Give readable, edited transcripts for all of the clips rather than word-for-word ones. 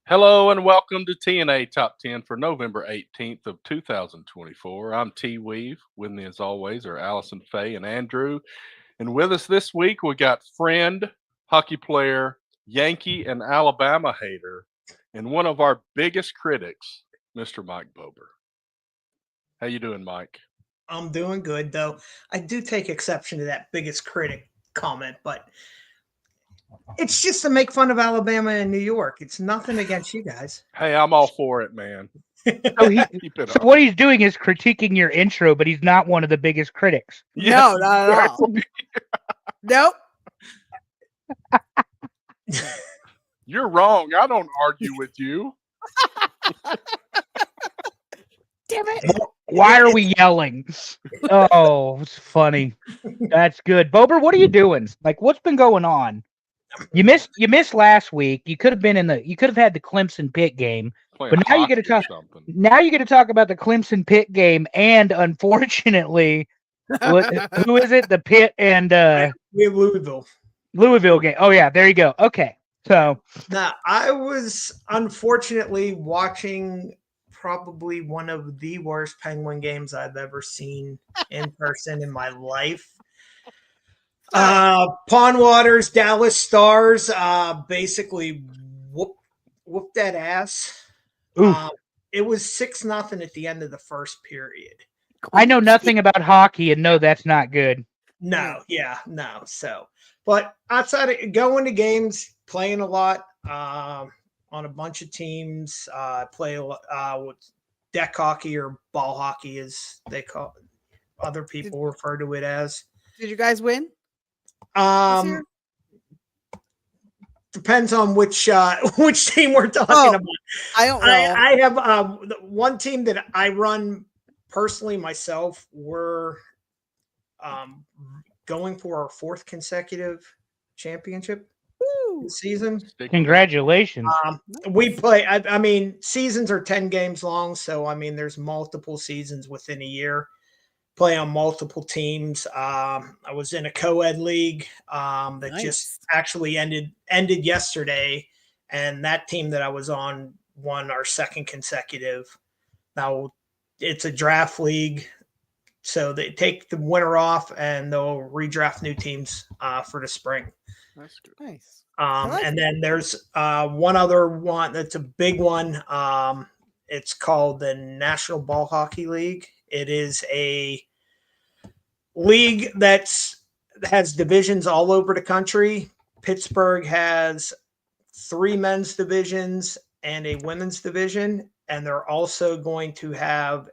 Hello and welcome to TNA Top 10 for November 18th of 2024. I'm T Weave. With me as always are Allison Faye and Andrew. And with us this week we got friend, hockey player, Yankee and Alabama hater, and one of our biggest critics, Mr. Mike Bober. How you doing, Mike? I'm doing good, though. I do take exception to that biggest critic comment, but it's just to make fun of Alabama and New York. It's nothing against you guys. Hey, I'm all for it, man. So, Keep it so up. what he's doing is critiquing your intro, but he's not one of the biggest critics. Yes, No, not at all. Nope. You're wrong. I don't argue with you. Damn it. Why are we yelling? Oh, it's funny. That's good. Bober, what are you doing? Like, what's been going on? You missed last week. You could have had the Clemson Pitt game. Playing But now you get to hockey or talk- something. Now you get to talk about the Clemson Pitt game, and unfortunately, who is it? The Pitt and We have Louisville. Louisville game. Oh yeah, there you go. Okay. So Now, I was unfortunately watching probably one of the worst Penguin games I've ever seen in person in my life. Pond Waters, Dallas Stars, basically whooped that ass. oof. It was 6-0 at the end of the first period. I know nothing about hockey, and no, that's not good. No. So, but outside of going to games, playing a lot on a bunch of teams, play with deck hockey or ball hockey, as they call it. Other people refer to it as. Did you guys win? Um, depends on which team we're talking Oh, about. I don't know. I have the one team that I run personally myself. We're going for our fourth consecutive championship Woo. season. Congratulations. We play. I mean, seasons are 10 games long, so I mean, there's multiple seasons within a year. Play on multiple teams. I was in a co-ed league that Nice. just actually ended yesterday, and that team that I was on won our second consecutive. Now it's a draft league, so they take the winter off and they'll redraft new teams for the spring. That's good. Nice. like And then there's one other one that's a big one. It's called the National Ball Hockey League. It is a league that has divisions all over the country. Pittsburgh has 3 men's divisions and a women's division, and they're also going to have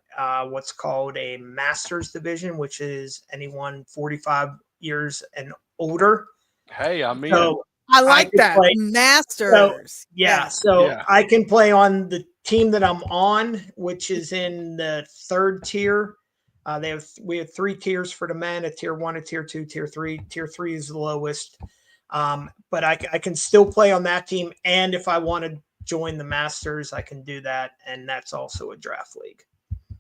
what's called a Masters division, which is anyone 45 years and older. Hey, I mean, So I like could that. play- Masters. so Yeah. I can play on the team that I'm on, which is in the third tier. We have 3 tiers for the men: a tier 1, a tier 2, tier 3. Tier 3 is the lowest. But I can still play on that team, and if I want to join the Masters, I can do that, and that's also a draft league.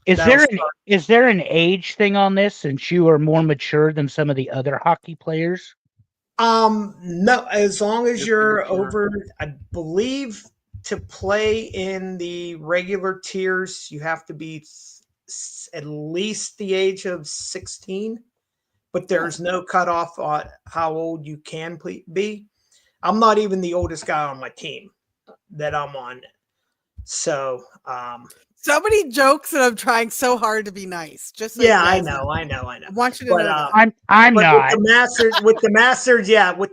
Is there an age thing on this, since you are more mature than some of the other hockey players? No, as long as Just you're mature. over, I believe, to play in the regular tiers, you have to be at least the age of 16, but there's no cutoff on how old you can be. I'm not even the oldest guy on my team that I'm on. So, So many jokes, and I'm trying so hard to be nice. Just so yeah, you I guys know. I want you to But, know that. I'm But not. with the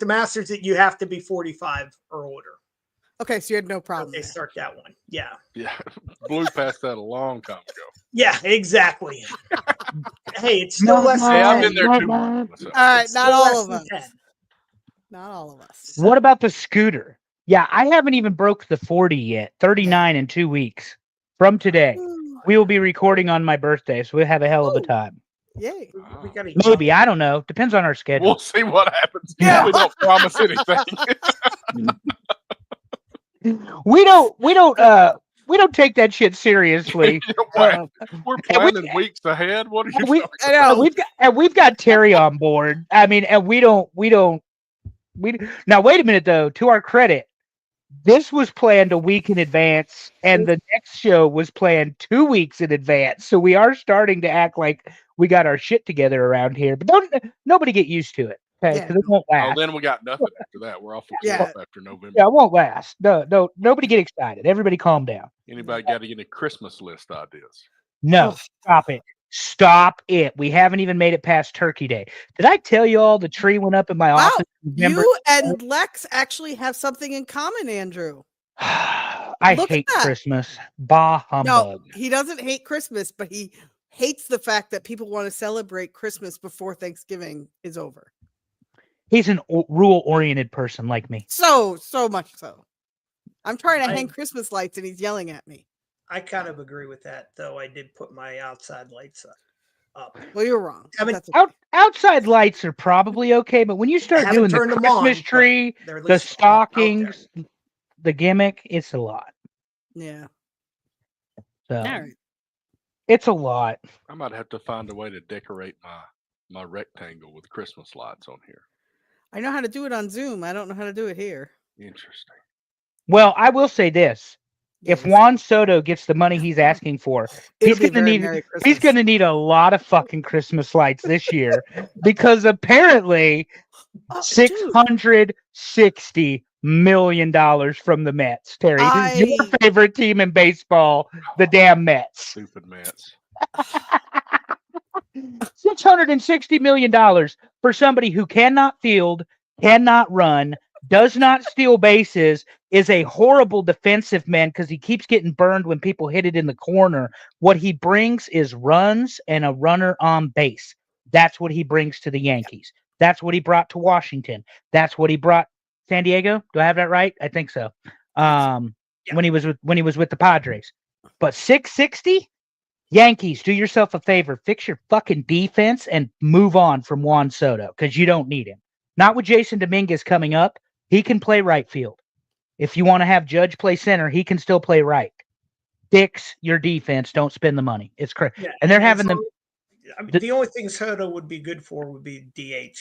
Masters, that you have to be 45 or older. Okay, so you had no So problem. they there. start that one. Yeah. yeah, blew past that a long time ago. Yeah, exactly. Hey, it's still less Hey, I've than been 10. there too much myself. All right, It's not still all less of than us. 10. Not all of us. What about the scooter? Yeah, I haven't even broke the 40 yet. 39 in 2 weeks from today. Ooh, We will be recording on my birthday, so we'll have a hell of a Ooh. time. Yay. We gotta Maybe, I don't know. Depends on our schedule. We'll see what happens. Yeah. We don't promise anything. We don't take that shit seriously. Wow. We're and we- planning weeks ahead. What are you we- talking I know. we've got Terry on board. I mean, and we don't. Now wait a minute though. To our credit, This was planned a week in advance, and the next show was planned 2 weeks in advance. So we are starting to act like we got our shit together around here. But nobody get used to it, okay? Yeah. Because it won't Oh, last. then we got nothing after that. We're off the Yeah. cliff after November. Yeah, it won't last. No, nobody get excited. Everybody calm down. Anybody got any Christmas list ideas? No, Ugh. stop it. Stop it. We haven't even made it past Turkey Day. Did I tell you all the tree went up in my Wow, office? in November? You and Lex actually have something in common, Andrew. I Look at hate that. Christmas. Bah No, humbug. he doesn't hate Christmas, but he hates the fact that people want to celebrate Christmas before Thanksgiving is over. He's an rule-oriented person like me. So much so. I'm trying to I- hang Christmas lights and he's yelling at me. I kind of agree with that, though. I did put my outside lights up. Well, you're wrong. Haven't- That's okay. Outside lights are probably okay, but when you start haven't doing the turned them on, Christmas but tree, They're at the least out there. stockings, the gimmick, it's a lot. Yeah. So All right. it's a lot. I might have to find a way to decorate my rectangle with Christmas lights on here. I know how to do it on Zoom. I don't know how to do it here. Interesting. Well, I will say this. If Yes. Juan Soto gets the money he's asking for, It'll he's be gonna very need Merry he's Christmas. gonna need a lot of fucking Christmas lights this year because apparently Oh, dude, $660 million from the Mets, Terry. This is your I- favorite team in baseball, the damn Mets. Stupid Mets. $660 million for somebody who cannot field, cannot run, does not steal bases, is a horrible defensive man because he keeps getting burned when people hit it in the corner. What he brings is runs and a runner on base. That's what he brings to the Yankees. That's what he brought to Washington. That's what he brought San Diego. Do I have that right? I think so. Yeah. When he was with the Padres. But 660? Yankees, do yourself a favor. Fix your fucking defense and move on from Juan Soto because you don't need him. Not with Jason Dominguez coming up. He can play right field. If you want to have Judge play center, he can still play right. Fix your defense. Don't spend the money. It's crazy. Yeah, And they're as having them. long- I mean, the only thing Soto would be good for would be DH.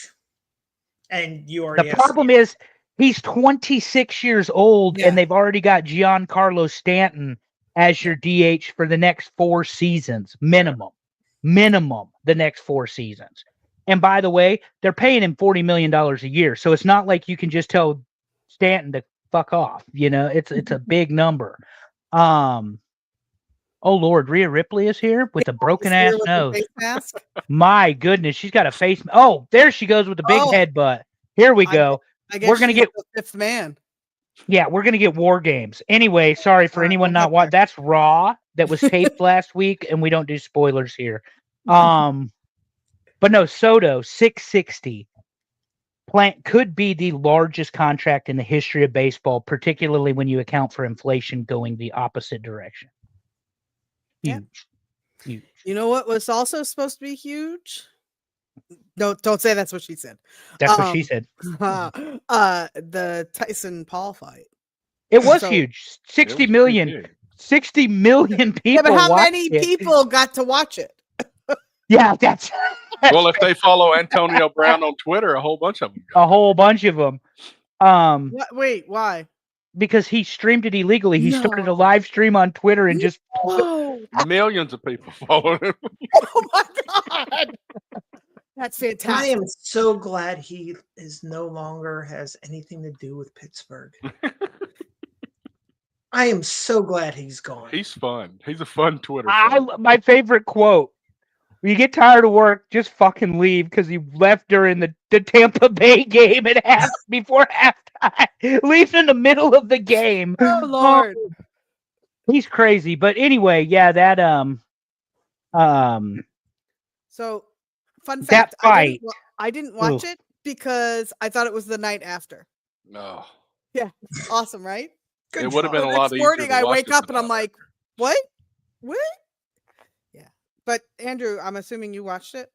And you already The have problem is he's 26 years old Yeah. and they've already got Giancarlo Stanton as your DH for the next 4 seasons, minimum the next 4 seasons. And by the way, they're paying him $40 million a year. So it's not like you can just tell Stanton to fuck off. You know, it's a big number. Oh Lord, Rhea Ripley is here with a broken Is here ass with the nose. face mask? My goodness, she's got a face. Oh, there she goes with the big Oh. headbutt. Here we I- go. I guess We're gonna she's get- the fifth man. Yeah, we're gonna get War Games. Anyway, sorry for All right, anyone we'll not get watching. That's Raw that was taped last week, and we don't do spoilers here. But no, Soto 660 plant could be the largest contract in the history of baseball, particularly when you account for inflation going the opposite direction. Yeah. Huge. You know what was also supposed to be huge? No, don't say that's what she said. That's what she Um, said. The Tyson Paul fight. It was so- huge. It 60 was pretty million. big. 60 million people. Yeah, but how watched many it. people got to watch it? Yeah, that's Well, if they follow Antonio Brown on Twitter, a whole bunch of them a whole bunch of them. What? Wait, why? Because he streamed it illegally. He started a No. live stream on Twitter and just Oh, Millions of people follow him. oh my god, that's I fantastic. am so glad he is no longer has anything to do with Pittsburgh. I am so glad he's gone. He's fun. He's a fun Twitter. fan. my favorite quote. When you get tired of work, just fucking leave because he left during the Tampa Bay game at before halftime. Leaves in the middle of the game. Oh Lord. He's crazy. But anyway, yeah, that So, fun That fact: fight. I didn't watch Ooh. it because I thought it was the night after. No. Awesome, right? Good It would have job. been a The lot next easier. morning, to I watch wake it up the and I'm night like, "What? What?" Yeah, but Andrew, I'm assuming you watched it.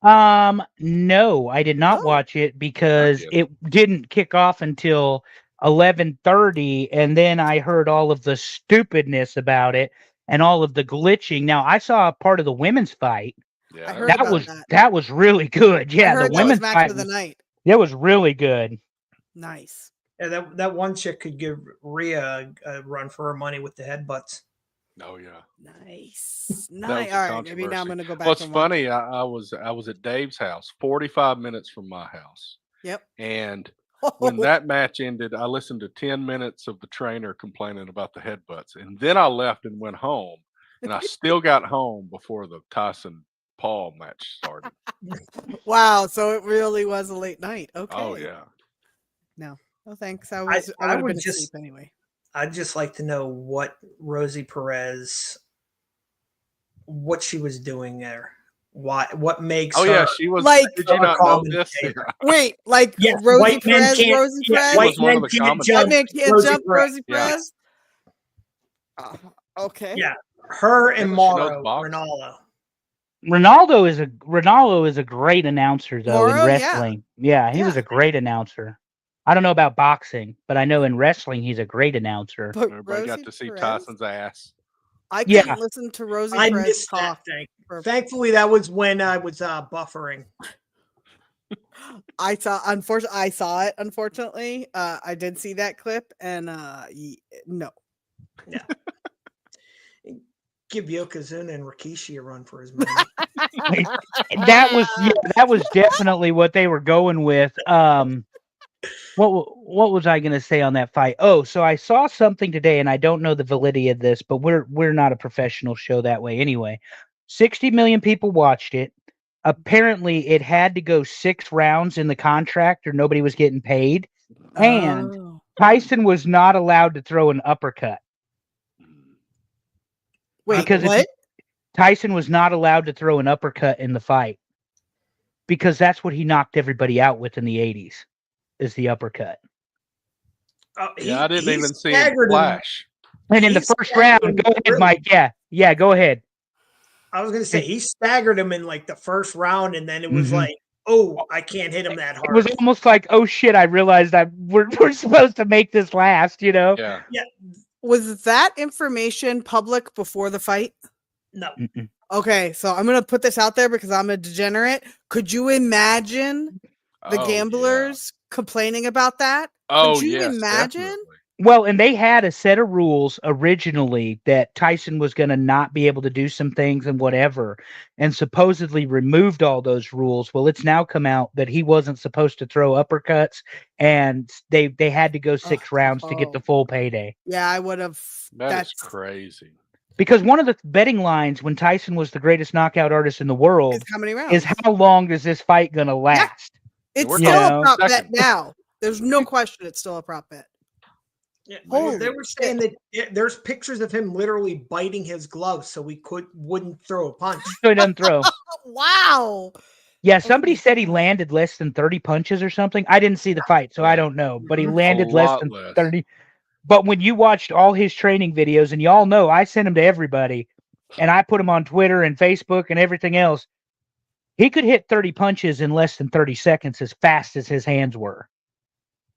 no, I did not Oh. watch it because did. it didn't kick off until 11:30, and then I heard all of the stupidness about it and all of the glitching. Now I saw a part of the women's fight. after. Yeah, I heard That about was that. that was really good. I Yeah, heard the that was women's match fight of the was, night. that was really good. Nice. Yeah, that one chick could give Rhea a run for her money with the headbutts. Oh yeah. Nice. That Nice. was a All right. Maybe now I'm controversy. going to go back What's and watch. funny, I was at Dave's house, 45 minutes from my house, Yep. and when that match ended, I listened to 10 minutes of the trainer complaining about the headbutts, and then I left and went home, and I still got home before the Tyson Paul match started. Wow. So it really was a late night. Okay. Oh yeah. No, thanks. I I would have would been just- asleep anyway. I'd just like to know what Rosie Perez, what she was doing there. What makes Oh her? yeah, she was. Like- Did you not know Common this? favorite. Wait, like Yeah, Rosie white men Perez, can't- Rosie yeah, Perez? She white was one of men the can't commentators. White jump. man can't Rosie jump, Perez. Rosie Yeah. Perez? Okay. Yeah, her and Maybe she knows Mauro boxing. Ronaldo. Ronaldo is a great announcer though Mauro, in yeah. wrestling. Yeah, he was Yeah. a great announcer. I don't know about boxing, but I know in wrestling he's a great announcer. But Everybody got Rosie to see Perez? Tyson's ass. I Yeah. couldn't listen to Rosie I Perez missed that talk. thing. for- Thankfully, that was when I was buffering. I saw it. Unfortunately, I did see that clip, and no. Give Yokozuna and Rikishi a run for his money. That was definitely what they were going with. What was I going to say on that fight? Oh, so I saw something today, and I don't know the validity of this, but we're not a professional show that way anyway. 60 million people watched it. Apparently, it had to go 6 rounds in the contract, or nobody was getting paid. And Oh. Tyson was not allowed to throw an uppercut. Wait, because if what? Tyson was not allowed to throw an uppercut in the fight because that's what he knocked everybody out with in the 80s is the uppercut. Yeah, I didn't he even see him staggered flash. And in the He's first round, staggered go ahead, really. Mike. Yeah, go ahead. I was going to say he staggered him in like the first round, and then it was Mhm. like, oh, I can't hit him that It was hard. almost like, oh shit, I realized we're supposed to make this last, you know? Yeah. Was that information public before the fight? No, Mm-mm. Okay, so I'm gonna put this out there because I'm a degenerate. Could you imagine the Oh, gamblers complaining about that? Yeah. Oh, you yes, imagine? definitely. Well, and they had a set of rules originally that Tyson was going to not be able to do some things and whatever, and supposedly removed all those rules. Well, it's now come out that he wasn't supposed to throw uppercuts, and they had to go 6 rounds to get the full payday. Yeah, I would have. That's crazy. Because one of the betting lines when Tyson was the greatest knockout artist in the world Is how many rounds? is how long is this fight going to last? It's We're still talking a prop bet seconds. now. There's no question. It's still a prop bet. yeah, Holy they were saying that there's pictures of him literally biting his gloves so he wouldn't throw a punch. So he doesn't throw. Wow. Yeah, somebody said he landed less than 30 punches or something. I didn't see the fight, so I don't know. But he Mhm. landed A less lot than less. 30. But when you watched all his training videos, and y'all know I sent them to everybody, and I put them on Twitter and Facebook and everything else, he could hit 30 punches in less than 30 seconds as fast as his hands were.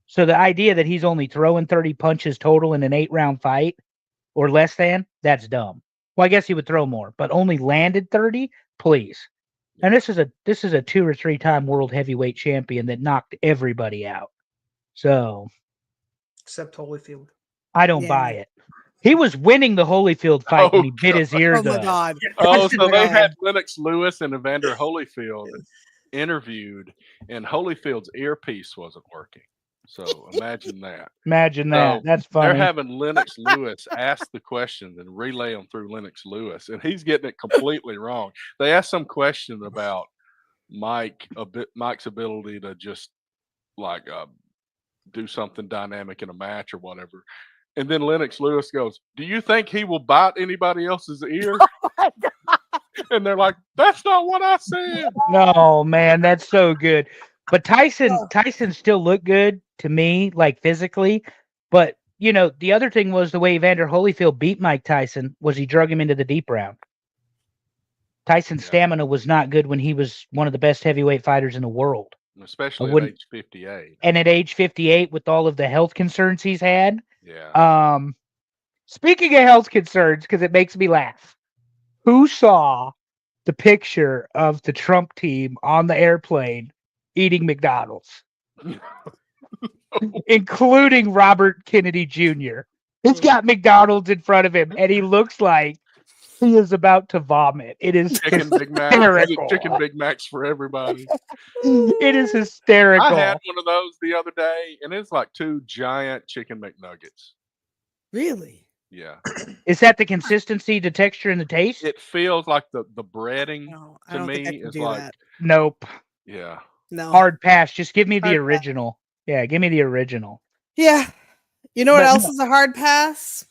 So the idea that he's only throwing 30 punches total in an 8-round fight or less than, that's dumb. Well, I guess he would throw more, but only landed 30, please. And this is a 2 or 3 time world heavyweight champion that knocked everybody out. So Except Holyfield. I don't Yeah. buy it. He was winning the Holyfield fight when he bit his ears Oh my off. god. Oh, That's so the they guy. had Lennox Lewis and Evander Holyfield interviewed, and Holyfield's earpiece wasn't working. So imagine that. Imagine that. So, That's They're funny. having Lennox Lewis ask the questions and relay them through Lennox Lewis, and he's getting it completely wrong. They asked some question about Mike's ability to just like do something dynamic in a match or whatever. And then Lennox Lewis goes, "Do you think he will bite anybody else's ear?" And they're like, "That's not what I said." No, man, that's so good. But Tyson still looked good to me, like physically. But you know, the other thing was the way Evander Holyfield beat Mike Tyson was he drug him into the deep round. Tyson's Yeah. stamina was not good when he was one of the best heavyweight fighters in the world. Especially at wouldn't- age 58. And at age 58, with all of the health concerns he's had, Yeah. speaking of health concerns, because it makes me laugh, who saw the picture of the Trump team on the airplane eating McDonald's? including Robert Kennedy Jr. He's got McDonald's in front of him, and he looks like he is about to vomit. It is Chicken Big Mac. hysterical. Chicken Big Macs for everybody. It is hysterical. I had one of those the other day, and it's like 2 giant chicken McNuggets. Really? Yeah. Is that the consistency, the texture, and the taste? It feels like the breading No, I to don't think I me can is do like, that. Nope. yeah. No. Hard pass. Just give me the Hard pass. original. Yeah, give me the original. Yeah. You know what But else no. is a hard pass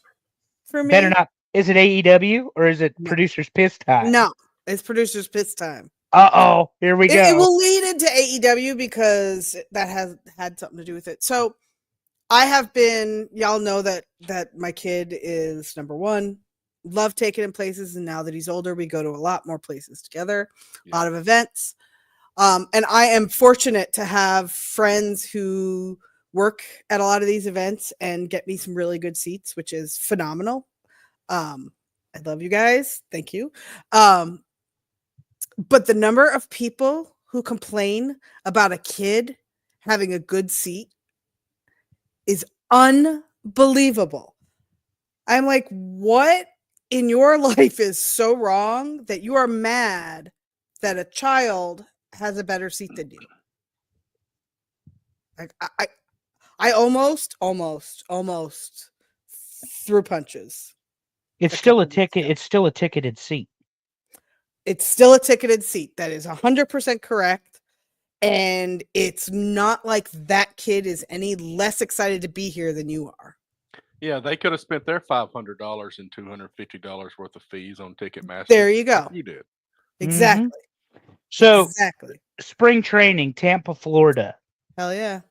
for me? Better not. Is it AEW or is it No. Producer's Piss time? No, it's producer's piss time. Uh-oh. Here we go. It will lead into AEW because that has had something to do with it. So I have been, y'all know that my kid is number one. Love taking him places, and now that he's older, we go to a lot more places together, a lot of events. And I am fortunate to have friends who work at a lot of these events and get me some really good seats, which is phenomenal. I love you guys. Thank you. But the number of people who complain about a kid having a good seat is unbelievable. I'm like, what in your life is so wrong that you are mad that a child has a better seat than you? Like, I almost threw punches. It's a still a couple weeks ticket. ago. It's still a ticketed seat. It's still a ticketed seat. That is 100% correct. And it's not like that kid is any less excited to be here than you are. Yeah, they could have spent their $500 and $250 worth of fees on Ticketmaster. There you go. like you did. Exactly. So, Exactly. spring training, Tampa, Florida. Hell yeah.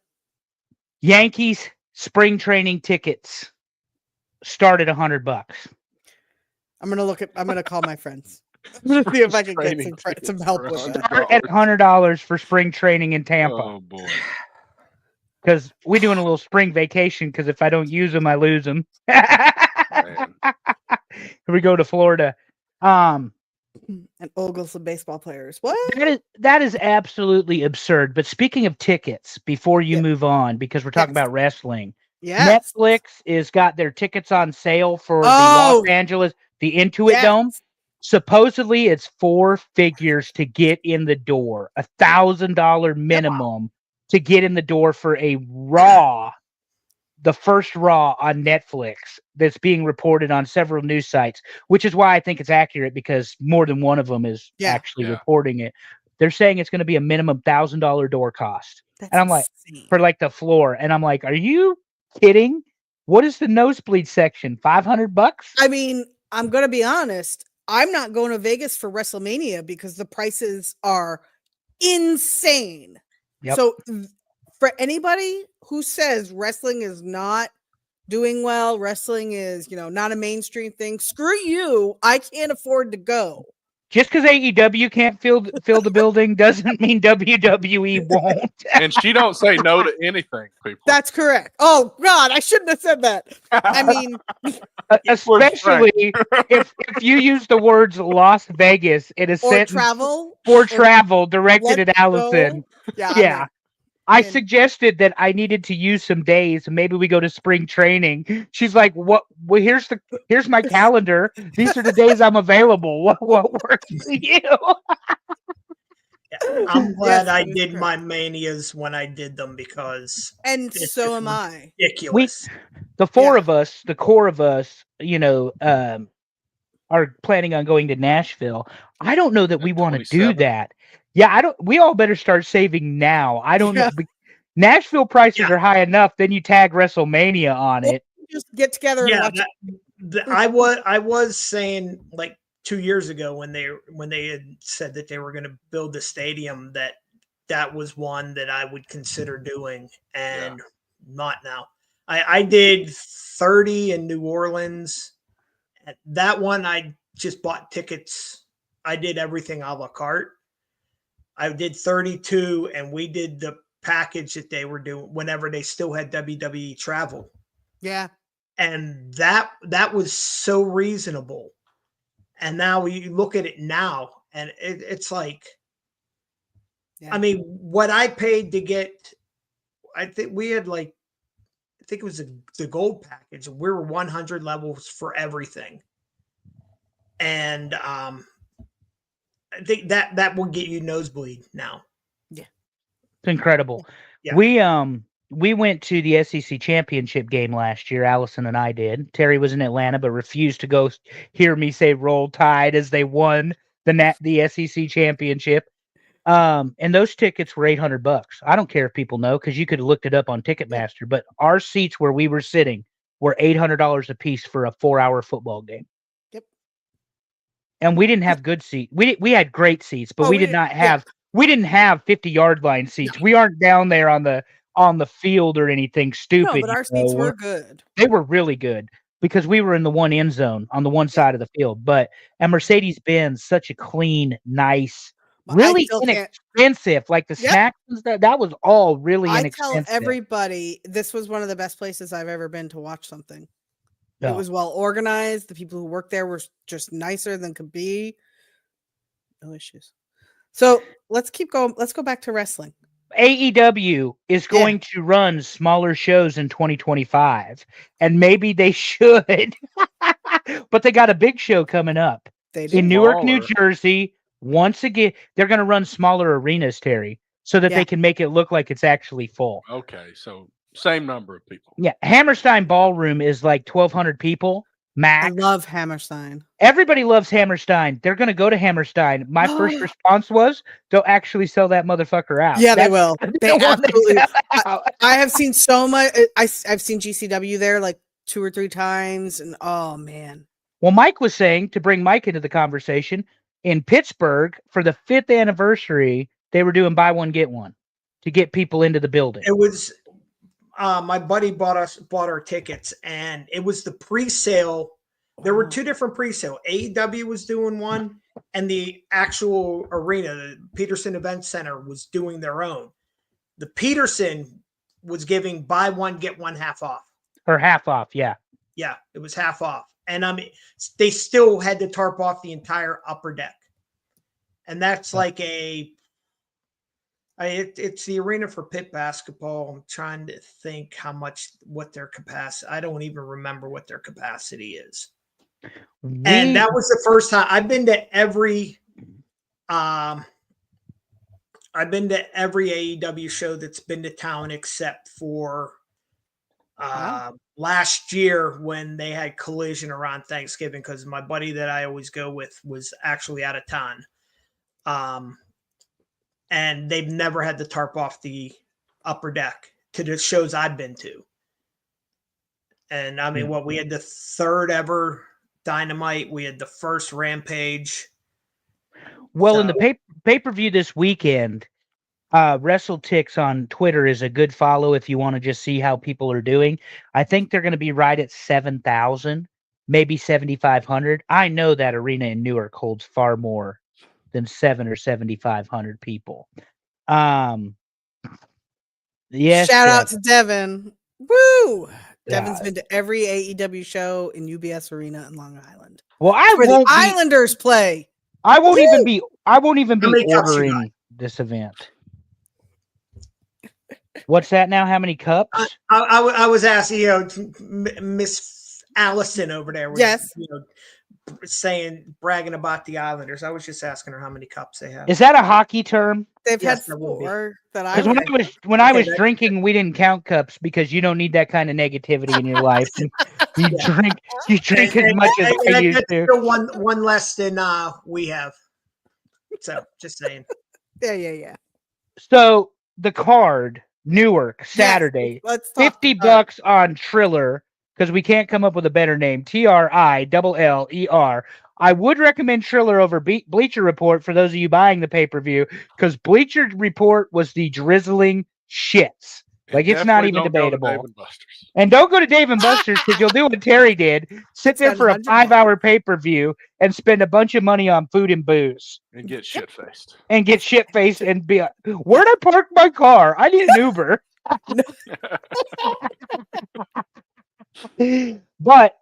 Yankees spring training tickets start at $100. I'm gonna call my friends. I'm gonna see if I can get Training some tickets help for with that. Start at $100 for spring training in Tampa. Oh boy. Because we're doing a little spring vacation. Because if I don't use them, I lose them. Man. We go to Florida. And ogle some baseball players. What? That is absolutely absurd. But speaking of tickets, before you Yeah. move on, because we're talking Yes. about wrestling, Yes. Netflix is got their tickets on sale for the Oh! Los Angeles, the Intuit Yes. Dome. Supposedly, it's 4 figures to get in the door, $1,000 minimum to get in the door for a Raw, the first Raw on Netflix that's being reported on several news sites, which is why I think it's accurate because more than one of them is Yeah. actually Yeah. reporting it. They're saying it's going to be a minimum $1,000 door cost That's And I'm like, insane. for like the floor. And I'm like, are you kidding? What is the nosebleed section? $500? I mean, I'm gonna be honest. I'm not going to Vegas for WrestleMania because the prices are insane. Yep. So for anybody who says wrestling is not doing well, wrestling is, not a mainstream thing, screw you. I can't afford to go. Just because AEW can't fill the building doesn't mean WWE won't. And she don't say no to anything, people. That's correct. Oh God, I shouldn't have said that. I mean, Especially if you use the words Las Vegas in a or sentence travel. for travel directed let's at Allison. go. Yeah. Yeah. I in. suggested that I needed to use some days. Maybe we go to spring training. She's like, "What? Well, here's my calendar. These are the days I'm available. What works for you?" I'm glad Yes, I that is did correct. my manias when I did them because And It's so just am I. ridiculous. The four Yeah. of us, the core of us, are planning on going to Nashville. I don't know that we want to do 27th? that. Yeah, I don't. We all better start saving now. I don't Yeah. know. Nashville prices Yeah. are high enough. Then you tag WrestleMania on Well, it. Just get together and Yeah, watch I was saying like 2 years ago when they had said that they were going to build the stadium that was one that I would consider doing, and not now. I did 30 in New Orleans. That one I just bought tickets. I did everything a la carte. I did 32, and we did the package that they were doing whenever they still had WWE travel. Yeah. And that was so reasonable. And now you look at it now, and it's like, Yeah. I mean, what I paid to get, I think we had like think it was the gold package. We were 100 levels for everything. And I think that will get you nosebleed now. It's incredible. Yeah. We went to the SEC championship game last year. Allison and I did. Terry was in Atlanta, but refused to go hear me say "Roll Tide" as they won the SEC championship. And those tickets were $800. I don't care if people know because you could have looked it up on Ticketmaster. But our seats where we were sitting were $800 a piece for a 4-hour football game. Yep. And we didn't have good seats. We had great seats, but we didn't have 50-yard line seats. We aren't down there on the field or anything stupid. No, but our seats were good. They were really good because we were in the one end zone on the one side of the field. But at Mercedes-Benz, such a clean, nice, really inexpensive. Like the snacks and stuff, that was all really inexpensive. I tell everybody this was one of the best places I've ever been to watch something. No. It was well organized. The people who worked there were just nicer than could be. No issues. So let's keep going. Let's go back to wrestling. AEW is going to run smaller shows in 2025, and maybe they should, but they got a big show coming up in Newark, New Jersey. Once again, they're going to run smaller arenas, Terry, so that they can make it look like it's actually full. Okay, so same number of people. Yeah, Hammerstein Ballroom is like 1,200 people max. I love Hammerstein. Everybody loves Hammerstein. They're going to go to Hammerstein. My first response was, they'll actually sell that motherfucker out. Yeah, they will. They absolutely. I have seen so much. I've seen GCW there like 2 or 3 times, and oh man. Well, Mike was saying, to bring Mike into the conversation, in Pittsburgh for the 5th anniversary, they were doing buy one get one to get people into the building. It was my buddy bought our tickets, and it was the pre-sale. There were 2 different pre-sale. AEW was doing one, and the actual arena, the Peterson Event Center, was doing their own. The Peterson was giving buy one get one half off. Or half off, yeah. Yeah, it was half off. And I mean, they still had to tarp off the entire upper deck. And that's like it's the arena for pit basketball. I'm trying to think what their capacity. I don't even remember what their capacity is. And that was the first time I've been to every AEW show that's been to town except for last year when they had Collision around Thanksgiving, because my buddy that I always go with was actually out of town. And they've never had to tarp off the upper deck to the shows I've been to. And I mean, we had the 3rd ever Dynamite. We had the 1st Rampage. Well, in the pay-per-view this weekend, WrestleTix on Twitter is a good follow if you want to just see how people are doing. I think they're going to be right at 7,000, maybe 7,500. I know that arena in Newark holds far more than 7 or 7,500 people. Yes. Shout out to Devin. Woo! Devin's been to every AEW show in UBS Arena in Long Island. Well, the Islanders play. I won't even be ordering this event. What's that now? How many cups? I was asking, Miss Allison over there. Was, bragging about the Islanders. I was just asking her how many cups they have. Is that a hockey term? They've had 4 that I. Because when I was drinking, we didn't count cups because you don't need that kind of negativity in your life. You drink as much as I used to. Still one less than we have. So just saying. Yeah. So the card, Newark, Saturday, $50 on Triller, because we can't come up with a better name. TRILLER. I would recommend Triller over Bleacher Report for those of you buying the pay-per-view, because Bleacher Report was the drizzling shits. Like, it's not even debatable. And don't go to Dave & Buster's, because you'll do what Terry did. Sit there for a 5-hour pay-per-view and spend a bunch of money on food and booze. And get shit-faced. And get shit-faced and be like, where'd I park my car? I need an Uber. But,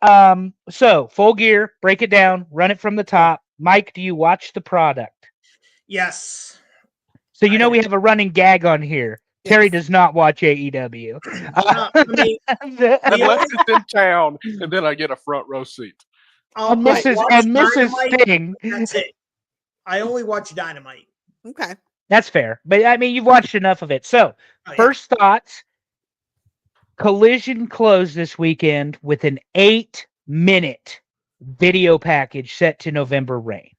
so, Full Gear, break it down, run it from the top. Mike, do you watch the product? Yes. So, we have a running gag on here. Terry does not watch AEW. I mean, Unless it's in town, and then I get a front row seat. and I'll Mrs. watch and Mrs. Dynamite, Sting. That's it. I only watch Dynamite. Okay. That's fair, but I mean, you've watched enough of it. So, Oh, yeah. first thoughts: Collision closed this weekend with an 8-minute video package set to November Rain.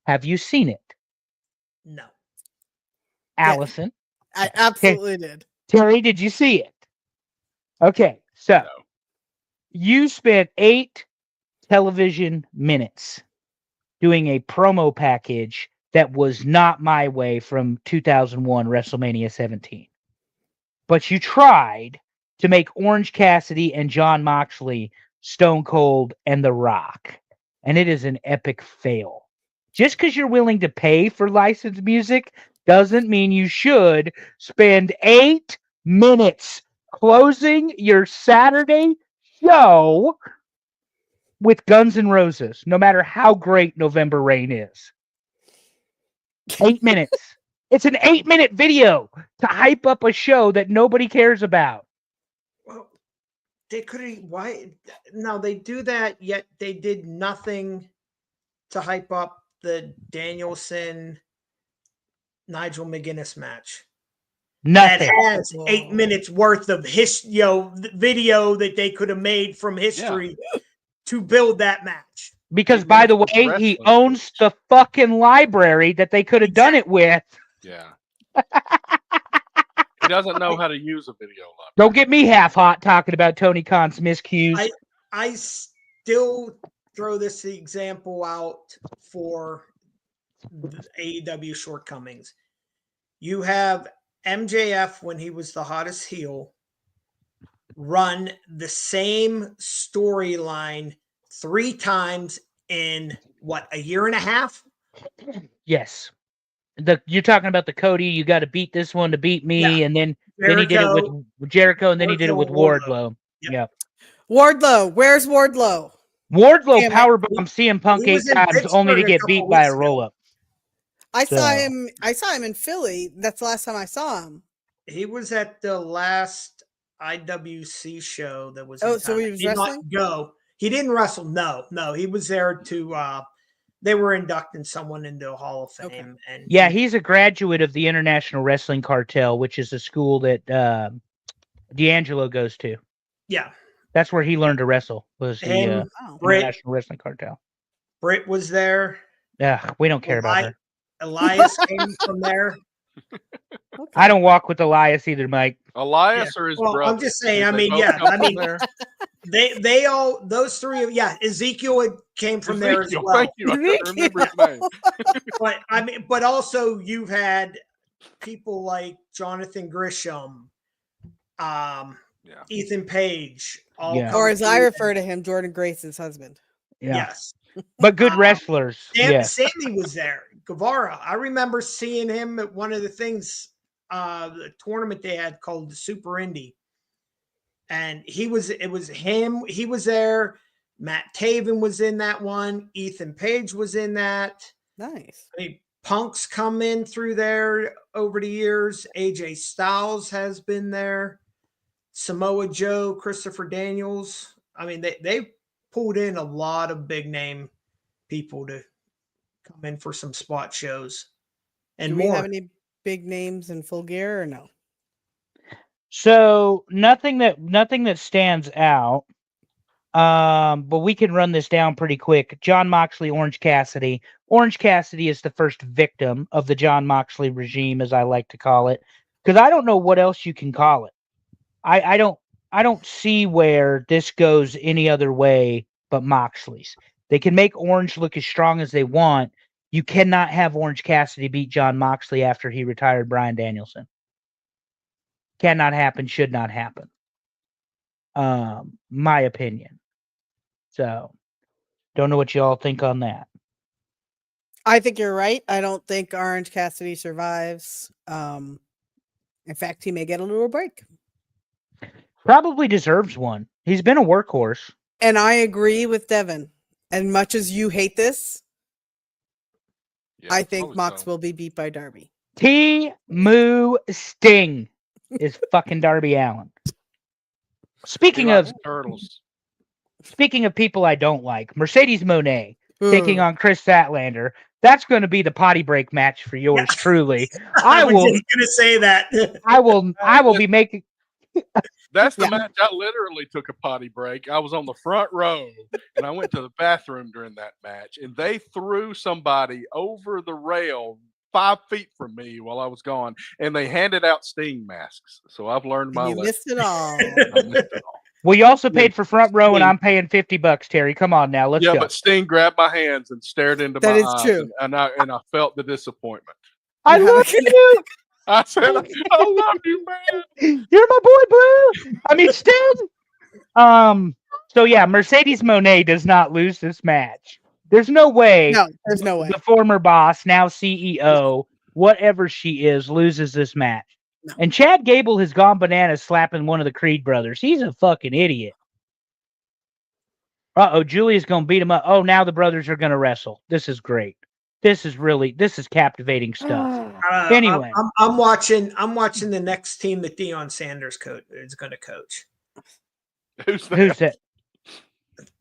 Have you seen it, No. Allison? I absolutely did. Terry, did you see it? Okay, so No. you spent 8 television minutes doing a promo package that was not my way from 2001 WrestleMania 17. But you tried to make Orange Cassidy and John Moxley Stone Cold and The Rock. And it is an epic fail. Just because you're willing to pay for licensed music doesn't mean you should spend 8 minutes closing your Saturday show with Guns N' Roses, no matter how great November Rain is. 8 minutes. It's an 8-minute video to hype up a show that nobody cares about. Well, they could have. Why? No, they do that. Yet they did nothing to hype up the Danielson Nigel McGuinness match. Nothing. That has 8 minutes worth of video that they could have made from history to build that match. Because, 8 by the way, minutes of he wrestling owns the fucking library that they could have done it with. Yeah. He doesn't know how to use a video library. Don't get me half hot talking about Tony Khan's miscues. I still throw this example out for the AEW shortcomings. You have MJF when he was the hottest heel run the same storyline 3 times in what, a year and a half? Yes. You're talking about the Cody, you got to beat this one to beat me, Yeah. and then he did it with Jericho, and then he did it with Wardlow. Yep. Yeah. Wardlow. Where's Wardlow? Wardlow Damn it. powerbomb CM Punk He 8 was in times only to Pittsburgh a get couple beat by a weeks ago. roll up. I saw So- him. I saw him in Philly. That's the last time I saw him. He was at the last IWC show that was. Oh, in so town. he was did not wrestling? go. He didn't wrestle. No, he was there to. They were inducting someone into a Hall of Fame, Okay. and Yeah, he's a graduate of the International Wrestling Cartel, which is a school that D'Angelo goes to. yeah. That's where he learned to wrestle. Was the Him, Oh. Britt, International Wrestling Cartel? Britt was there. Yeah, we don't care about her. Elias came from there. Okay. I don't walk with Elias either, Mike. Elias or his Well, brother? I'm just saying. Did I they mean, both yeah. come I from mean, there? they all those 3. Yeah, Ezekiel came from there as Ezekiel, well. Thank you. I couldn't remember his name. But I mean, but also you've had people like Jonathan Grisham, Yeah. Ethan Page, all Yeah. come Or as I through. refer to him, Jordan Grace's husband. Yeah, Yes, but good wrestlers. Yeah, Sammy was there. Guevara, I remember seeing him at one of the things, the tournament they had called the Super Indie, and it was him. He was there. Matt Taven was in that one. Ethan Page was in that. Nice. I mean, Punk's come in through there over the years. AJ Styles has been there. Samoa Joe, Christopher Daniels. I mean, they pulled in a lot of big name people to come in for some spot shows and Do we more. have any big names in Full Gear or no? so nothing that stands out. But we can run this down pretty quick. John Moxley, Orange Cassidy. Orange Cassidy is the first victim of the John Moxley regime, as I like to call it, because I don't know what else you can call it. I don't see where this goes any other way but Moxley's. They can make Orange look as strong as they want. You cannot have Orange Cassidy beat John Moxley after he retired Bryan Danielson. Cannot happen, should not happen. My opinion. So, don't know what you all think on that. I think you're right. I don't think Orange Cassidy survives. In fact, he may get a little break. Probably deserves one. He's been a workhorse. And I agree with Devin. As much as you hate this, Yeah, I think probably Mox so. will be beat by Darby. T. Moo Sting. is fucking Darby Allin. Speaking He of likes turtles. people I don't like, Mercedes Moné taking Ugh. on Chris Statlander. That's going to be the potty break match for yours truly. I I was will just going to say that. I will be making That's the Yeah. match. I literally took a potty break. I was on the front row and I went to the bathroom during that match, and they threw somebody over the rail 5 feet from me while I was gone, and they handed out Sting masks. So I've learned my You lesson. missed it all. I missed it all. Well, you also paid for front row, and Sting. I'm paying $50, Terry. Come on now, let's Yeah, go. but Sting grabbed my hands and stared into That my is eyes, true. and I felt the disappointment. I You have a love connection. you. I said, "I love you, man." You're my boy, Blue. I mean, Sting. So yeah, Mercedes Moné does not lose this match. There's no way No, there's no way. the former boss, now CEO, whatever she is, loses this match. No. And Chad Gable has gone bananas slapping one of the Creed brothers. He's a fucking idiot. Julia's gonna beat him up. Oh, now the brothers are gonna wrestle. This is great. This is captivating stuff. Anyway. I'm watching the next team that Deion Sanders is going to coach. Who's that? Who's that?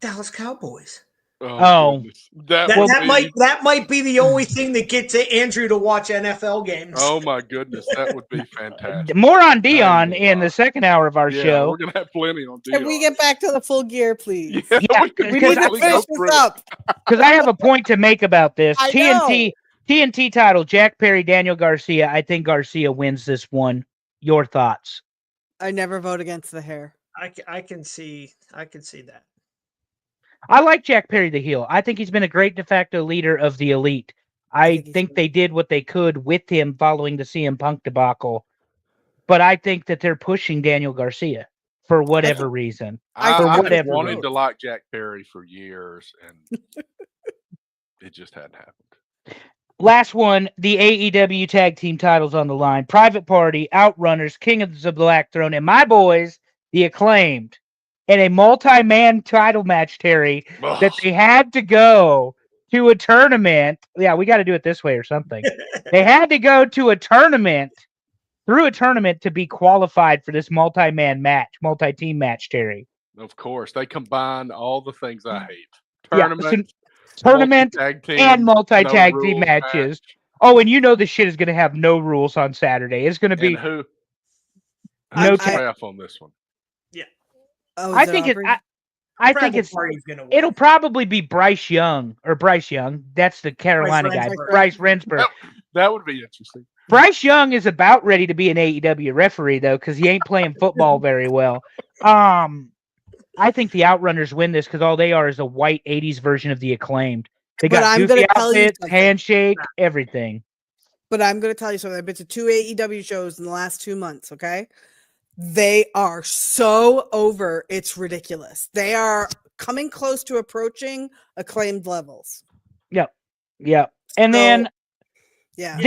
Dallas Cowboys. Oh. Goodness. That might be the only thing that gets Andrew to watch NFL games. Oh my goodness, that would be fantastic. More on Dion in the second hour of our Yeah, show. we're gonna have plenty on. Can we get back to the full gear, please? Yeah, Yeah, we could We because need to really finish go this through it. up. Because I have a point to make about this. I TNT title, Jack Perry, Daniel Garcia. I think Garcia wins this one. Your thoughts? I never vote against the hair. I can see that. I like Jack Perry the heel. I think he's been a great de facto leader of the elite. I he's think great. they did what they could with him following the CM Punk debacle. But I think that they're pushing Daniel Garcia for whatever reason. I've whatever wanted reason. to like Jack Perry for years, and it just hadn't happened. Last one, the AEW tag team titles on the line. Private Party, Outrunners, King of the Black Throne, and my boys, the Acclaimed, in a multi-man title match, Terry, that they had to go to a tournament. Yeah, we got to do it this way or something. They had to go to a tournament, through a tournament, to be qualified for this multi-man match, multi-team match, Terry. Of course, they combine all the things I hate: Yeah, tournament, tournament multi-tag team, and multi-tag no team rules matches. match. Oh, and you know this shit is going to have no rules on Saturday. It's going to be And who's no the ta- ref on this one? Oh, I is think it. Aubrey? I think Private it's. Party's gonna win. It'll probably be Bryce Young. That's the Carolina guy. Rensburg. Bryce Rensburg. That would be interesting. Bryce Young is about ready to be an AEW referee though, because he ain't playing football very well. I think the Outrunners win this because all they are is a white '80s version of the Acclaimed. They But got I'm goofy gonna tell you outfits, something. handshake, everything. But I'm going to tell you something. I've been to 2 AEW shows in the last 2 months, okay? They are so over, it's ridiculous. They are coming close to approaching Acclaimed levels. Yeah, and So, then yeah.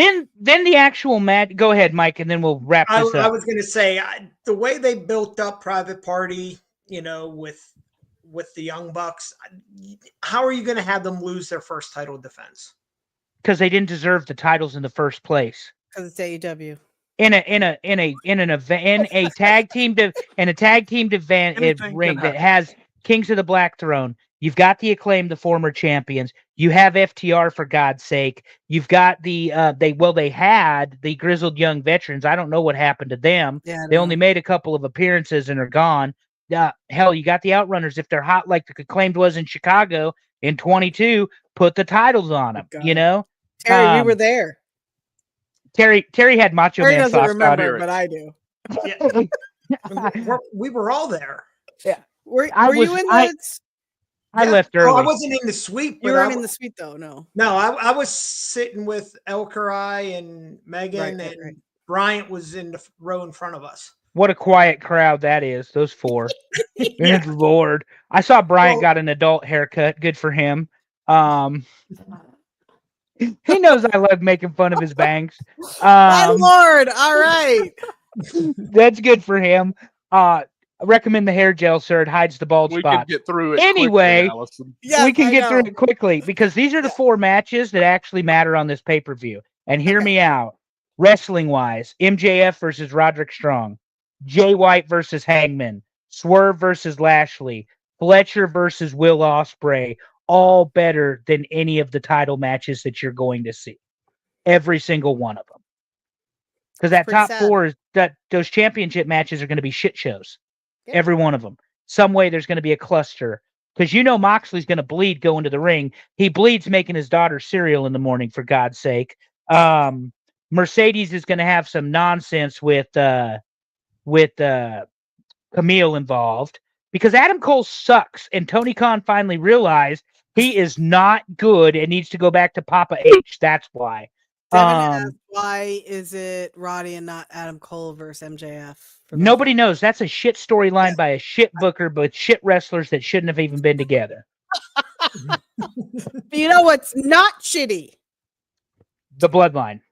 then the actual match. Go ahead, Mike, and then we'll wrap I this up. was going to say the way they built up Private Party, with the Young Bucks. How are you going to have them lose their first title defense? Because they didn't deserve the titles in the first place. Because it's AEW. In a tag team event Anything ring can that happen. has Kings of the Black Throne. You've got the Acclaimed, the former champions. You have FTR, for God's sake. You've got they had the grizzled young veterans. I don't know what happened to them. Yeah. They only made a couple of appearances and are gone. Hell, you got the Outrunners. If they're hot like the Acclaimed was in Chicago in 22, put the titles on them. God. Terry, we um, were there. Terry had Macho Terry Man doesn't sauce. remember, it. but I do. We were all there. Were I you in was- the... I Yeah. left Oh, early. I wasn't in the suite, You but weren't in the suite, though, no. no, I was sitting with El Karai and Megan, Right. and Bryant was in the row in front of us. What a quiet crowd that is. Those four. Yeah. Good Lord. I saw Bryant Well- got an adult haircut. Good for him. He knows I love making fun of his bangs. My Lord! All right. That's good for him. I recommend the hair gel, sir. It hides the bald We spot. could get through it. Anyway, quickly, Allison. Yes, we can I get through know. it quickly because these are the four matches that actually matter on this pay-per-view. And hear Okay. me out. Wrestling wise, MJF versus Roderick Strong, Jay White versus Hangman, Swerve versus Lashley, Fletcher versus Will Ospreay, all better than any of the title matches that you're going to see. Every single one of them. Because that Pretty top sad. four is that those championship matches are going to be shit shows. Yep. Every one of them. Some way there's going to be a cluster. Because you know Moxley's going to bleed going to the ring. He bleeds making his daughter cereal in the morning, for God's sake. Mercedes is going to have some nonsense with Camille involved. Because Adam Cole sucks. And Tony Khan finally realized he is not good and needs to go back to Papa H. That's why. Devin asked, why is it Roddy and not Adam Cole versus MJF? Nobody knows. That's a shit storyline by a shit booker, but shit wrestlers that shouldn't have even been together. You know what's not shitty? The Bloodline.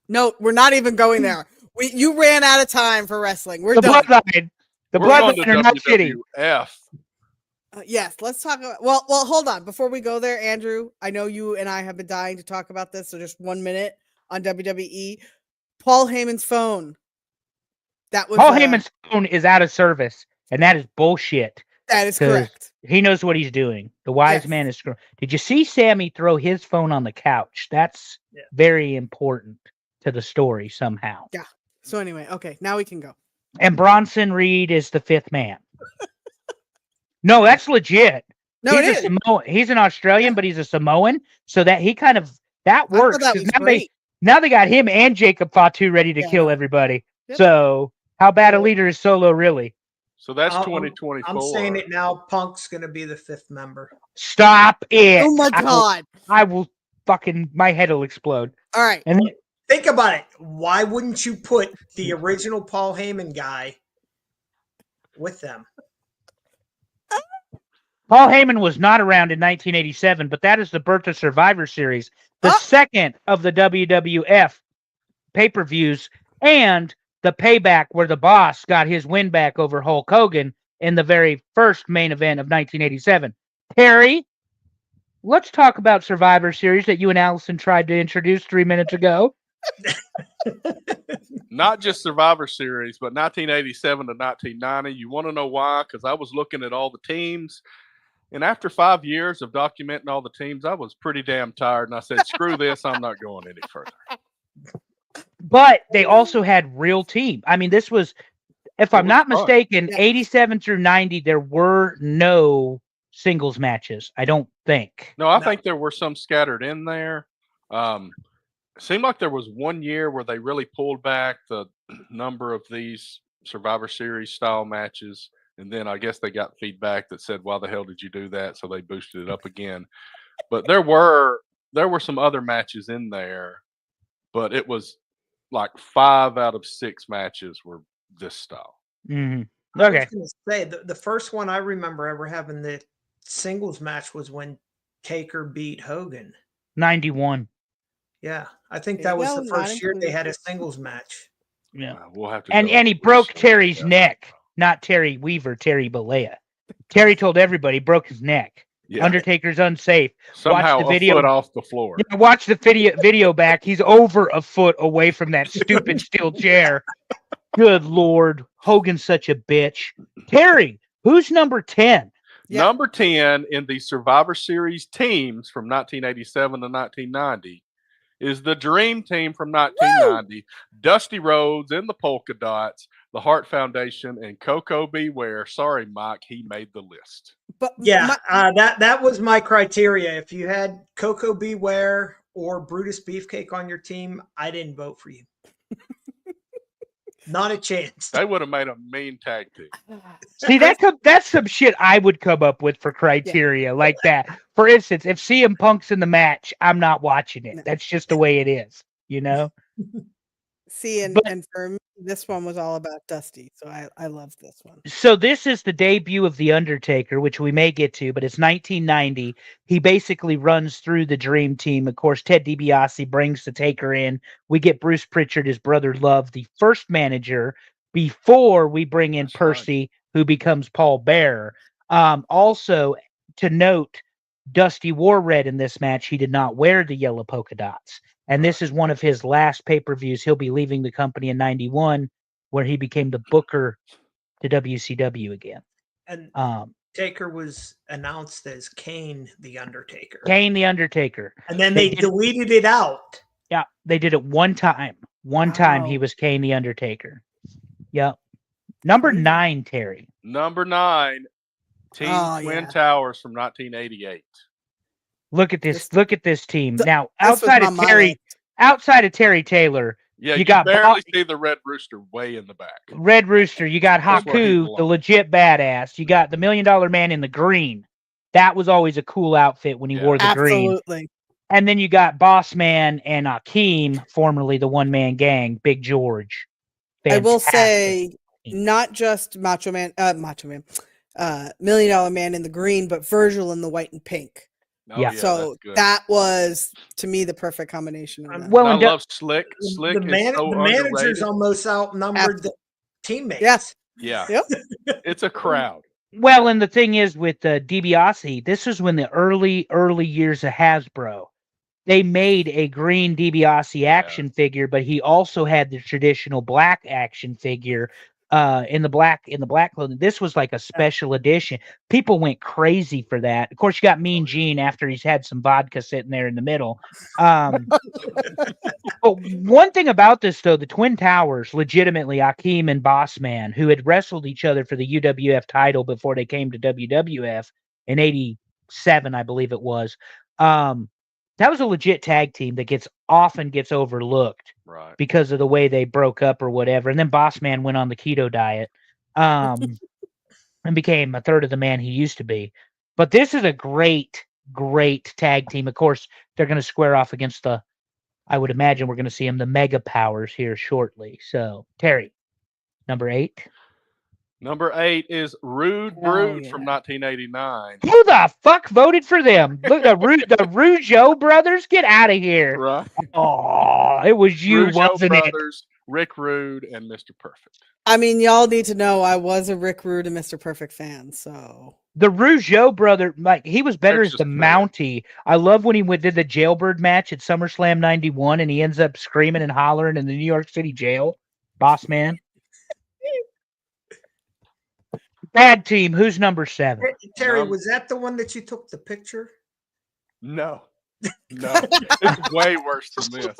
No, we're not even going there. You ran out of time for wrestling. We're The done. Bloodline. The We're going to Bloodline are not shitty. WWF. Yes, let's talk about. Well, hold on. Before we go there, Andrew, I know you and I have been dying to talk about this. So just 1 minute on WWE. Paul Heyman's phone. That was Paul Heyman's phone is out of service, and that is bullshit. That is 'cause correct. He knows what he's doing. The wise Yes. man is screwing. Did you see Sammy throw his phone on the couch? That's very important to the story somehow. Yeah. So anyway, okay, now we can go. And Bronson Reed is the fifth man. No, that's legit. No, it he's is. a Samoan. He's an Australian, but he's a Samoan, so that he kind of that I thought works. that 'Cause was now great. now they got him and Jacob Fatu ready to Yeah. kill everybody. Yep. So how bad a leader is Solo really? So that's I'm- 2024. I'm saying it now. Punk's going to be the fifth member. Stop it! Oh my I will- god! I will fucking my head will explode. All right. And Think about it. Why wouldn't you put the original Paul Heyman guy with them? Paul Heyman was not around in 1987, but that is the birth of Survivor Series, the Oh. second of the WWF pay-per-views, and the payback where the boss got his win back over Hulk Hogan in the very first main event of 1987. Terry, let's talk about Survivor Series that you and Allison tried to introduce 3 minutes ago. Not just Survivor Series, but 1987 to 1990. You want to know why? Because I was looking at all the teams, and after 5 years of documenting all the teams, I was pretty damn tired, and I said, "Screw this! I'm not going any further." But they also had real team. I mean, this was, if I'm was not fun. mistaken, Yeah. 87 through 90, there were no singles matches. I don't think. No, I No. think there were some scattered in there. It seemed like there was 1 year where they really pulled back the number of these Survivor Series style matches, and then I guess they got feedback that said, "Why the hell did you do that?" So they boosted it up again. But there were some other matches in there, but it was like 5 out of 6 matches were this style. Mhm. I Okay. was going to say the first one I remember ever having the singles match was when Taker beat Hogan. 91. Yeah, I think There that you was go, the first not year they had a included. singles match. Yeah. We'll have to. And go he broke research Terry's that. neck, not Terry Weaver, Terry Bollea. Terry told everybody he broke his neck. Yeah. Undertaker's unsafe. Somehow the video. a foot off the floor. Yeah, watch the video back. He's over a foot away from that stupid steel chair. Good Lord. Hogan's such a bitch. Terry, who's number 10? Yeah. Number 10 in the Survivor Series teams from 1987 to 1990 is the Dream Team from 1990. Dusty Rhodes and the Polka Dots, the Hart Foundation, and Coco Beware. Sorry, Mike, he made the list. But Yeah, my- that was my criteria. If you had Coco Beware or Brutus Beefcake on your team, I didn't vote for you. Not a chance. They would have made a mean tag team. See, that's some shit I would come up with for criteria like that. For instance, if CM Punk's in the match, I'm not watching it. No. That's just the way it is, you know? see, and, but- and for me, this one was all about Dusty, so I love this one. So this is the debut of The Undertaker, which we may get to, but it's 1990. He basically runs through the Dream Team. Of course, Ted DiBiase brings the Taker in. We get Bruce Pritchard, his brother Love, the first manager, before we bring in That's right. Percy, who becomes Paul Bearer. Also, to note, Dusty wore red in this match. He did not wear the yellow polka dots. And this is one of his last pay-per-views. He'll be leaving the company in 91, where he became the booker to WCW again. And Um, Taker was announced as Kane the Undertaker. Kane the Undertaker. And then they deleted it out. Yeah, they did it one time. One time he Wow. was Kane the Undertaker. Yep. Number 9, Terry. Number 9, Team Oh, Twin yeah. Towers from 1988. Look at this. Look at this team. Now, This was outside on of my Terry, list. outside of Terry Taylor, Yeah, You you, got barely Bob- see the Red Rooster way in the back. Red Rooster, you got That's where he Haku, the belongs. legit badass. You got the $1 Million Man in the green. That was always a cool outfit when he Yeah. wore the green. Absolutely. And then you got Boss Man and Akeem, formerly the One Man Gang, Big George. I will Fantastic. say, not just Macho Man, $1 Million Man in the green, but Virgil in the white and pink. Oh, Yeah. So that's good. that was, to me, the perfect combination. Of that. Well, And and I love Slick. Slick The, is so the managers underrated. almost outnumbered the teammates. Yes. Yeah, Yep. it's a crowd. Well, and the thing is with DiBiase, this was when the early years of Hasbro. They made a green DiBiase action figure, but he also had the traditional black action figure in the black clothing. This was like a special edition. People went crazy for that. Of course, you got Mean Gene after he's had some vodka sitting there in the middle. But one thing about this, though, the Twin Towers, legitimately, Akeem and Boss Man, who had wrestled each other for the UWF title before they came to WWF in '87, I believe it was. That was a legit tag team that often gets overlooked Right. because of the way they broke up or whatever. And then Boss Man went on the keto diet and became a third of the man he used to be. But this is a great tag team. Of course, they're going to square off against I would imagine we're going to see them, the Mega Powers, here shortly. So, Terry, number 8. Number 8 is Rude Oh, Brood yeah. from 1989. Who the fuck voted for them? Look, the Rougeau brothers, get out of here. Right. Oh, it was you, Rougeau wasn't it? Brothers, Rick Rude, and Mr. Perfect. I mean, y'all need to know I was a Rick Rude and Mr. Perfect fan. So The Rougeau brother, like he was better That's as the just better. Mountie. I love when he did the Jailbird match at SummerSlam '91, and he ends up screaming and hollering in the New York City jail. Boss Man. Bad team. Who's number 7? Terry, Num- was that the one that you took the picture? No. No. It's way worse than this.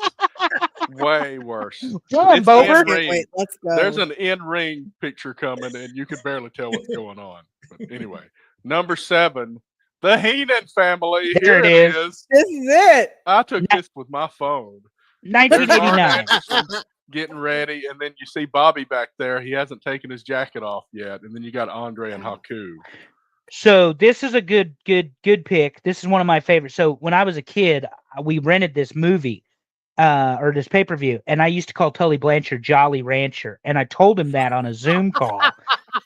Way worse. Come on, It's Bober. in can't ring. wait. Let's go. There's an in-ring picture coming, and you can barely tell what's going on. But anyway, number 7, the Heenan family. There Here it it is. This is it. I took this with my phone. There's Arn 1989. Anderson getting ready, and then you see Bobby back there. He hasn't taken his jacket off yet, and then you got Andre and Haku. So this is a good pick. This is one of my favorites. So when I was a kid, we rented this movie, or this pay-per-view, and I used to call Tully Blanchard Jolly Rancher, and I told him that on a Zoom call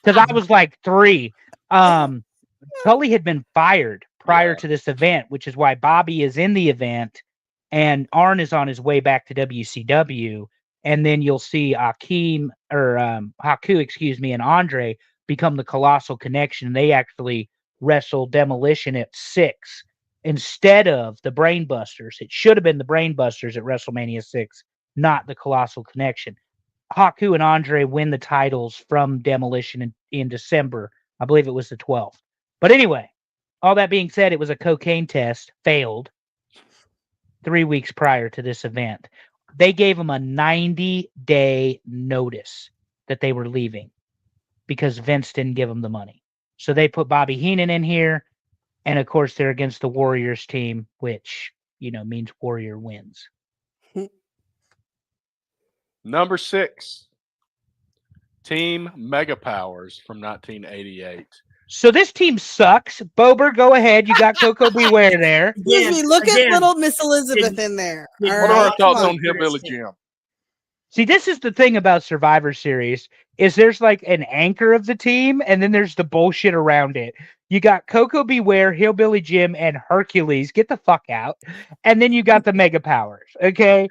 because I was like 3. Tully had been fired prior to this event, which is why Bobby is in the event, and Arn is on his way back to WCW, and then you'll see Haku, and Andre become the Colossal Connection. They actually wrestle Demolition at 6 instead of the Brainbusters. It should have been the Brainbusters at WrestleMania 6, not the Colossal Connection. Haku and Andre win the titles from Demolition in December. I believe it was the 12th. But anyway, all that being said, it was a cocaine test, failed 3 weeks prior to this event. They gave them a 90-day notice that they were leaving because Vince didn't give them the money. So they put Bobby Heenan in here, and of course they're against the Warriors team, which, means Warrior wins. Number 6, Team Mega Powers from 1988. So this team sucks. Bober, go ahead. You got Coco Beware there. Excuse me. Look at Again, little Miss Elizabeth in there. did- All What are our right, thoughts come on Hillbilly Jim? See, this is the thing about Survivor Series is there's like an anchor of the team, and then there's the bullshit around it. You got Coco Beware, Hillbilly Jim, and Hercules. Get the fuck out. And then you got the Mega Powers. Okay.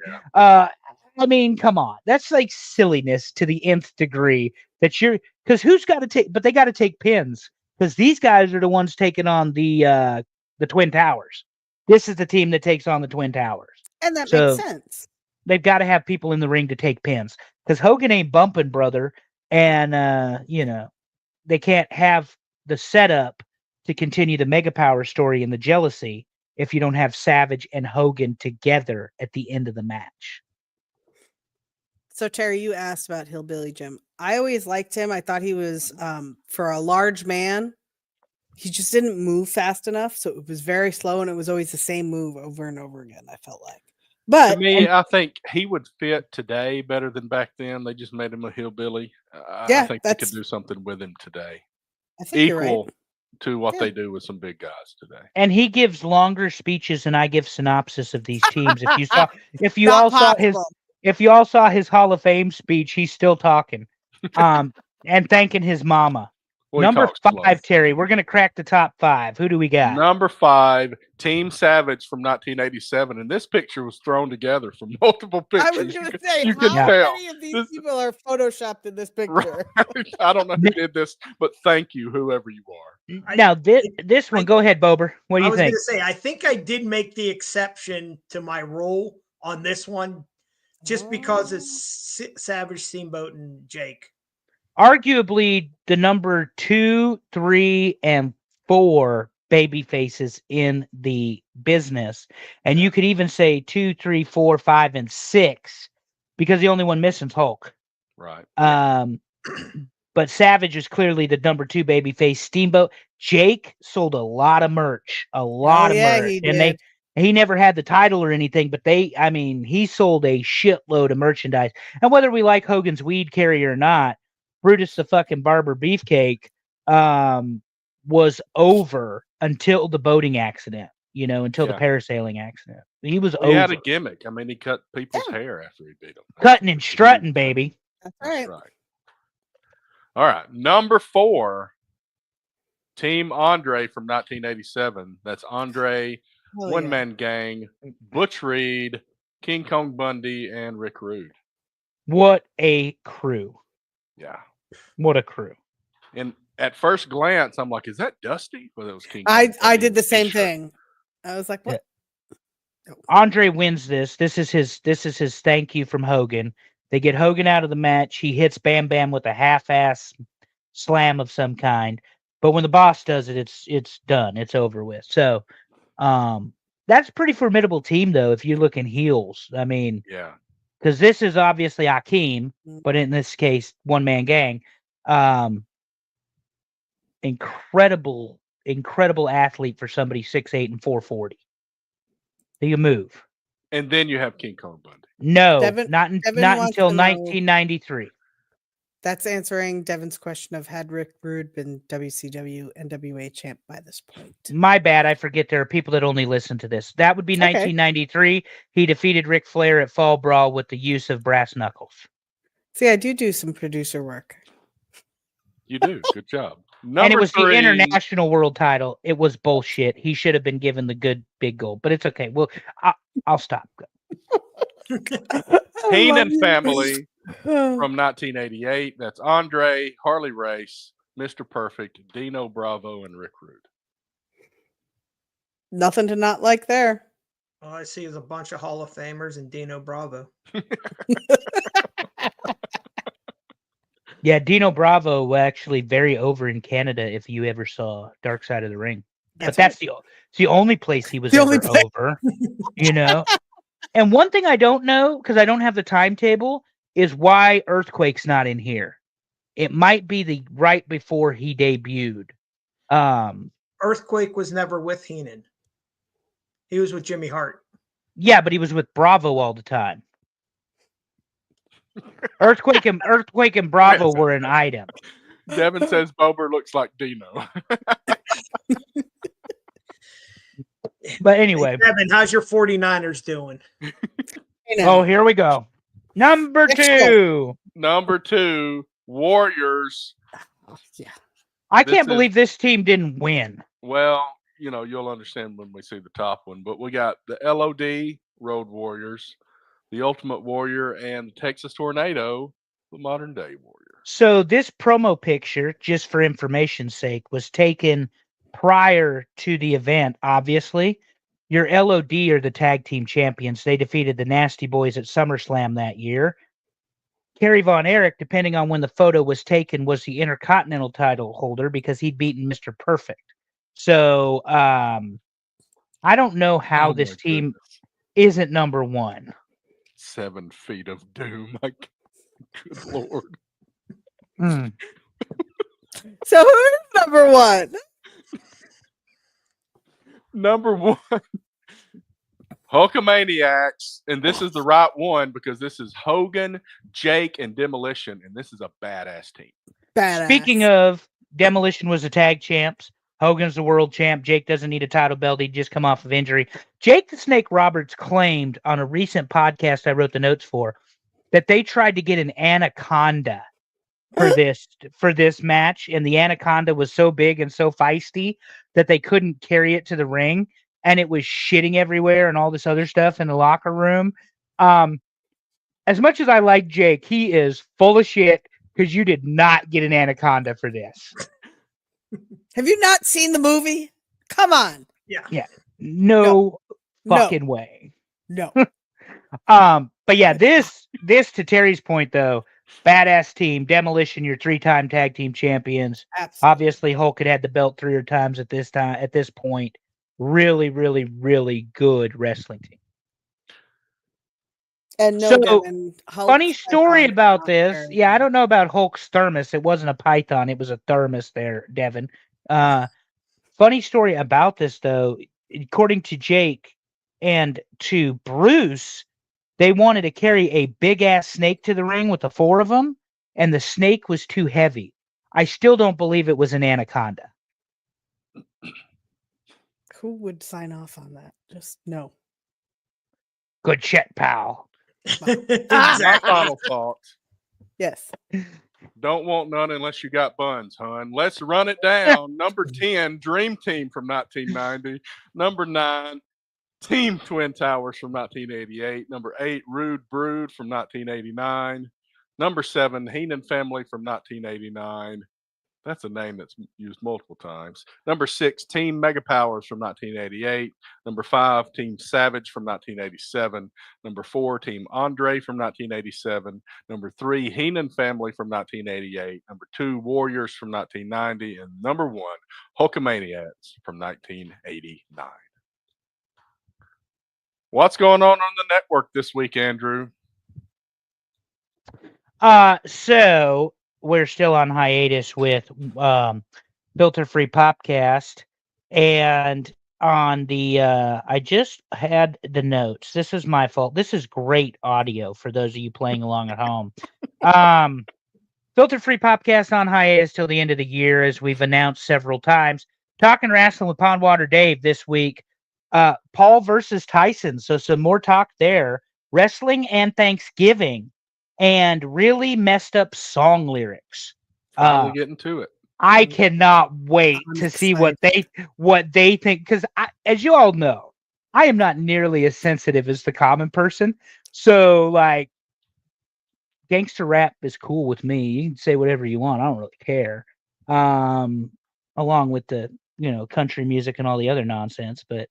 I mean, come on. That's like silliness to the nth degree because who's got to take, but they got to take pins because these guys are the ones taking on the the Twin Towers. This is the team that takes on the Twin Towers. And that So- makes sense. They've got to have people in the ring to take pins because Hogan ain't bumping, brother. And, you know, they can't have the setup to continue the Mega Power story and the jealousy if you don't have Savage and Hogan together at the end of the match. So Terry, you asked about Hillbilly Jim. I always liked him. I thought he was for a large man, he just didn't move fast enough. So it was very slow and it was always the same move over and over again, I felt like. To But me, I think he would fit today better than back then. They just made him a hillbilly. Yeah, I think they could that's- do something with him today, I think you're equal right. to what Yeah. they do with some big guys today. And he gives longer speeches than I give synopsis of these teams. If you Not all saw his possible. if you all saw his Hall of Fame speech, he's still talking. And thanking his mama. Well, he Number talks slow. 5, Terry. We're gonna crack the top 5. Who do we got? Number 5, Team Savage from 1987, and this picture was thrown together from multiple pictures. I was going to say, you how can tell. many of these This- people are photoshopped in this picture? Right. I don't know who did this, but thank you, whoever you are. Now this one, go ahead, Bober. What do I you was think? going to say, I think I did make the exception to my rule on this one just because it's Savage, Steamboat, and Jake. Arguably the number 2, 3, and 4 baby faces in the business. And you could even say 2, 3, 4, 5, and 6, because the only one missing is Hulk. Right. But Savage is clearly the number 2 baby face. Steamboat. Jake sold a lot of merch. A lot of merch. He And did. he never had the title or anything, but he sold a shitload of merchandise. And whether we like Hogan's weed carrier or not, Brutus the fucking Barber Beefcake was over until the boating accident, until the Yeah. parasailing accident. He was Well, he over. had a gimmick. I mean, he cut people's hair after he beat them. Cutting and strutting, baby. That's That's right. right. All right. Number 4, Team Andre from 1987. That's Andre, Hell One yeah. Man Gang, Butch Reed, King Kong Bundy, and Rick Rude. What a crew. Yeah. What a crew. And at first glance, I'm like, is that Dusty? Well, it was King Kong I Bundy did the with a same t-shirt. thing. I was like, what? Andre wins this. This is his thank you from Hogan. They get Hogan out of the match. He hits Bam Bam with a half-ass slam of some kind. But when the boss does it, it's done. It's over with. So that's a pretty formidable team, though, if you're looking heels. I mean, Yeah. because this is obviously Akeem, Mm. but in this case, One Man Gang. Incredible athlete for somebody 6'8" and 440. Do you move? And then you have King Kong Bundy. No, Devin- not Devin wants until to know- 1993. That's answering Devin's question of had Rick Rude been WCW NWA champ by this point. My bad. I forget there are people that only listen to this. That would be It's okay. 1993. He defeated Ric Flair at Fall Brawl with the use of brass knuckles. See, I do some producer work. You do. Good job. And it Number was 3, the international world title. It was bullshit. He should have been given the good big gold, but it's okay. Well, I'll stop. Heenan family From from 1988. That's Andre, Harley Race, Mr. Perfect, Dino Bravo, and Rick Rude. Nothing to not like there. All I see is a bunch of Hall of Famers and Dino Bravo. Yeah, Dino Bravo actually very over in Canada if you ever saw Dark Side of the Ring. But that's it's the only place he was The ever only place. over, And one thing I don't know, because I don't have the timetable, is why Earthquake's not in here. It might be the right before he debuted. Earthquake was never with Heenan. He was with Jimmy Hart. Yeah, but he was with Bravo all the time. Earthquake and Bravo were an item. Devin says Bober looks like Dino. But anyway, Devin, how's your 49ers doing? oh, here we go. Number Next 2. Number 2, Warriors. Yeah. I This can't is- believe this team didn't win. Well, you'll understand when we see the top one, but we got the LOD Road Warriors, the Ultimate Warrior, and the Texas Tornado, the modern day Warrior. So this promo picture, just for information's sake, was taken prior to the event, obviously. Your LOD are the tag team champions. They defeated the Nasty Boys at SummerSlam that year. Kerry Von Erich, depending on when the photo was taken, was the Intercontinental title holder because he'd beaten Mr. Perfect. So I don't know how Oh this my team goodness. isn't number one. 7 feet of doom. Good Lord. Mm. So who is number one? Number 1, Hulkamaniacs. And this is the right one because this is Hogan, Jake, and Demolition. And this is a badass team. Badass. Speaking of, Demolition was the tag champs. Hogan's the world champ. Jake doesn't need a title belt. He'd just come off of injury. Jake the Snake Roberts claimed on a recent podcast I wrote the notes for that they tried to get an anaconda for this match, and the anaconda was so big and so feisty that they couldn't carry it to the ring, and it was shitting everywhere and all this other stuff in the locker room. As much as I like Jake, he is full of shit because you did not get an anaconda for this. Have you not seen the movie? Come on. No No. fucking way. No. But yeah, this to Terry's point though, badass team, Demolition, your 3-time tag team champions. Absolutely. Obviously, Hulk had the belt 3 times at this time. At this point, really, really, really good wrestling team. And no, So, Devin, Hulk Funny story Python about not this. very Yeah, I good. don't know about Hulk's thermos. It wasn't a python. It was a thermos there, Devin. Funny story about this, though. According to Jake and to Bruce, they wanted to carry a big-ass snake to the ring with the 4 of them, and the snake was too heavy. I still don't believe it was an anaconda. Who would sign off on that? Just no. Good shit, pal. My Exactly. final thoughts. Yes. Don't want none unless you got buns, hun. Let's run it down. Number 10, Dream Team from 1990. Number 9, Team Twin Towers from 1988. Number 8, Rude Brood from 1989. Number 7, Heenan Family from 1989. That's a name that's used multiple times. Number 6, Team Mega Powers from 1988. Number 5, Team Savage from 1987. Number 4, Team Andre from 1987. Number 3, Heenan Family from 1988. Number 2, Warriors from 1990. And number 1, Hulkamaniacs from 1989. What's going on the network this week, Andrew? So we're still on hiatus with Filter Free Popcast, and on the I just had the notes. This is my fault. This is great audio for those of you playing along at home. Filter Free Popcast on hiatus till the end of the year, as we've announced several times. Talking wrestling with Pondwater Dave this week. Paul versus Tyson. So some more talk there. Wrestling and Thanksgiving. And really messed up song lyrics. Finally getting to it. I cannot wait I'm to see excited. what they think, because as you all know, I am not nearly as sensitive as the common person. So like, gangster rap is cool with me. You can say whatever you want. I don't really care. Along with the country music and all the other nonsense, but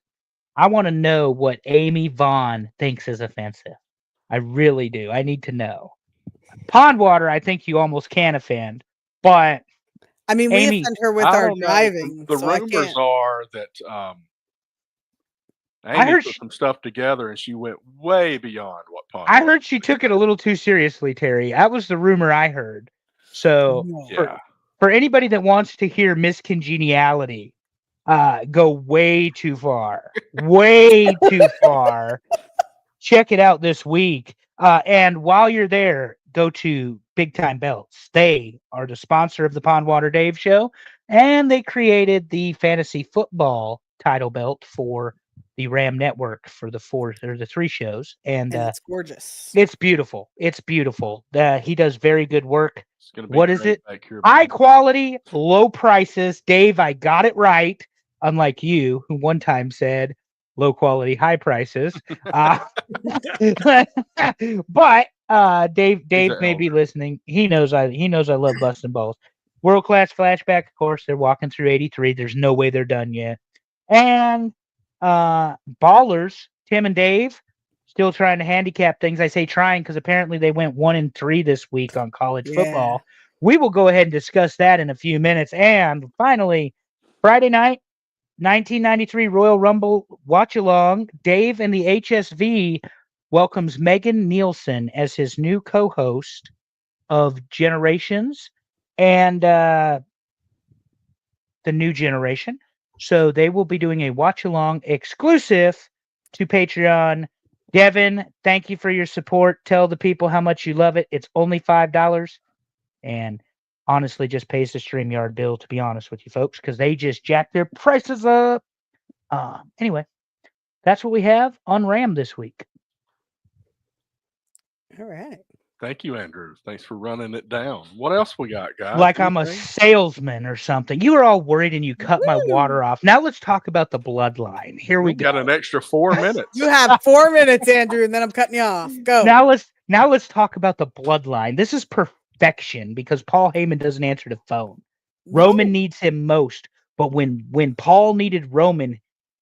I want to know what Amy Vaughn thinks is offensive. I really do. I need to know. Pondwater, I think you almost can offend, but I mean, we Amy, offend her with I our don't know. driving. The so I rumors can't. are that I Amy heard put she- some stuff together and she went way beyond what Pond. I heard she took it a little too seriously, Terry. That was the rumor I heard. So No. Yeah. for anybody that wants to hear Miss Congeniality, go way too far. Way too far. Check it out this week. And while you're there, go to Big Time Belts. They are the sponsor of the Pondwater Dave show, and they created the fantasy football title belt for the Ram Network for the 3 shows. And And it's gorgeous. it's beautiful. It's beautiful. He does very good work. It's gonna be What is great it? back here. High quality, low prices. Dave, I got it right. Unlike you, who one time said low quality, high prices. But Dave He's may an be listening. He knows I love busting balls. World Class Flashback, of course, they're walking through 83. There's no way they're done yet. And Ballers, Tim and Dave, still trying to handicap things. I say trying because apparently they went 1-3 this week on college football. We will go ahead and discuss that in a few minutes. And finally, Friday night, 1993 Royal Rumble watch along. Dave and the HSV welcomes Megan Nielsen as his new co-host of Generations and the new generation. So they will be doing a watch along exclusive to Patreon. Devin, thank you for your support. Tell the people how much you love it. It's only $5 and honestly just pays the StreamYard bill, to be honest with you folks, because they just jacked their prices up. Anyway, that's what we have on RAM this week. All right. Thank you, Andrew. Thanks for running it down. What else we got, guys? Like I'm a Anything? salesman or something. You were all worried and you cut my water off. Now let's talk about the bloodline. Here we We've got go. an extra 4 minutes. You have 4 minutes, Andrew, and then I'm cutting you off. Go. Now let's talk about the bloodline. This is perfection because Paul Heyman doesn't answer the phone. Roman needs him most, but when Paul needed Roman,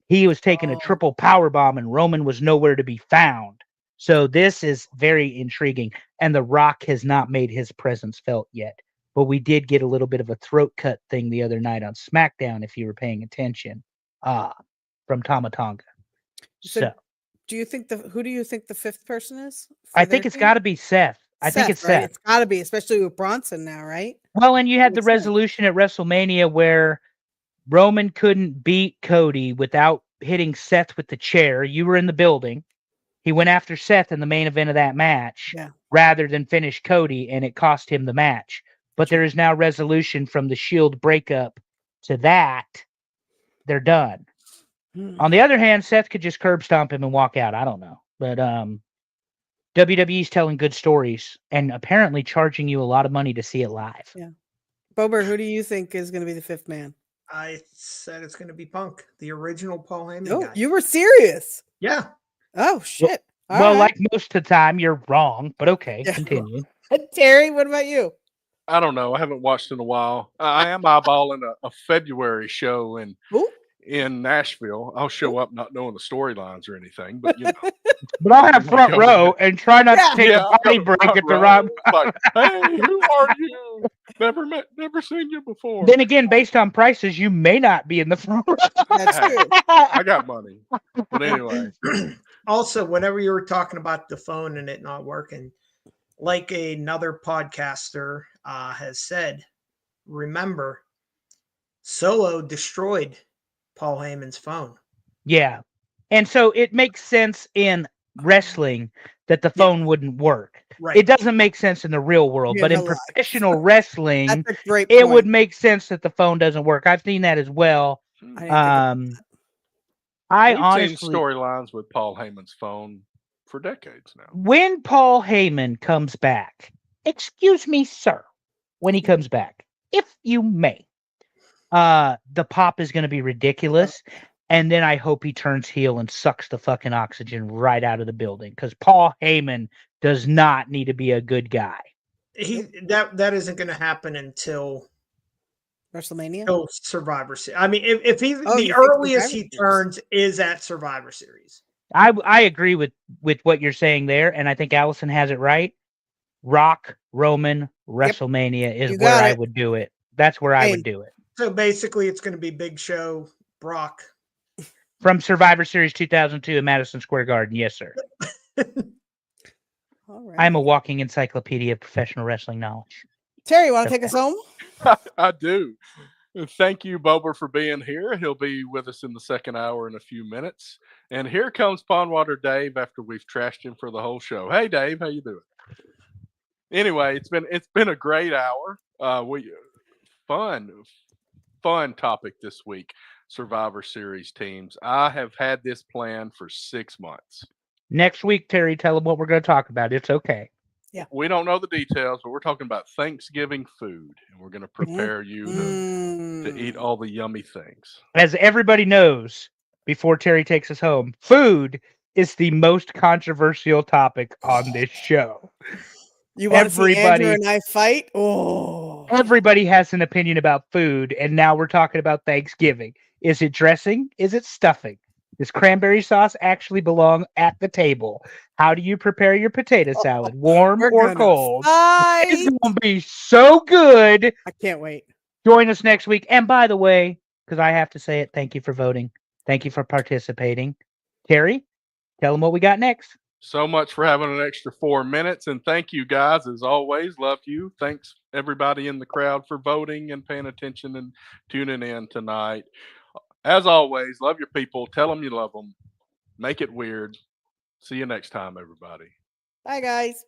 he was taking a triple power bomb and Roman was nowhere to be found. So this is very intriguing, and The Rock has not made his presence felt yet. But we did get a little bit of a throat cut thing the other night on SmackDown, if you were paying attention, from Tama Tonga. So do you think who do you think the fifth person is? I think it's got to be Seth. I think it's right? Seth. It's got to be, especially with Bronson now, right? Well, and you had the Makes sense. resolution at WrestleMania where Roman couldn't beat Cody without hitting Seth with the chair. You were in the building. He went after Seth in the main event of that match rather than finish Cody, and it cost him the match. But there is now resolution from the Shield breakup to that. They're done. On the other hand, Seth could just curb stomp him and walk out. I don't know. But WWE's telling good stories and apparently charging you a lot of money to see it live. Yeah. Bober, who do you think is going to be the fifth man? I said it's going to be Punk, the original Paul Heyman Oh, guy. you were serious. Yeah. Oh, shit. Well, like most of the time, you're wrong, but okay, continue. Terry, what about you? I don't know. I haven't watched in a while. I am eyeballing a February show in Nashville. I'll show up not knowing the storylines or anything, but you know. But I'll have front row and try not to take a potty break at the right. Like, hey, who are you? Never seen you before. Then again, based on prices, you may not be in the front row. That's true. I got money. But anyway. Also, whenever you were talking about the phone and it not working, like another podcaster has said, remember, Solo destroyed Paul Heyman's phone. Yeah. And so it makes sense in wrestling that the phone wouldn't work. Right. It doesn't make sense in the real world, but in real life. professional wrestling, That's a great it point. would make sense that the phone doesn't work. I've seen that as well. We've honestly seen storylines with Paul Heyman's phone for decades now. When Paul Heyman comes back, excuse me, sir, when he comes back, if you may, the pop is going to be ridiculous. And then I hope he turns heel and sucks the fucking oxygen right out of the building because Paul Heyman does not need to be a good guy. That isn't going to happen until WrestleMania, until Survivor Series. I mean, if he's the earliest he turns is at Survivor Series. I agree with what you're saying there, and I think Allison has it right. Rock, Roman, WrestleMania is where I would do it. That's where I would do it. So basically, it's going to be Big Show, Brock. From Survivor Series 2002 in Madison Square Garden. Yes, sir. All right. I'm a walking encyclopedia of professional wrestling knowledge. Terry, you want to take us home? I do. Thank you, Bober, for being here. He'll be with us in the second hour in a few minutes. And here comes Pondwater Dave after we've trashed him for the whole show. Hey, Dave, how you doing? Anyway, it's been a great hour. Fun topic this week. Survivor Series teams. I have had this plan for 6 months. Next week, Terry, tell them what we're going to talk about. It's okay. Yeah. We don't know the details, but we're talking about Thanksgiving food, and we're going to prepare you to eat all the yummy things. As everybody knows, before Terry takes us home, food is the most controversial topic on this show. You want to see Andrew and I fight? Oh. Everybody has an opinion about food, and now we're talking about Thanksgiving. Is it dressing? Is it stuffing? Does cranberry sauce actually belong at the table? How do you prepare your potato salad? Warm We're or gonna cold? It's fight. going to be so good. I can't wait. Join us next week. And by the way, because I have to say it, thank you for voting. Thank you for participating. Terry, tell them what we got next. So much for having an extra 4 minutes. And thank you guys, as always. Love you. Thanks, everybody in the crowd, for voting and paying attention and tuning in tonight. As always, love your people. Tell them you love them. Make it weird. See you next time, everybody. Bye, guys.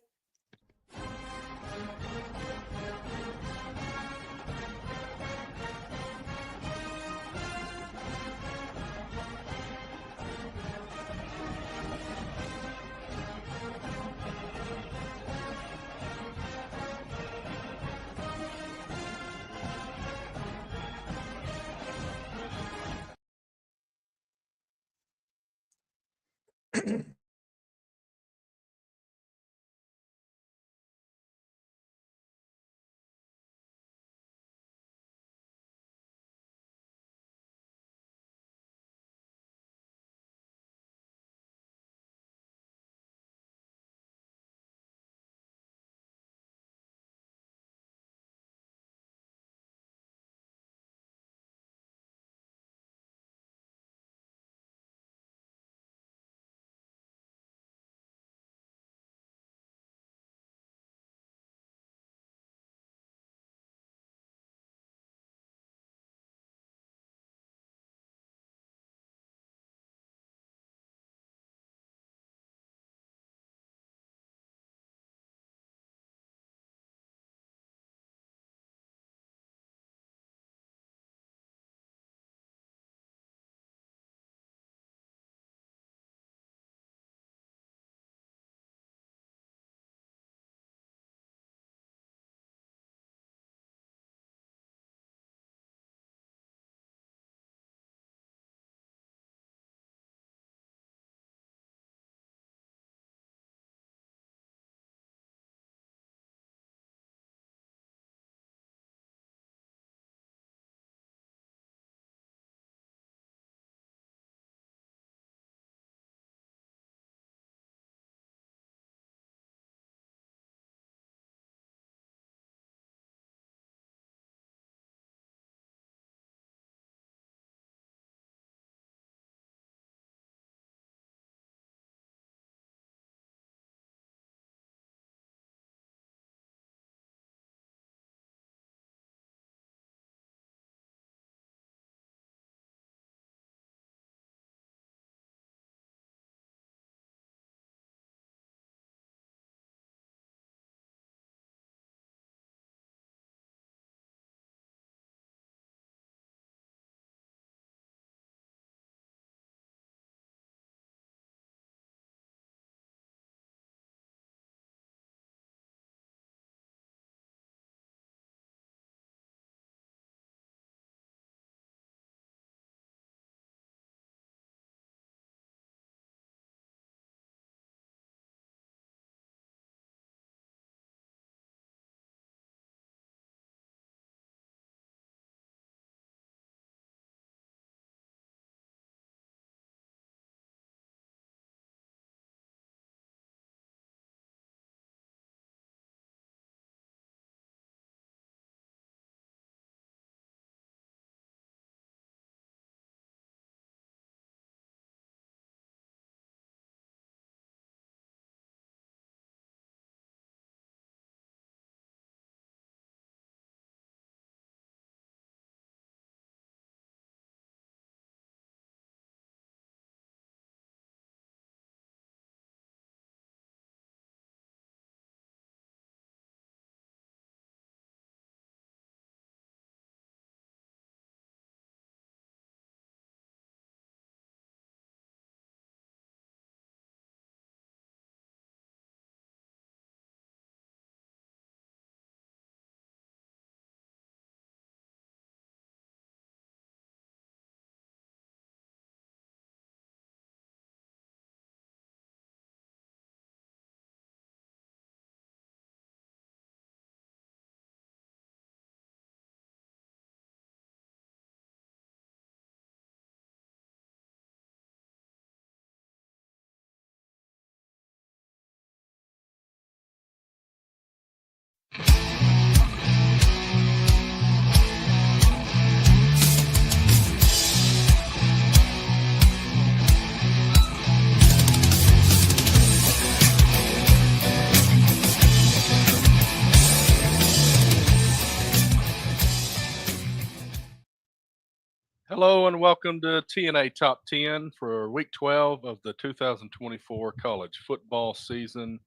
Hello and welcome to TNA Top 10 for Week 12 of the 2024 college football season.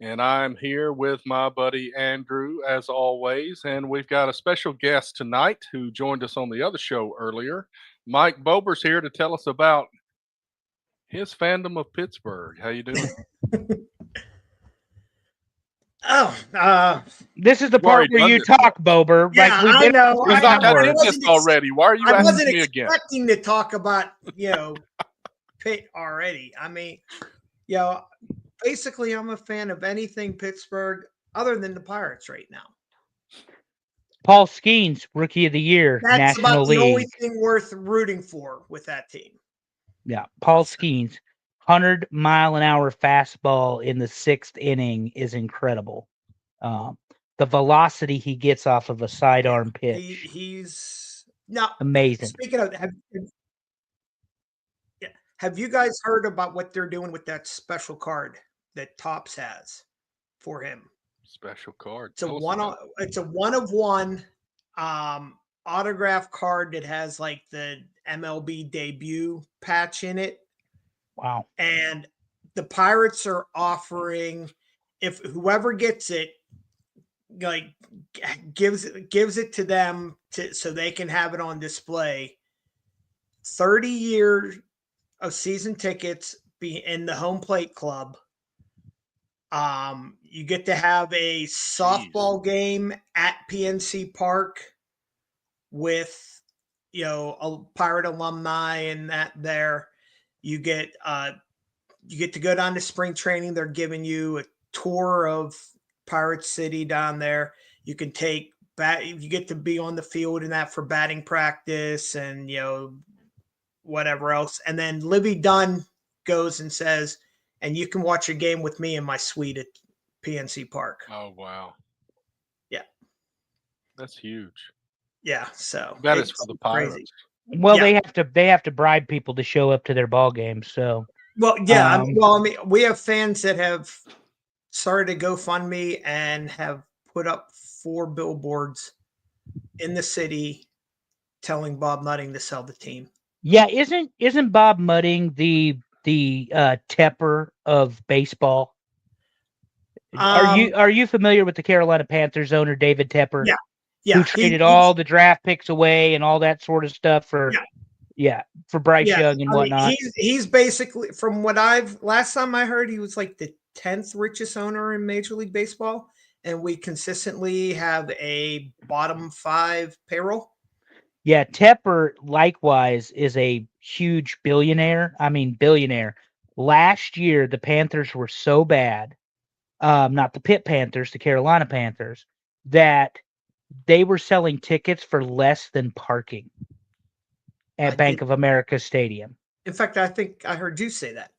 And I'm here with my buddy Andrew, as always. And we've got a special guest tonight who joined us on the other show earlier. Mike Bober's here to tell us about his fandom of Pittsburgh. How you doing? This is the You've already part where done you this talk, Bober. Yeah, we've I been know. He's I like, know. I I did wasn't this already. Why are you I asking wasn't me again? expecting to talk about, Pitt already. I mean, basically, I'm a fan of anything Pittsburgh other than the Pirates right now. Paul Skeens, Rookie of the Year, That's National about the only League. thing worth rooting for with that team. Yeah, Paul Skeens, 100-mile-an-hour fastball in the 6th inning is incredible. The velocity he gets off of a sidearm pitch, He's now amazing. speaking of, have you guys heard about what they're doing with that special card that Topps has for him? Special card. It's a Tell us one. about it. It's a 1-of-1 autograph card that has like the MLB debut patch in it, Wow. and the Pirates are offering, if whoever gets it, like gives it to them so they can have it on display. 30 years of season tickets be in the home plate club. You get to have a softball game at PNC Park with, a Pirate alumni and that there. You get to go down to spring training. They're giving you a tour of Pirate City down there. You can you get to be on the field and that for batting practice and, whatever else. And then Livy Dunn goes and says, and you can watch a game with me in my suite at PNC Park. Oh, wow. Yeah. That's huge. Yeah. So That is for the Pirates. crazy. Well, Yeah. they have to bribe people to show up to their ball games. So Well, yeah. Um, we have fans that have started a GoFundMe and have put up 4 billboards in the city telling Bob Nutting to sell the team. yeah, isn't Bob Mudding the Tepper of baseball? Are you familiar with the Carolina Panthers owner David Tepper? Yeah. Yeah. Who traded all the draft picks away and all that sort of stuff for Bryce Young and whatnot. He's basically, from what last time I heard, he was like the 10th richest owner in Major League Baseball, and we consistently have a bottom 5 payroll. Yeah, Tepper likewise is a huge billionaire. I mean, billionaire. Last year, the Panthers were so bad, not the Pitt Panthers, the Carolina Panthers, that they were selling tickets for less than parking at Bank of America Stadium. In fact, I think I heard you say that.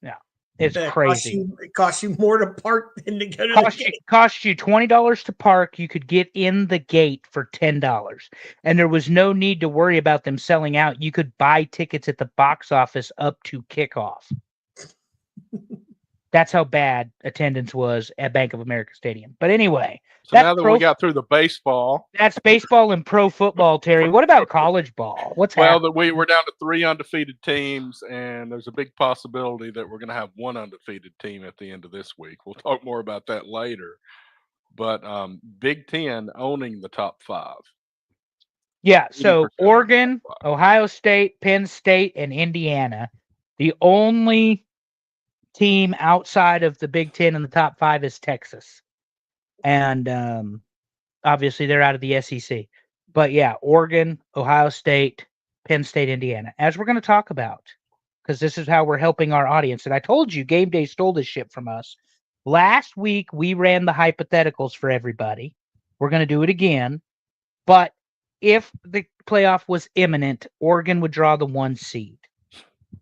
Yeah, it's crazy. It costs you more to park than to go to the game. Cost you $20 to park. You could get in the gate for $10, and there was no need to worry about them selling out. You could buy tickets at the box office up to kickoff. That's how bad attendance was at Bank of America Stadium. But anyway, so now that we got through the baseball, that's baseball and pro football, Terry. What about college ball? What's happening? We're down to 3 undefeated teams, and there's a big possibility that we're going to have 1 undefeated team at the end of this week. We'll talk more about that later. But Big Ten owning the top 5. Yeah, so Oregon, Ohio State, Penn State, and Indiana. The only team outside of the Big Ten in the top 5 is Texas. And obviously they're out of the SEC. But yeah, Oregon, Ohio State, Penn State, Indiana. As we're going to talk about, because this is how we're helping our audience. And I told you, Game Day stole this shit from us. Last week, we ran the hypotheticals for everybody. We're going to do it again. But if the playoff was imminent, Oregon would draw the 1 seed.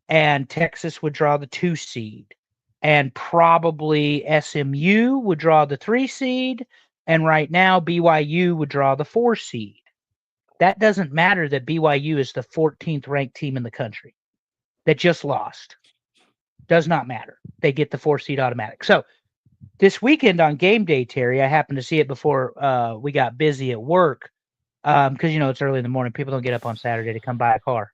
And Texas would draw the 2 seed. And probably SMU would draw the 3 seed. And right now, BYU would draw the 4 seed. That doesn't matter that BYU is the 14th ranked team in the country that just lost. Does not matter. They get the 4 seed automatic. So this weekend on game day, Terry, I happened to see it before we got busy at work because, it's early in the morning. People don't get up on Saturday to come buy a car.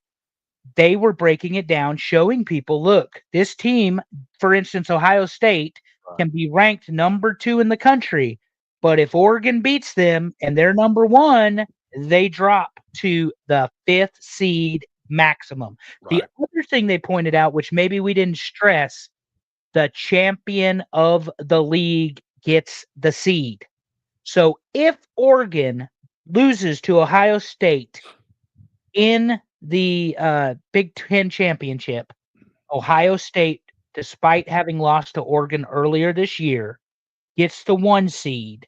They were breaking it down, showing people, look, this team, for instance, Ohio State, can be ranked number 2 in the country. But if Oregon beats them and they're number 1, they drop to the 5th seed maximum. Right. The other thing they pointed out, which maybe we didn't stress, the champion of the league gets the seed. So if Oregon loses to Ohio State in the Big Ten championship, Ohio State, despite having lost to Oregon earlier this year, gets the 1 seed.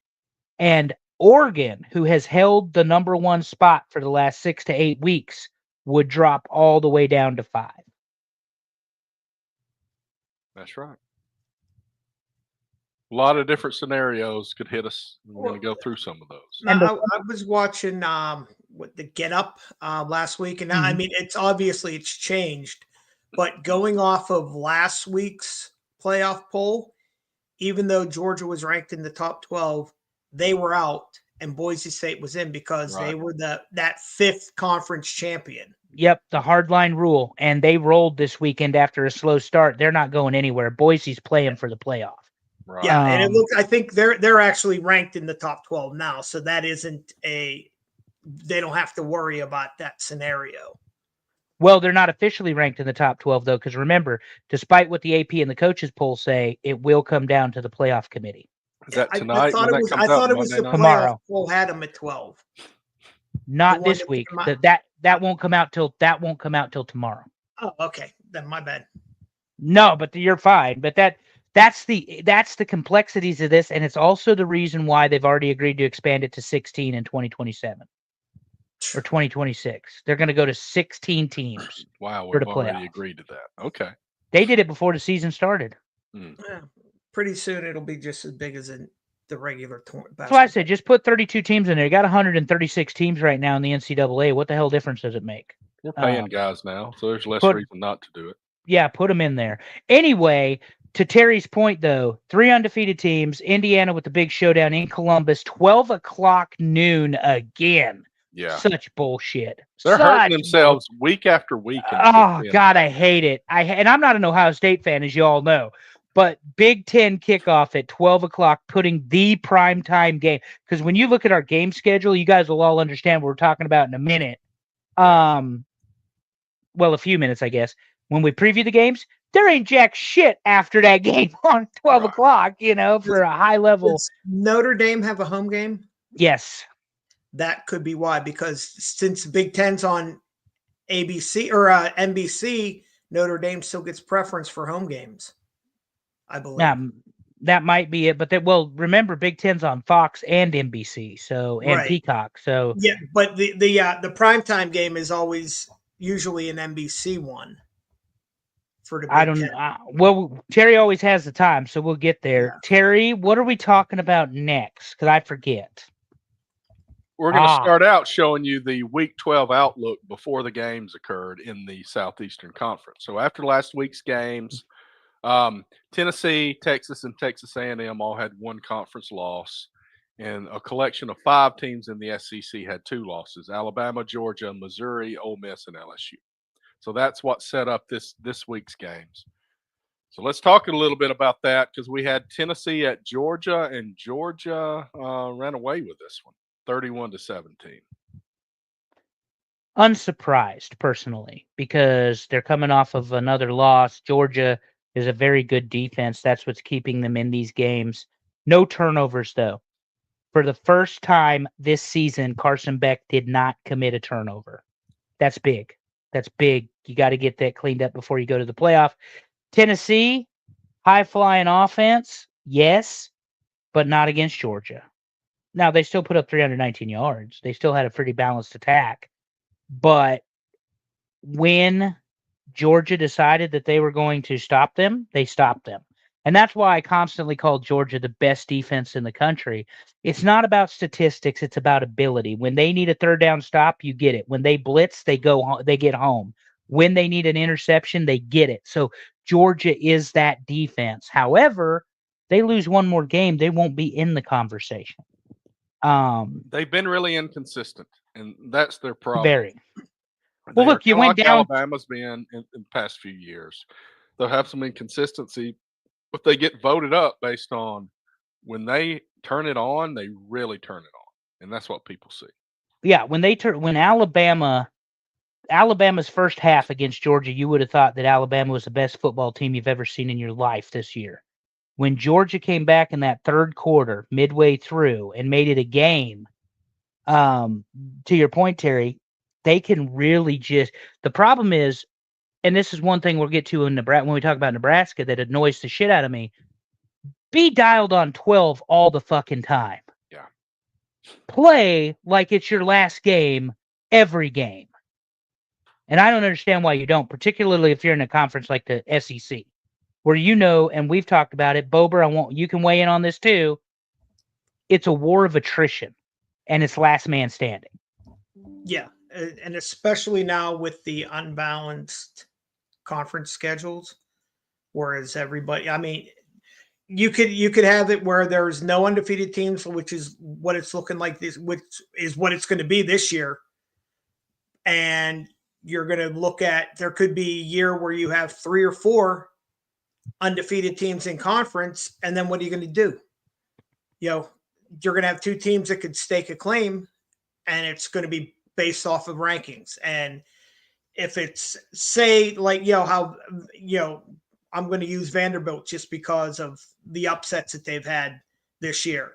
And Oregon, who has held the number 1 spot for the last 6 to 8 weeks, would drop all the way down to 5. That's right. A lot of different scenarios could hit us. We're going to go through some of those. And I was watching with the Get Up last week, and I mean, it's changed, but going off of last week's playoff poll, even though Georgia was ranked in the top 12, they were out, and Boise State was in because they were that 5th conference champion. Yep, the hardline rule, and they rolled this weekend after a slow start. They're not going anywhere. Boise's playing for the playoff. Right. Yeah, and it looks. I think they're actually ranked in the top 12 now, so that isn't they don't have to worry about that scenario. Well, they're not officially ranked in the top 12 though, because remember, despite what the AP and the coaches poll say, it will come down to the playoff committee. Is that tonight? I thought it was the Tomorrow. playoff poll had them at 12. Not this week. That won't come out till tomorrow. Oh, okay. Then my bad. No, but you're fine. But that's the complexities of this, and it's also the reason why they've already agreed to expand it to 16 in 2027 or 2026. They're going to go to 16 teams. Wow, for we've the already playoff. agreed to that. Okay. They did it before the season started. Yeah, pretty soon it'll be just as big as the regular tournament. That's why I said just put 32 teams in there. You got 136 teams right now in the NCAA. What the hell difference does it make? We're paying guys now, so there's less reason not to do it. Yeah, put them in there. Anyway, to Terry's point, though, 3 undefeated teams. Indiana with the big showdown in Columbus, 12 o'clock noon again. Yeah. Such bullshit. They're hurting themselves week after week. Oh, God, I hate it. And I'm not an Ohio State fan, as you all know. But Big Ten kickoff at 12 o'clock, putting the primetime game. Because when you look at our game schedule, you guys will all understand what we're talking about in a minute. Well, a few minutes, I guess. When we preview the games, there ain't jack shit after that game on 12 o'clock, for a high level. Does Notre Dame have a home game? Yes. That could be why, because since Big Ten's on ABC or NBC, Notre Dame still gets preference for home games, I believe. Now, that might be it, but remember, Big Ten's on Fox and NBC, and Peacock. So yeah, but the primetime game is always usually an NBC one. For the Big Ten. Well, Terry always has the time, so we'll get there. Yeah. Terry, what are we talking about next? Because I forget. We're going to start out showing you the Week 12 outlook before the games occurred in the Southeastern Conference. So after last week's games, Tennessee, Texas, and Texas A&M all had 1 conference loss, and a collection of 5 teams in the SEC had 2 losses: Alabama, Georgia, Missouri, Ole Miss, and LSU. So that's what set up this week's games. So let's talk a little bit about that, because we had Tennessee at Georgia, and Georgia ran away with this one, 31-17. Unsurprised, personally, because they're coming off of another loss. Georgia is a very good defense. That's what's keeping them in these games. No turnovers, though. For the first time this season, Carson Beck did not commit a turnover. That's big. That's big. You got to get that cleaned up before you go to the playoff. Tennessee, high-flying offense, yes, but not against Georgia. Now, they still put up 319 yards. They still had a pretty balanced attack. But when Georgia decided that they were going to stop them, they stopped them. And that's why I constantly call Georgia the best defense in the country. It's not about statistics, it's about ability. When they need a third down stop, you get it. When they blitz, they get home. When they need an interception, they get it. So Georgia is that defense. However, they lose one more game, they won't be in the conversation. They've been really inconsistent, and that's their problem. Very. They Well, are look, you kinda went like down. Alabama's been in the past few years. They'll have some inconsistency, but they get voted up based on when they turn it on, they really turn it on, and that's what people see. Yeah, when Alabama's first half against Georgia, you would have thought that Alabama was the best football team you've ever seen in your life this year. When Georgia came back in that third quarter, midway through, and made it a game, to your point, Terry, they can really just. The problem is, and this is one thing we'll get to in Nebraska when we talk about Nebraska that annoys the shit out of me. Be dialed on 12 all the fucking time. Yeah. Play like it's your last game every game. And I don't understand why you don't, particularly if you're in a conference like the SEC, where and we've talked about it. Bober, you can weigh in on this too. It's a war of attrition, and it's last man standing. Yeah, and especially now with the unbalanced conference schedules, whereas everybody, I mean, you could have it where there's no undefeated teams, which is what it's looking like this, which is what it's going to be this year. And you're going to look at, there could be a year where you have 3 or 4 undefeated teams in conference. And then what are you going to do? You're going to have 2 teams that could stake a claim, and it's going to be based off of rankings. And if it's, say, like, how, I'm going to use Vanderbilt just because of the upsets that they've had this year.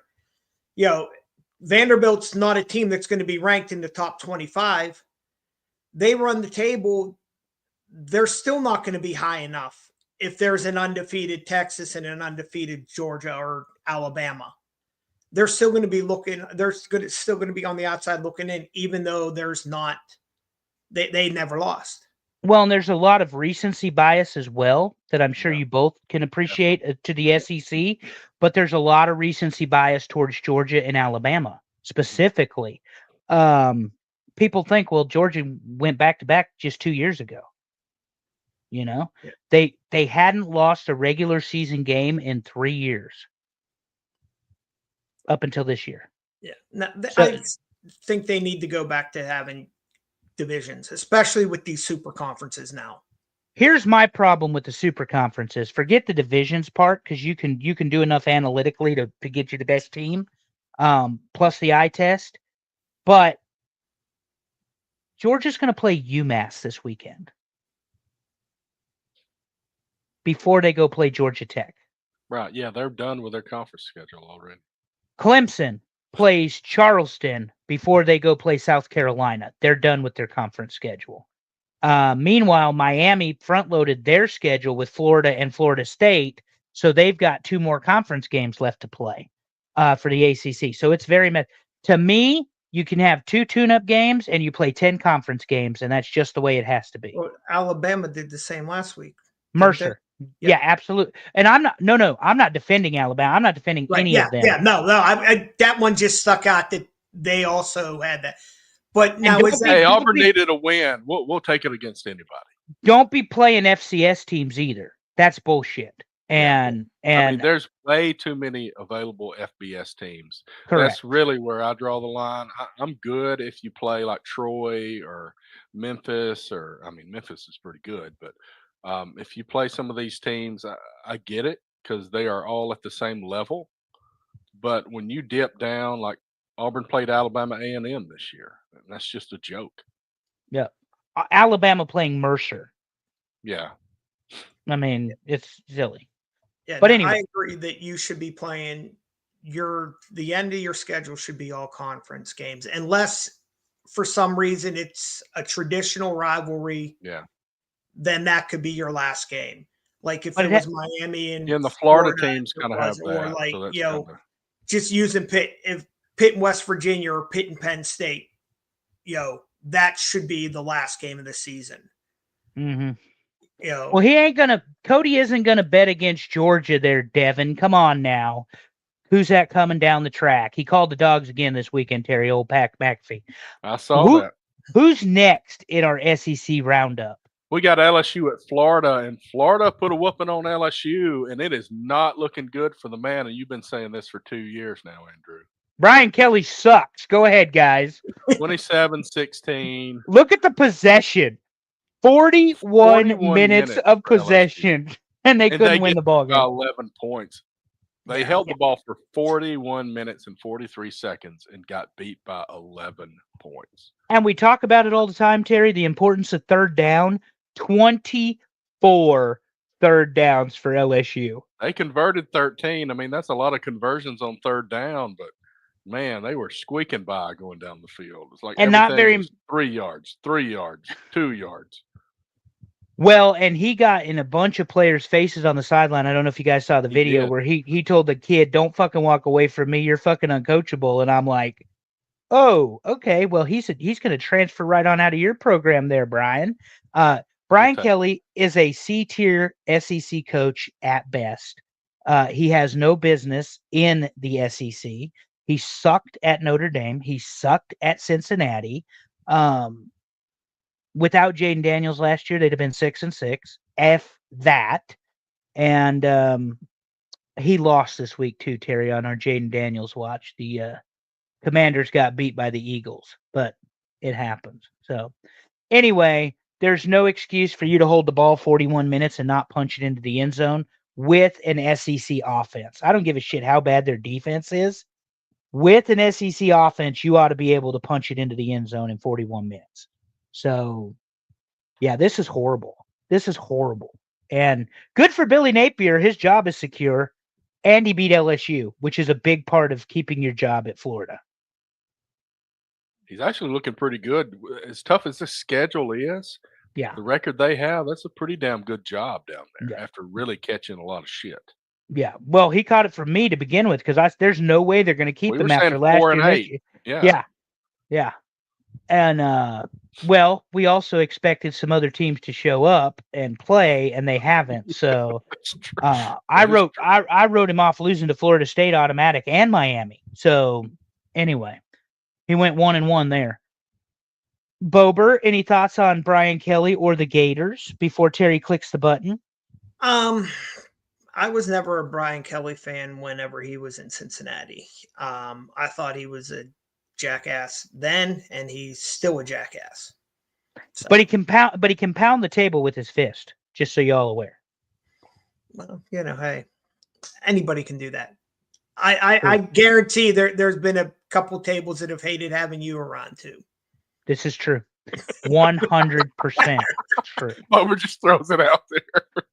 Vanderbilt's not a team that's going to be ranked in the top 25. They run the table. They're still not going to be high enough if there's an undefeated Texas and an undefeated Georgia or Alabama. They're still going to be looking. Still going to be on the outside looking in, even though there's not. They never lost. Well, and there's a lot of recency bias as well that I'm sure you both can appreciate to the SEC, but there's a lot of recency bias towards Georgia and Alabama specifically. People think, well, Georgia went back to back just 2 years ago. They hadn't lost a regular season game in 3 years up until this year. Yeah, I think they need to go back to having divisions, especially with these super conferences now. Here's my problem with the super conferences. Forget the divisions part, because you can do enough analytically to get you the best team, plus the eye test. But Georgia's going to play UMass this weekend before they go play Georgia Tech. Right. Yeah, they're done with their conference schedule already. Clemson plays Charleston before they go play South Carolina. They're done with their conference schedule. Meanwhile, Miami front-loaded their schedule with Florida and Florida State, so they've got 2 more conference games left to play for the ACC. So it's to me, you can have 2 tune-up games and you play 10 conference games, and that's just the way it has to be. Well, Alabama did the same last week. Mercer. Yeah, absolutely. And I'm not defending Alabama. I'm not defending any of them. Yeah, no. That one just stuck out that they also had that. But now Auburn needed a win. We'll take it against anybody. Don't be playing FCS teams either. That's bullshit. And I mean, there's way too many available FBS teams. Correct. That's really where I draw the line. I'm good if you play like Troy or Memphis, Memphis is pretty good, but if you play some of these teams, I get it because they are all at the same level. But when you dip down, like Auburn played Alabama A&M this year, that's just a joke. Yeah, Alabama playing Mercer. Yeah, I mean, it's silly. Yeah, but anyway, I agree that you should be playing the end of your schedule should be all conference games, unless for some reason it's a traditional rivalry. Yeah. Then that could be your last game. Like if it was Miami and the Florida teams kind of have that. Or like, just using Pitt and West Virginia or Pitt and Penn State, that should be the last game of the season. Mm-hmm. You know, Well, Cody isn't gonna bet against Georgia there, Devin. Come on now. Who's that coming down the track? He called the dogs again this weekend, Terry, old Pack McAfee. I saw that. Who's next in our SEC roundup? We got LSU at Florida, and Florida put a whooping on LSU, and it is not looking good for the man. And you've been saying this for 2 years now, Andrew. Brian Kelly sucks. Go ahead, guys. 27-16. Look at the possession. 41 minutes of for LSU. possession, and they couldn't win the ball game. 11 points. They held the ball for 41 minutes and 43 seconds and got beat by 11 points. And we talk about it all the time, Terry, the importance of third down. 24 third downs for LSU. They converted 13. I mean, that's a lot of conversions on third down, but man, they were squeaking by going down the field. It's like and not very was 3 yards, 3 yards, 2 yards. Well, and he got in a bunch of players' faces on the sideline. I don't know if you guys saw the video where he told the kid, "Don't fucking walk away from me. You're fucking uncoachable." And I'm like, "Oh, okay. Well, he's going to transfer right on out of your program there, Brian." Brian Kelly is a C-tier SEC coach at best. He has no business in the SEC. He sucked at Notre Dame. He sucked at Cincinnati. Without Jaden Daniels last year, they'd have been 6-6. F that. And he lost this week too, Terry, on our Jaden Daniels watch. The Commanders got beat by the Eagles, but it happens. So anyway, there's no excuse for you to hold the ball 41 minutes and not punch it into the end zone with an SEC offense. I don't give a shit how bad their defense is. With an SEC offense, you ought to be able to punch it into the end zone in 41 minutes. So, yeah, this is horrible. This is horrible. And good for Billy Napier. His job is secure. And he beat LSU, which is a big part of keeping your job at Florida. He's actually looking pretty good. As tough as this schedule is, yeah, the record they have, that's a pretty damn good job down there after really catching a lot of shit. Yeah, well, he caught it from me to begin with because there's no way they're going to keep him after last year. Yeah. And, well, we also expected some other teams to show up and play, and they haven't. So I wrote him off losing to Florida State automatic and Miami. So anyway, he went 1-1 there. Bober, any thoughts on Brian Kelly or the Gators before Terry clicks the button? I was never a Brian Kelly fan whenever he was in Cincinnati. I thought he was a jackass then, and he's still a jackass. So. But he can pound the table with his fist, just so y'all aware. Well, hey, anybody can do that. I guarantee there's been a couple tables that have hated having you around too. This is true. 100% true. Bober just throws it out there.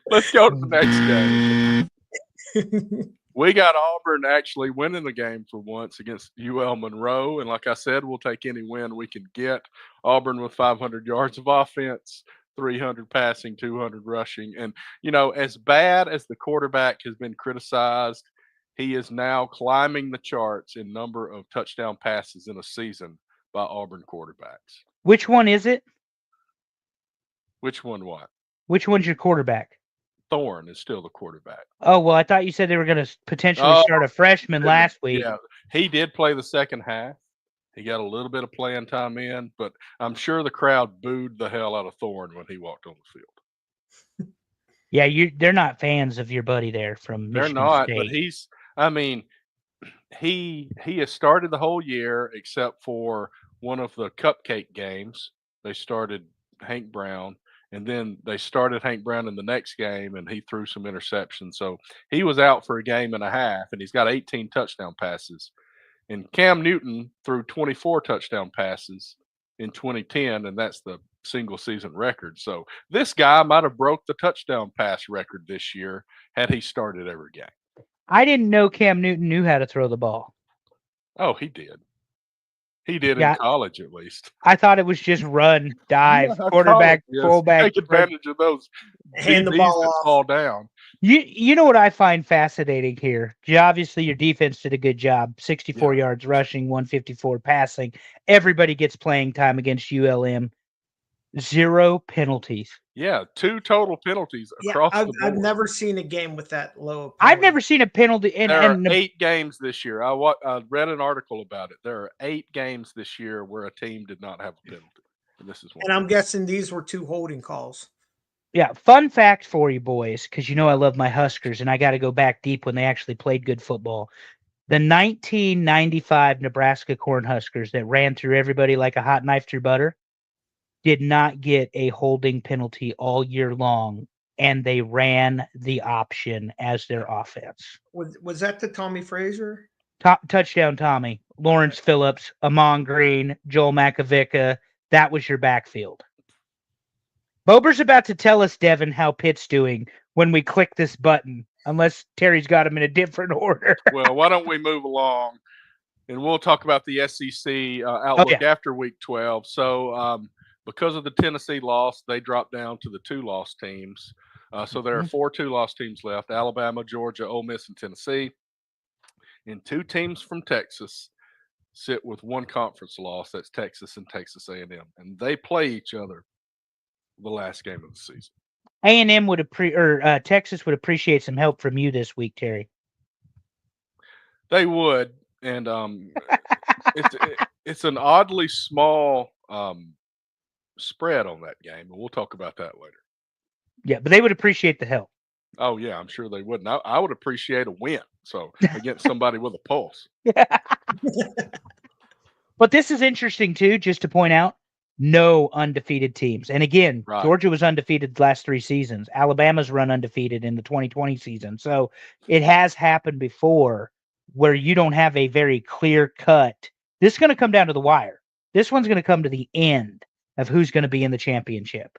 Let's go to the next game. We got Auburn actually winning the game for once against UL Monroe. And like I said, we'll take any win we can get. Auburn with 500 yards of offense, 300 passing, 200 rushing. And, as bad as the quarterback has been criticized, he is now climbing the charts in number of touchdown passes in a season by Auburn quarterbacks. Which one is it? Which one what? Which one's your quarterback? Thorne is still the quarterback. Oh, well, I thought you said they were going to potentially start a freshman last week. Yeah, he did play the second half. He got a little bit of playing time in, but I'm sure the crowd booed the hell out of Thorne when he walked on the field. Yeah, they're not fans of your buddy there from Michigan They're not, State. But he has started the whole year except for one of the cupcake games. They started Hank Brown. And then they started Hank Brown in the next game, and he threw some interceptions. So he was out for a game and a half, and he's got 18 touchdown passes. And Cam Newton threw 24 touchdown passes in 2010, and that's the single season record. So this guy might have broke the touchdown pass record this year had he started every game. I didn't know Cam Newton knew how to throw the ball. Oh, he did. He did in college, at least. I thought it was just run, dive, quarterback, fullback. Take advantage of those. Hand the ball off. Fall down. You know what I find fascinating here? Obviously, your defense did a good job. 64 yards rushing, 154 passing. Everybody gets playing time against ULM. 0 penalties. Yeah, 2 total penalties Yeah, across I've, the board. I've never seen a game with that low. of I've penalty. never seen a penalty. There are And 8 games this year. I read an article about it. There are 8 games this year where a team did not have a penalty. And this is one. And I'm guessing these were 2 holding calls. yeah, fun fact for you boys, because you know I love my Huskers, and I got to go back deep when they actually played good football. The 1995 Nebraska Cornhuskers that ran through everybody like a hot knife through butter did not get a holding penalty all year long, and they ran the option as their offense. Was that the Tommy Fraser? Touchdown Tommy, Lawrence Phillips, Amon Green, Joel Makovica. That was your backfield. Bober's about to tell us, Devin, how Pitt's doing when we click this button, unless Terry's got him in a different order. Well, why don't we move along, and we'll talk about the SEC outlook after Week 12. So, because of the Tennessee loss, they dropped down to the 2-loss teams. So there are 4 2-loss teams left: Alabama, Georgia, Ole Miss, and Tennessee. And 2 teams from Texas sit with 1 conference loss. That's Texas and Texas A&M, and they play each other the last game of the season. A&M would Texas would appreciate some help from you this week, Terry. They would, and it's an oddly small spread on that game, and we'll talk about that later. Yeah, but they would appreciate the help. Oh yeah, I'm sure they would. And I would appreciate a win. So against somebody with a pulse. But this is interesting too, just to point out, no undefeated teams. And again, Right. Georgia was undefeated the last 3 seasons. Alabama's run undefeated in the 2020 season. So it has happened before where you don't have a very clear cut. This is going to come down to the wire. This one's going to come to the end of who's going to be in the championship.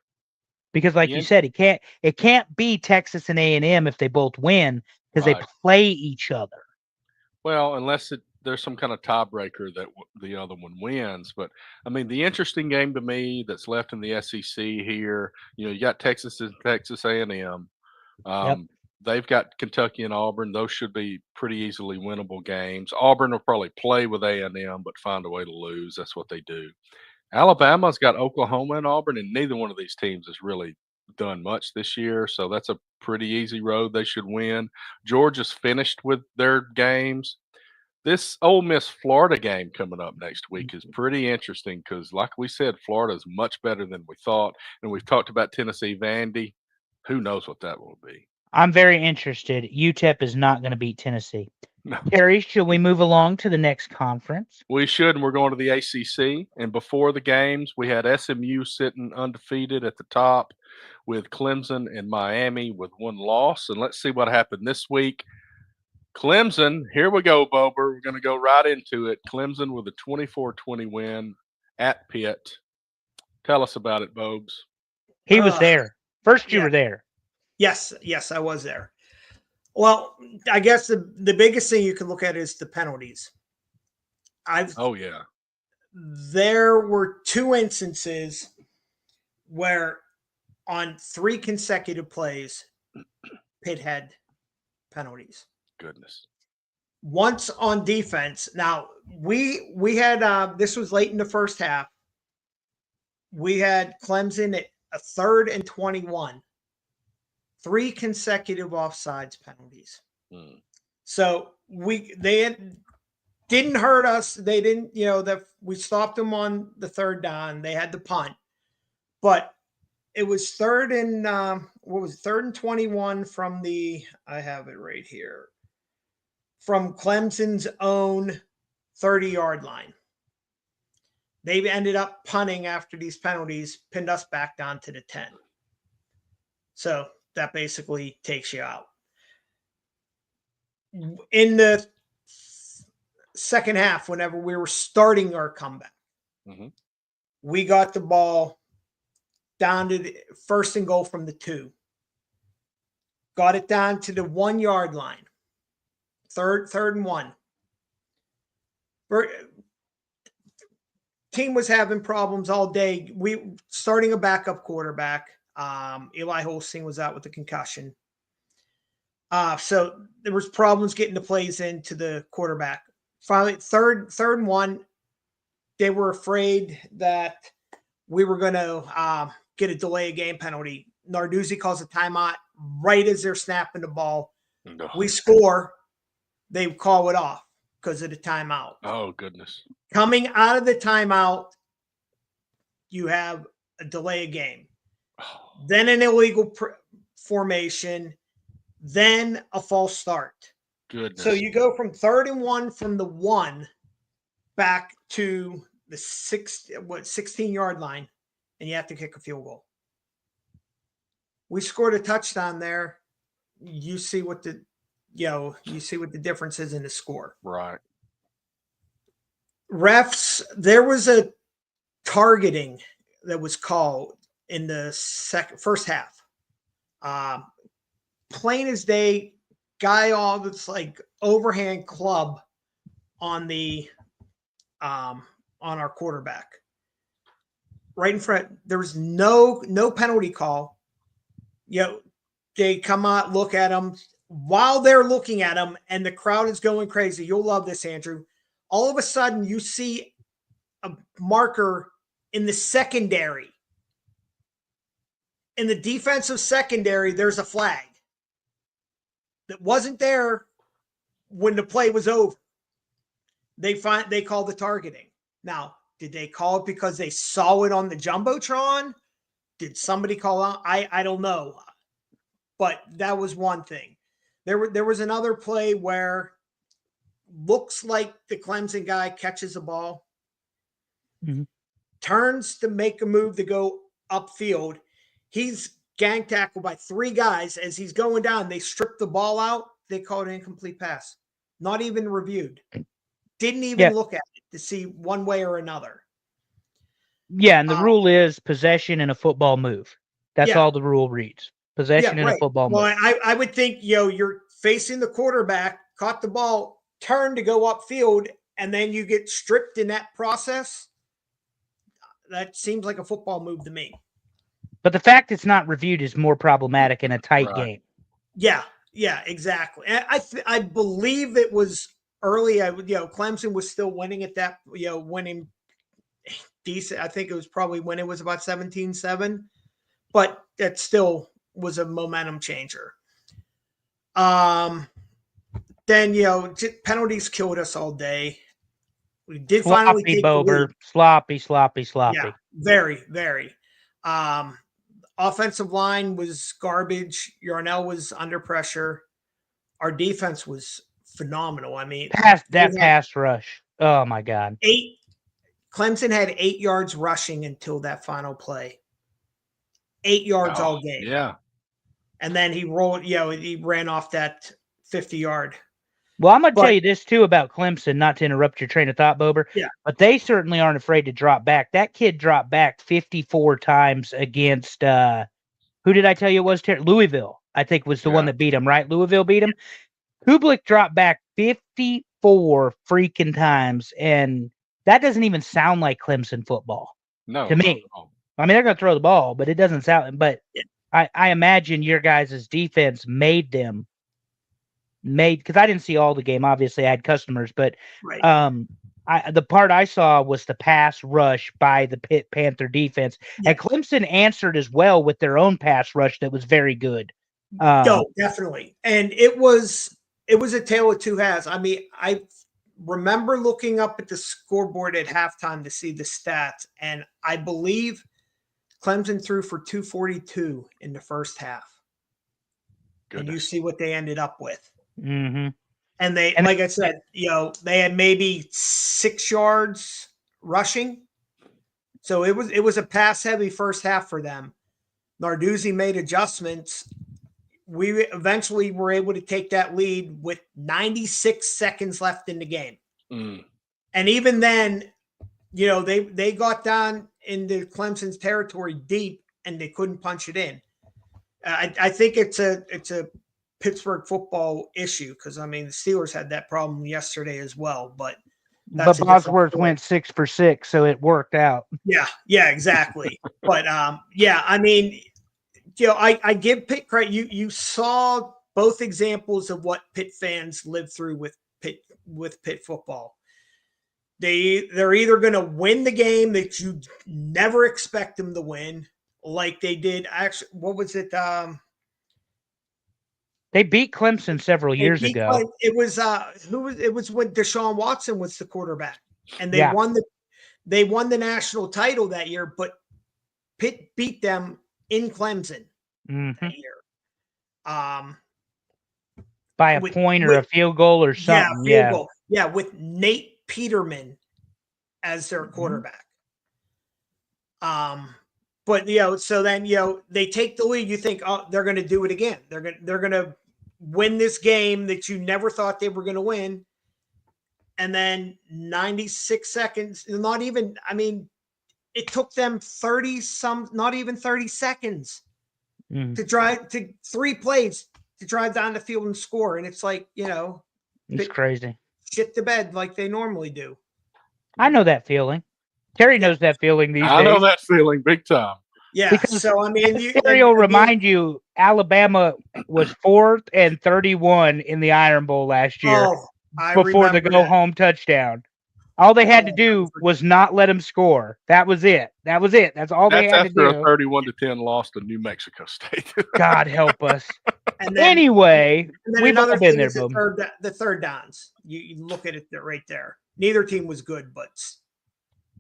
Because like you said, it can't be Texas and A&M if they both win because they play each other. Well, unless there's some kind of tiebreaker that the other one wins. But I mean, the interesting game to me that's left in the SEC here, you got Texas and Texas A&M. They've got Kentucky and Auburn. Those should be pretty easily winnable games. Auburn will probably play with A&M, but find a way to lose. That's what they do. Alabama's got Oklahoma and Auburn, and neither one of these teams has really done much this year. So that's a pretty easy road they should win. Georgia's finished with their games. This Ole Miss Florida game coming up next week is pretty interesting because, like we said, Florida is much better than we thought. And we've talked about Tennessee Vandy. Who knows what that will be? I'm very interested. UTEP is not going to beat Tennessee. No. Terry, should we move along to the next conference? We should, and we're going to the ACC. And before the games, we had SMU sitting undefeated at the top with Clemson and Miami with 1 loss. And let's see what happened this week. Clemson, here we go, Bober. We're going to go right into it. Clemson with a 24-20 win at Pitt. Tell us about it, Bobes. He was there. First, you were there. Yes, I was there. Well, I guess the biggest thing you can look at is the penalties. There were 2 instances where on 3 consecutive plays, Pitt had penalties. Goodness. Once on defense. Now, we had this was late in the first half. We had Clemson at a 3rd and 21. 3 consecutive offsides penalties. So they didn't hurt us. They didn't, that we stopped them on the 3rd down. They had the punt, but it was 3rd and 3rd and 21 from I have it right here, from Clemson's own 30-yard line. They ended up punting after these penalties, pinned us back down to the 10. So that basically takes you out. In the second half, whenever we were starting our comeback, we got the ball down to the 1st and goal from the 2. Got it down to the 1-yard line. Third and 1. Team was having problems all day. We starting a backup quarterback. Eli Holsting was out with a concussion. So there was problems getting the plays into the quarterback. Finally, third and 1, they were afraid that we were going to get a delay of game penalty. Narduzzi calls a timeout right as they're snapping the ball. No. We score. They call it off because of the timeout. Oh, goodness. Coming out of the timeout, you have a delay of game, then an illegal formation, then a false start. Goodness. So you go from 3rd and 1 from the 1 back to the 16-yard line, and you have to kick a field goal. We scored a touchdown there. You see what the difference is in the score. Right. Refs, there was a targeting that was called in the first half. Plain as day, guy all that's like overhand club on the on our quarterback. Right in front. There was no penalty call. They come out, look at him. While they're looking at him and the crowd is going crazy, you'll love this, Andrew. All of a sudden, you see a marker in the secondary. In the defensive secondary, there's a flag that wasn't there when the play was over. They call the targeting. Now, did they call it because they saw it on the Jumbotron? Did somebody call out? I don't know. But that was one thing. There was another play where looks like the Clemson guy catches the ball, turns to make a move to go upfield. He's gang tackled by 3 guys. As he's going down, they strip the ball out. They call it an incomplete pass. Not even reviewed. Didn't even look at it to see one way or another. Yeah, and the rule is possession and a football move. That's all the rule reads. Possession and a football move. Well, I would think, you're facing the quarterback, caught the ball, turned to go upfield, and then you get stripped in that process. That seems like a football move to me. But the fact it's not reviewed is more problematic in a tight game. Yeah, exactly. And I believe it was early. Clemson was still winning at that, winning decent. I think it was probably when it was about 17-7, but that still was a momentum changer. Then, penalties killed us all day. We did finally take Bober. Sloppy. Yeah, very, very. Offensive line was garbage. Yarnell was under pressure. Our defense was phenomenal. I mean, pass rush. Oh my God. Clemson had 8 yards rushing until that final play. 8 yards all game. Yeah. And then he rolled, he ran off that 50-yard. Well, I'm going to tell you this, too, about Clemson, not to interrupt your train of thought, Bober. Yeah. But they certainly aren't afraid to drop back. That kid dropped back 54 times against, who did I tell you it was? Louisville, I think, was the one that beat him, right? Louisville beat him. Kublik dropped back 54 freaking times, and that doesn't even sound like Clemson football. No. To me. I mean, they're going to throw the ball, but it doesn't sound – but I imagine your guys' defense made – because I didn't see all the game. Obviously, I had customers, but the part I saw was the pass rush by the Pitt Panther defense, and Clemson answered as well with their own pass rush that was very good. Definitely, and it was a tale of two halves. I mean, I remember looking up at the scoreboard at halftime to see the stats, and I believe Clemson threw for 242 in the first half. Goodness. And you see what they ended up with. Mm-hmm. And like I said, they had maybe 6 yards rushing. So it was a pass heavy first half for them. Narduzzi made adjustments. We eventually were able to take that lead with 96 seconds left in the game. Mm. And even then, they got down into Clemson's territory deep and they couldn't punch it in. I think it's a Pittsburgh football issue because the Steelers had that problem yesterday as well. But Bosworth went 6 for 6, so it worked out. Yeah, exactly. But I give Pitt credit. You saw both examples of what Pitt fans lived through with Pitt football. they're either going to win the game that you never expect them to win, like they did. Actually, what was it? They beat Clemson several years ago. It was who was it was when Deshaun Watson was the quarterback, and they Yeah. won the national title that year, but Pitt beat them in Clemson Mhm. that year. By a point or a field goal or something. Field goal. Yeah, with Nate Peterman as their quarterback. But so then they take the lead. You think, oh, they're going to do it again. They're going to win this game that you never thought they were going to win. And then 96 seconds, not even. I mean, it took them 30 not even 30 seconds to drive to 3 plays to drive down the field and score. And it's like, it's crazy. Shit to bed like they normally do. I know that feeling. Terry knows that feeling these days. I know that feeling big time. Yeah. Because so I mean, Terry will remind you, Alabama was 4th and 31 in the Iron Bowl last year before the go home touchdown. All they had to do was not let him score. That was it. That's all they had to do. After a 31-10 loss to New Mexico State. God help us. And then, anyway, we've all been there. The third downs. You look at it right there. Neither team was good, but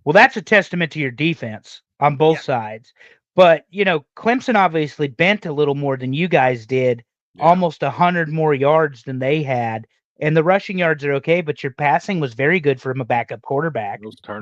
well, that's a testament to your defense on both sides. But Clemson obviously bent a little more than you guys did, almost 100 more yards than they had. And the rushing yards are okay, but your passing was very good from a backup quarterback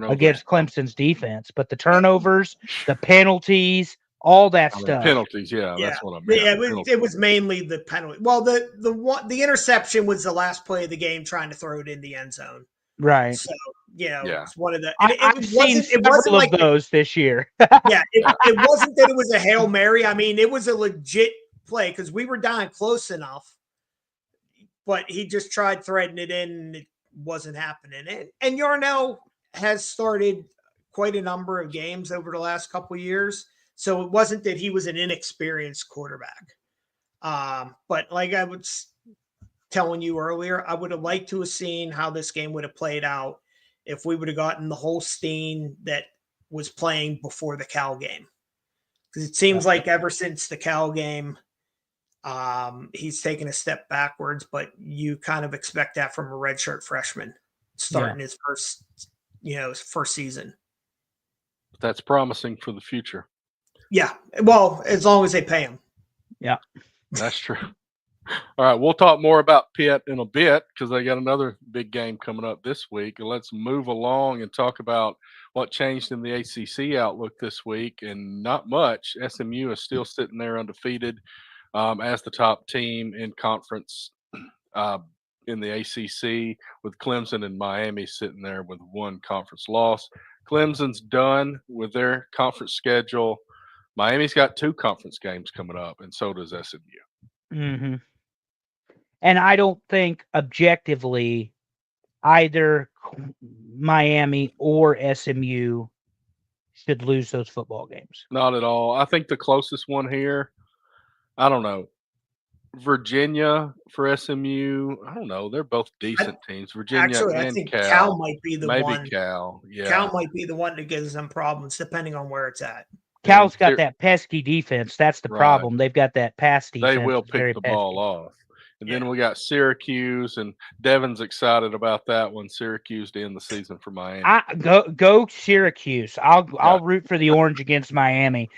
against Clemson's defense. But the turnovers, the penalties, all that stuff. Penalties, that's what I mean. Yeah, it was mainly the penalty. Well, the interception was the last play of the game, trying to throw it in the end zone. Right. So it's one of the. I've seen several of those this year. It wasn't that it was a Hail Mary. I mean, it was a legit play because we were down close enough. But he just tried threading it in, and it wasn't happening. And Yarnell has started quite a number of games over the last couple of years, so it wasn't that he was an inexperienced quarterback. But like I was telling you earlier, I would have liked to have seen how this game would have played out if we would have gotten the Holstein that was playing before the Cal game. Because it seems like ever since the Cal game, he's taken a step backwards, but you kind of expect that from a redshirt freshman starting his first season. That's promising for the future. Yeah. Well, as long as they pay him. Yeah. That's true. All right. We'll talk more about Pitt in a bit because they got another big game coming up this week. And let's move along and talk about what changed in the ACC outlook this week. And not much. SMU is still sitting there undefeated. As the top team in conference in the ACC, with Clemson and Miami sitting there with 1 conference loss. Clemson's done with their conference schedule. Miami's got 2 conference games coming up, and so does SMU. Mm-hmm. And I don't think objectively either Miami or SMU should lose those football games. Not at all. I think the closest one here, I don't know. Virginia for SMU, I don't know. They're both decent teams. Virginia actually, and I think Cal. Cal might be the Maybe one. Cal, yeah. Cal might be the one that gives them problems, depending on where it's at. Cal's got that pesky defense. That's the problem. They've got that pass defense. They will pick the ball off. And then we got Syracuse, and Devin's excited about that one. Syracuse to end the season for Miami. Go Syracuse. I'll root for the Orange against Miami.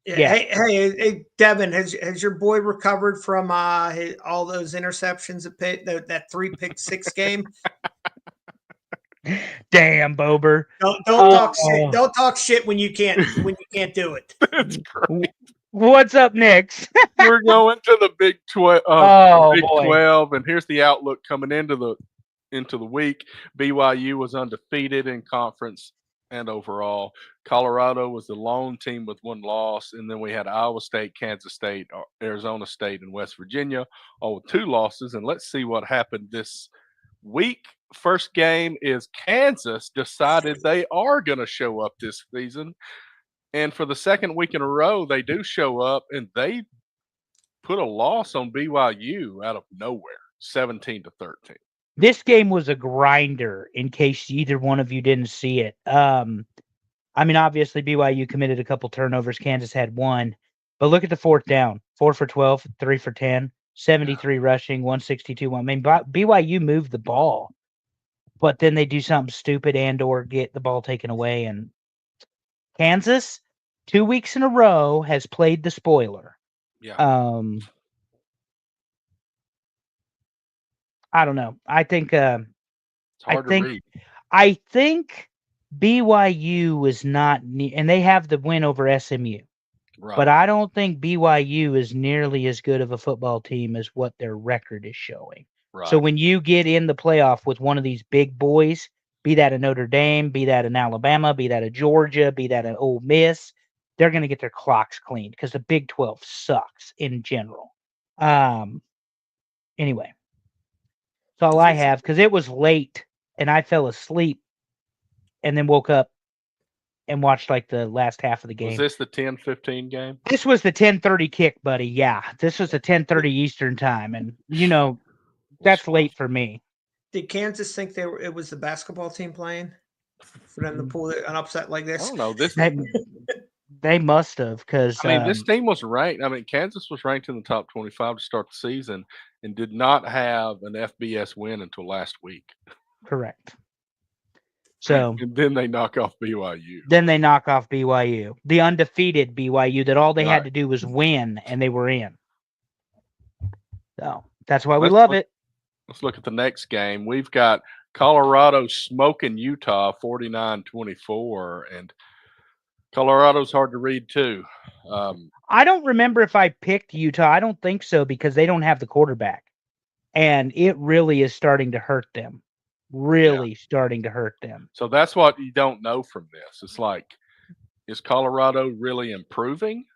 Hey, Devin, has your boy recovered from all those interceptions at Pitt, that 3-pick-6 game? Damn, Bober. Don't talk shit. Don't talk shit when you can't do it. That's great. What's up next? We're going to the Big 12. Big 12, and here's the outlook coming into the week. BYU was undefeated in conference and overall. Colorado was the lone team with 1 loss, and then we had Iowa State, Kansas State, Arizona State, and West Virginia, all with 2 losses. And let's see what happened this week. First game is Kansas decided they are going to show up this season. And for the second week in a row, they do show up, and they put a loss on BYU out of nowhere, 17-13. This game was a grinder. In case either one of you didn't see it, I mean, obviously BYU committed a couple turnovers. Kansas had one, but look at the fourth down: 4 for 12, 3 for 10, 73 rushing, 162. I mean, BYU moved the ball, but then they do something stupid and/or get the ball taken away. And Kansas, 2 weeks in a row, has played the spoiler. Yeah. I don't know. I think It's hard to think- read. I think BYU is not, and they have the win over SMU, Right. but I don't think BYU is nearly as good of a football team as what their record is showing. right. So when you get in the playoff with one of these big boys, be that a Notre Dame, be that an Alabama, be that a Georgia, be that an Ole Miss, they're going to get their clocks cleaned because the Big 12 sucks in general. Anyway, that's all I have because it was late and I fell asleep and then woke up and watched like the last half of the game. Was this the 10-15 game? This was the 10:30 kick, buddy. Yeah, this was the 10:30 Eastern time, and that's late for me. Did Kansas think it was the basketball team playing for them to pull an upset like I this? don't know. This They must have because I mean, this team was ranked. I mean, Kansas was ranked in the top 25 to start the season and did not have an FBS win until last week. correct. So And then they knock off BYU. then they knock off BYU, the undefeated BYU that all they had Right. to do was win and they were in. So that's why we Let's love look- it. Let's look at the next game. We've got Colorado smoking Utah 49-24, and Colorado's hard to read too. I don't remember if I picked Utah. I don't think so because they don't have the quarterback. And it really is starting to hurt them. Really starting to hurt them. So that's what you don't know from this. It's like, is Colorado really improving,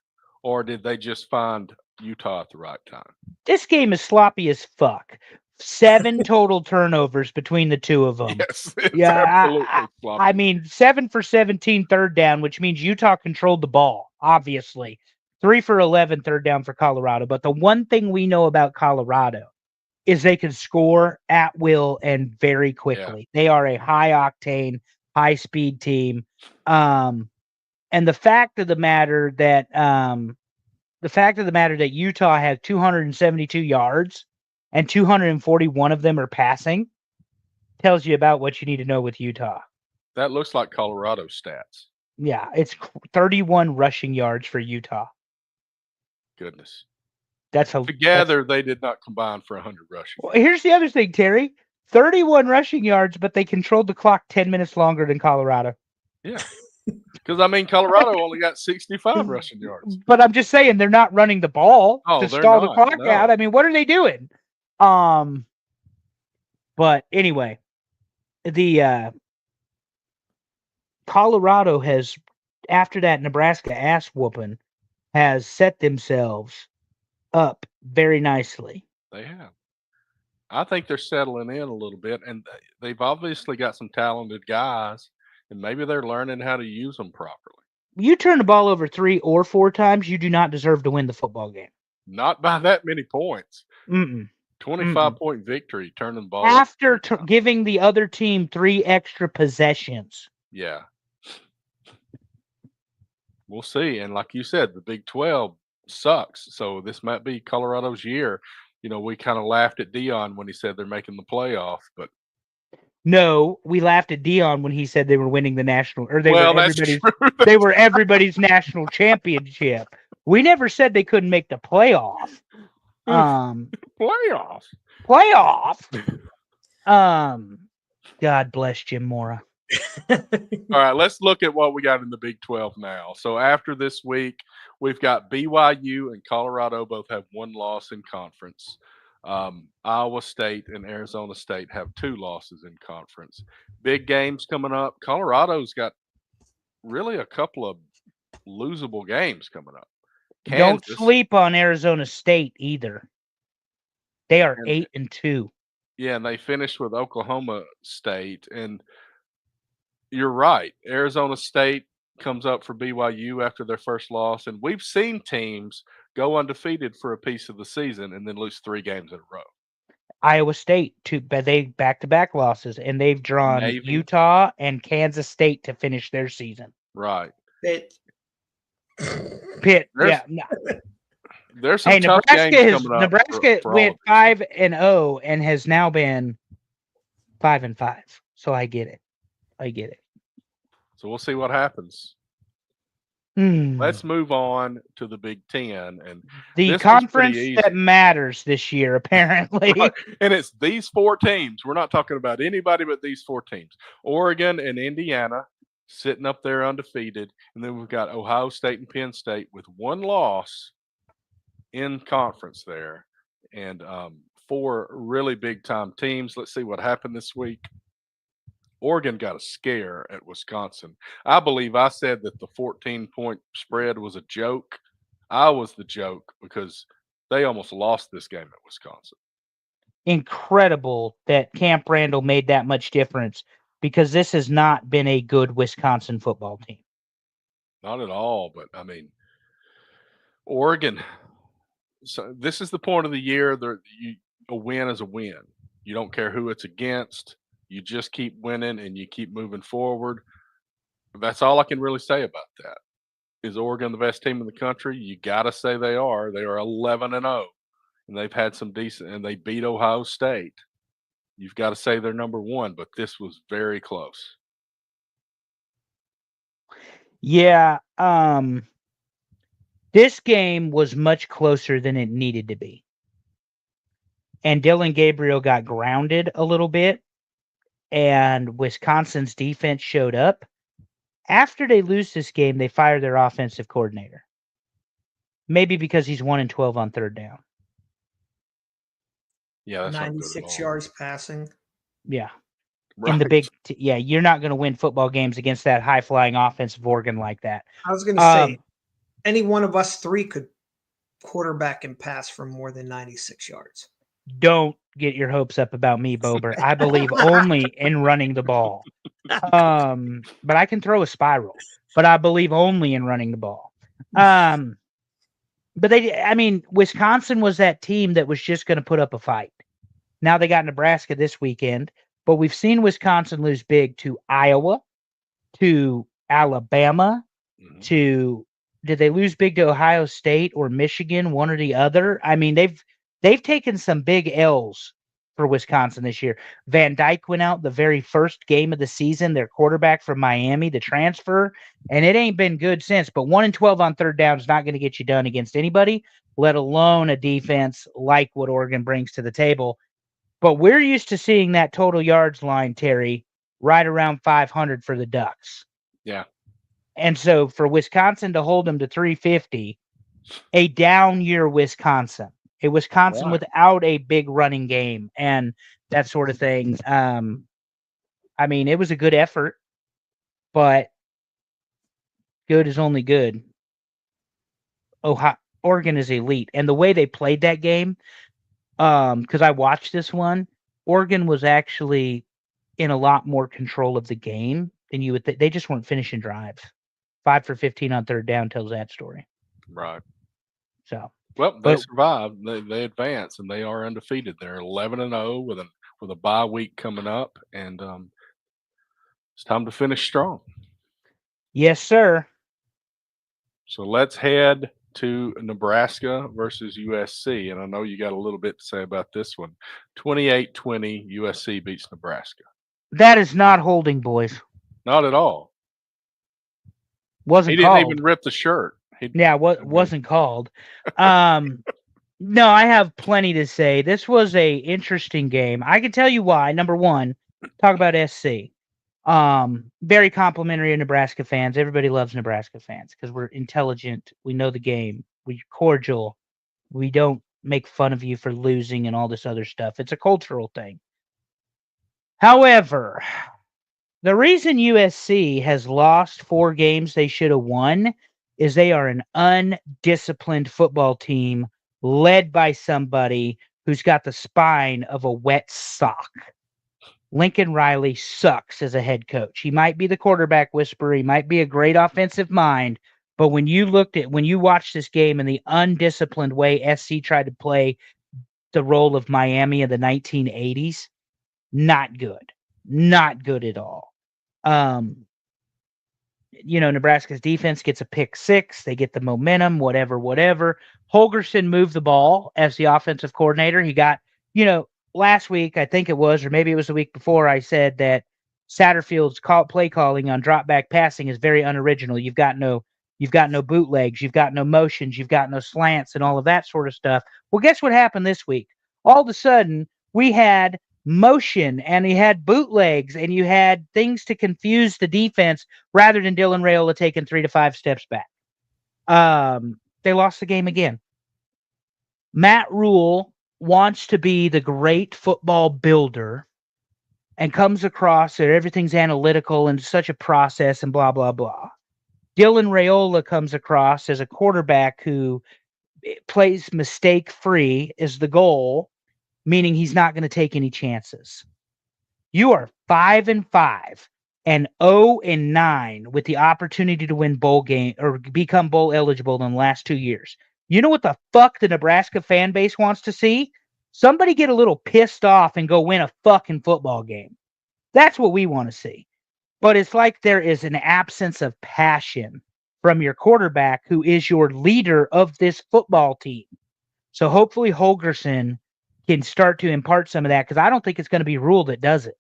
or did they just find Utah at the right time? This game is sloppy as fuck. 7 total turnovers between the two of them. Yes, it's Yeah, absolutely sloppy. I mean, 7 for 17 third down, which means Utah controlled the ball, obviously. 3 for 11 third down for Colorado. But the one thing we know about Colorado is they can score at will and very quickly. They are a high octane, high speed team. And the fact of the matter that Utah has 272 yards and 241 of them are passing tells you about what you need to know with Utah. That looks like Colorado stats. Yeah, it's 31 rushing yards for Utah. Goodness. That's a Together, they did not combine for 100 rushing. Well, here's the other thing, Terry. 31 rushing yards, but they controlled the clock 10 minutes longer than Colorado. Yeah. Because, I mean, Colorado only got 65 rushing yards. But I'm just saying they're not running the ball Oh, to they're stall the not, clock no. out. I mean, what are they doing? But anyway, the Colorado has, after that Nebraska ass whooping, has set themselves up very nicely. They have. I think they're settling in a little bit, and they've obviously got some talented guys, and maybe they're learning how to use them properly. You turn the ball over 3 or 4 times, you do not deserve to win the football game. Not by that many points. Mm-mm. 25-point victory, turning the ball over After 3 times. giving the other team 3 extra possessions. Yeah. We'll see. And like you said, the Big 12 sucks. So this might be Colorado's year. You know, we kind of laughed at Dion when he said they're making the playoff, but No, we laughed at Dion when he said they were winning the national, or they well, were that's everybody's. true. They were everybody's national championship. We never said they couldn't make the playoff. Playoffs. Playoff. God bless Jim Mora. All right, let's look at what we got in the Big 12 now. So after this week, we've got BYU and Colorado both have 1 loss in conference. Iowa State and Arizona State have 2 losses in conference. Big games coming up. Colorado's got really a couple of losable games coming up. Don't Kansas- sleep on Arizona State either. They are And- 8-2. Yeah, and they finished with Oklahoma State. And you're right. Arizona State comes up for BYU after their first loss. And we've seen teams go undefeated for a piece of the season and then lose 3 games in a row. Iowa State but they back-to-back losses, and they've drawn Navy. Utah and Kansas State to finish their season. Right. Pitt. Pitt, There's- yeah. There's some Hey, tough games coming up. Nebraska for all went of these. 5-0 and has now been 5-5. So I get it. So we'll see what happens. Hmm. Let's move on to the Big Ten, and The this was conference pretty that easy. matters this year, apparently. Right. And it's these four teams. We're not talking about anybody but these four teams: Oregon and Indiana sitting up there undefeated, and then we've got Ohio State and Penn State with one loss in conference there, and four really big time teams. Let's see what happened this week. Oregon got a scare at Wisconsin. I believe I said that the 14-point spread was a joke. I was the joke because they almost lost this game at Wisconsin. Incredible that Camp Randall made that much difference, because this has not been a good Wisconsin football team. Not at all, but I mean, Oregon. So this is the point of the year that a win is a win. You don't care who it's against. You just keep winning and you keep moving forward. That's all I can really say about that. Is Oregon the best team in the country? You got to say they are. They are 11-0, and they've had some decent, and they beat Ohio State. You've got to say they're number one, but this was very close. Yeah, this game was much closer than it needed to be. And Dylan Gabriel got grounded a little bit, and Wisconsin's defense showed up. After they lose this game, they fire their offensive coordinator. Maybe because he's 1-12 on third down. Yeah, that's not good at 96 all. yards passing. Yeah. In the Right. big, you're not going to win football games against that high-flying offensive Oregon like that. I was going to say, any one of us three could quarterback and pass for more than 96 yards. Don't get your hopes up about me, Bober. I believe only in running the ball. But I can throw a spiral. But I believe only in running the ball. But Wisconsin was that team that was just going to put up a fight. Now they got Nebraska this weekend, but we've seen Wisconsin lose big to Iowa, to Alabama, Mhm. did they lose big to Ohio State or Michigan, one or the other? I mean, they've taken some big L's for Wisconsin this year. Van Dyke went out the very first game of the season, their quarterback from Miami, the transfer, and it ain't been good since. But 1-12 on third down is not going to get you done against anybody, let alone a defense like what Oregon brings to the table. But we're used to seeing that total yards line, Terry, right around 500 for the Ducks. Yeah. And so for Wisconsin to hold them to 350, a down year Wisconsin, a Wisconsin Right. without a big running game and that sort of thing. It was a good effort, but good is only good. Oregon is elite. And the way they played that game, because I watched this one, Oregon was actually in a lot more control of the game than you would think. They just weren't finishing drives. 5 for 15 on third down tells that story. Right. So, Well, they survived. They advanced, and they are undefeated. They're 11-0 with a bye week coming up, and it's time to finish strong. yes, sir. So let's head to Nebraska versus USC, and I know you got a little bit to say about this one. 28-20, USC beats Nebraska. That is not holding, boys. Not at all. Wasn't He didn't called. even rip the shirt. Yeah, wasn't called. No, I have plenty to say. This was a interesting game. I can tell you why. Number one, talk about SC. Very complimentary of Nebraska fans. Everybody loves Nebraska fans because we're intelligent. We know the game. We're cordial. We don't make fun of you for losing and all this other stuff. It's a cultural thing. However, the reason USC has lost 4 games they should have won is they are an undisciplined football team led by somebody who's got the spine of a wet sock. Lincoln Riley sucks as a head coach. He might be the quarterback whisperer. He might be a great offensive mind. But when you watched this game and the undisciplined way SC tried to play the role of Miami in the 1980s. Not good. Not good at all. Nebraska's defense gets a pick six. They get the momentum, whatever. Holgorsen moved the ball as the offensive coordinator. He got, last week, I think it was, or maybe it was the week before, I said that Satterfield's play calling on drop back passing is very unoriginal. You've got no bootlegs, you've got no motions, you've got no slants and all of that sort of stuff. Well, guess what happened this week? All of a sudden, we had motion and you had bootlegs and you had things to confuse the defense rather than Dylan Raiola taking 3 to 5 steps back. They lost the game again. Matt Rule wants to be the great football builder and comes across that everything's analytical and such a process and blah, blah, blah. Dylan Raiola comes across as a quarterback who plays mistake-free is the goal, meaning he's not going to take any chances. You are 5-5 and 0-9 with the opportunity to win bowl game or become bowl eligible in the last 2 years. You know what the fuck the Nebraska fan base wants to see? Somebody get a little pissed off and go win a fucking football game. That's what we want to see. But it's like there is an absence of passion from your quarterback who is your leader of this football team. So hopefully Holgorsen can start to impart some of that, because I don't think it's going to be Rule that does it.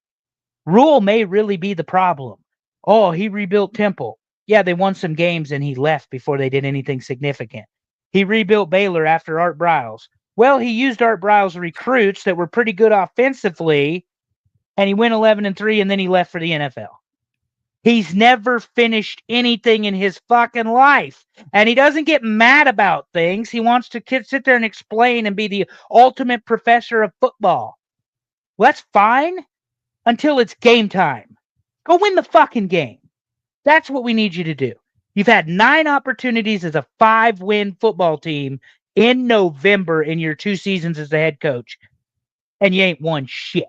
Rule may really be the problem. Oh, he rebuilt Temple. Yeah, they won some games and he left before they did anything significant. He rebuilt Baylor after Art Briles. Well, he used Art Briles' recruits that were pretty good offensively, and he went 11-3, and then he left for the NFL. He's never finished anything in his fucking life. And he doesn't get mad about things. He wants to sit there and explain and be the ultimate professor of football. Well, that's fine until it's game time. Go win the fucking game. That's what we need you to do. You've had 9 opportunities as a 5-win football team in November in your 2 seasons as the head coach, and you ain't won shit.